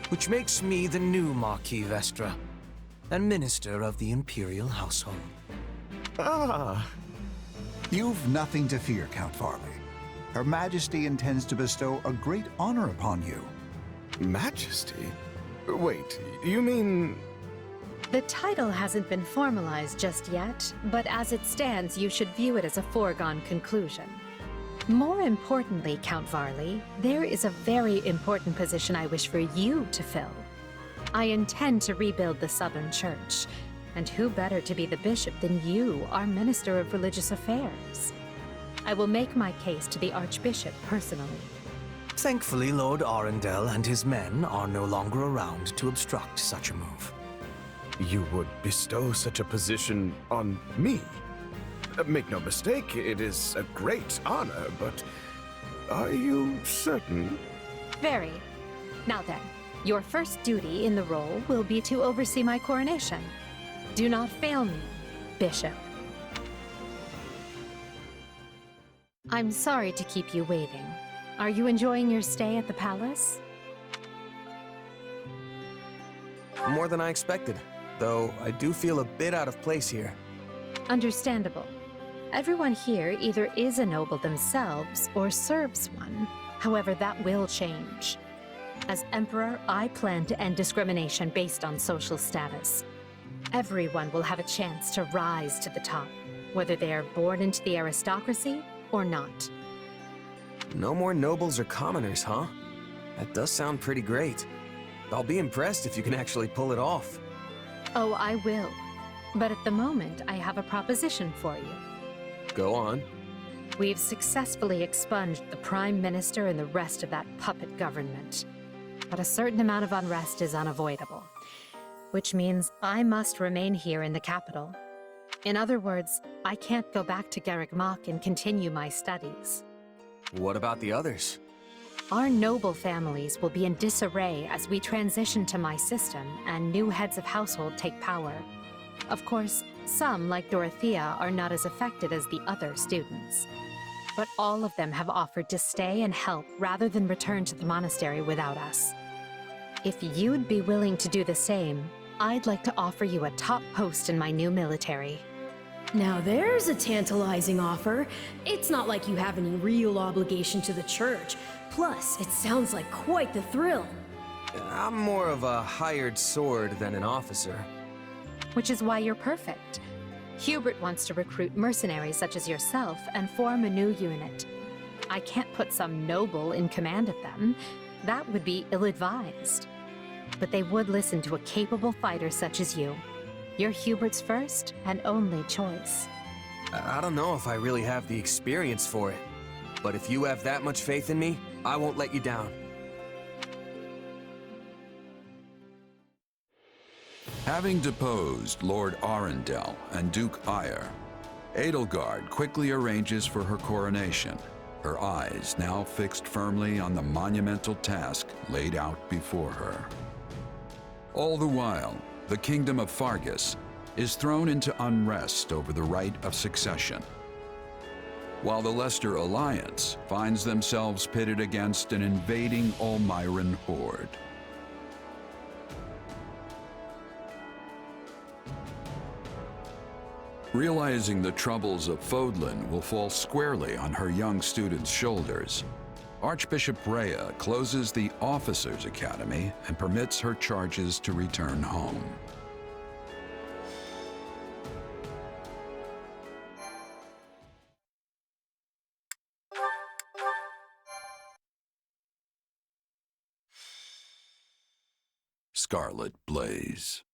Which makes me the new Marquis Vestra, and Minister of the Imperial Household. Ah! You've nothing to fear, Count Varley. Her Majesty intends to bestow a great honor upon you. Majesty? Wait, you mean... The title hasn't been formalized just yet, but as it stands, you should view it as a foregone conclusion. More importantly, Count Varley, there is a very important position I wish for you to fill. I intend to rebuild the Southern Church, and who better to be the bishop than you, our Minister of Religious Affairs? I will make my case to the Archbishop personally. Thankfully, Lord Arundel and his men are no longer around to obstruct such a move. You would bestow such a position on me? Make no mistake, it is a great honor, but are you certain? Very. Now then, your first duty in the role will be to oversee my coronation. Do not fail me, Bishop. I'm sorry to keep you waiting. Are you enjoying your stay at the palace? More than I expected, though I do feel a bit out of place here. Understandable. Everyone here either is a noble themselves or serves one. However, that will change. As Emperor, I plan to end discrimination based on social status. Everyone will have a chance to rise to the top, whether they are born into the aristocracy or not. No more nobles or commoners, huh? That does sound pretty great. I'll be impressed if you can actually pull it off. Oh, I will. But at the moment, I have a proposition for you. Go on. We've successfully expunged the Prime Minister and the rest of that puppet government. But a certain amount of unrest is unavoidable, which means I must remain here in the capital. In other words, I can't go back to Garreg Mach and continue my studies. What about the others? Our noble families will be in disarray as we transition to my system and new heads of household take power. Of course, some, like Dorothea, are not as affected as the other students. But all of them have offered to stay and help rather than return to the monastery without us. If you'd be willing to do the same, I'd like to offer you a top post in my new military. Now there's a tantalizing offer. It's not like you have any real obligation to the church. Plus, it sounds like quite the thrill. I'm more of a hired sword than an officer. Which is why you're perfect. Hubert wants to recruit mercenaries such as yourself and form a new unit. I can't put some noble in command of them. That would be ill-advised. But they would listen to a capable fighter such as you. You're Hubert's first and only choice. I don't know if I really have the experience for it. But if you have that much faith in me, I won't let you down. Having deposed Lord Arundel and Duke Ire, Edelgard quickly arranges for her coronation, her eyes now fixed firmly on the monumental task laid out before her. All the while, the kingdom of Fargus is thrown into unrest over the right of succession, while the Leicester Alliance finds themselves pitted against an invading Almiran horde. Realizing the troubles of Fodlan will fall squarely on her young students' shoulders, Archbishop Rhea closes the Officers' Academy and permits her charges to return home. Scarlet Blaze.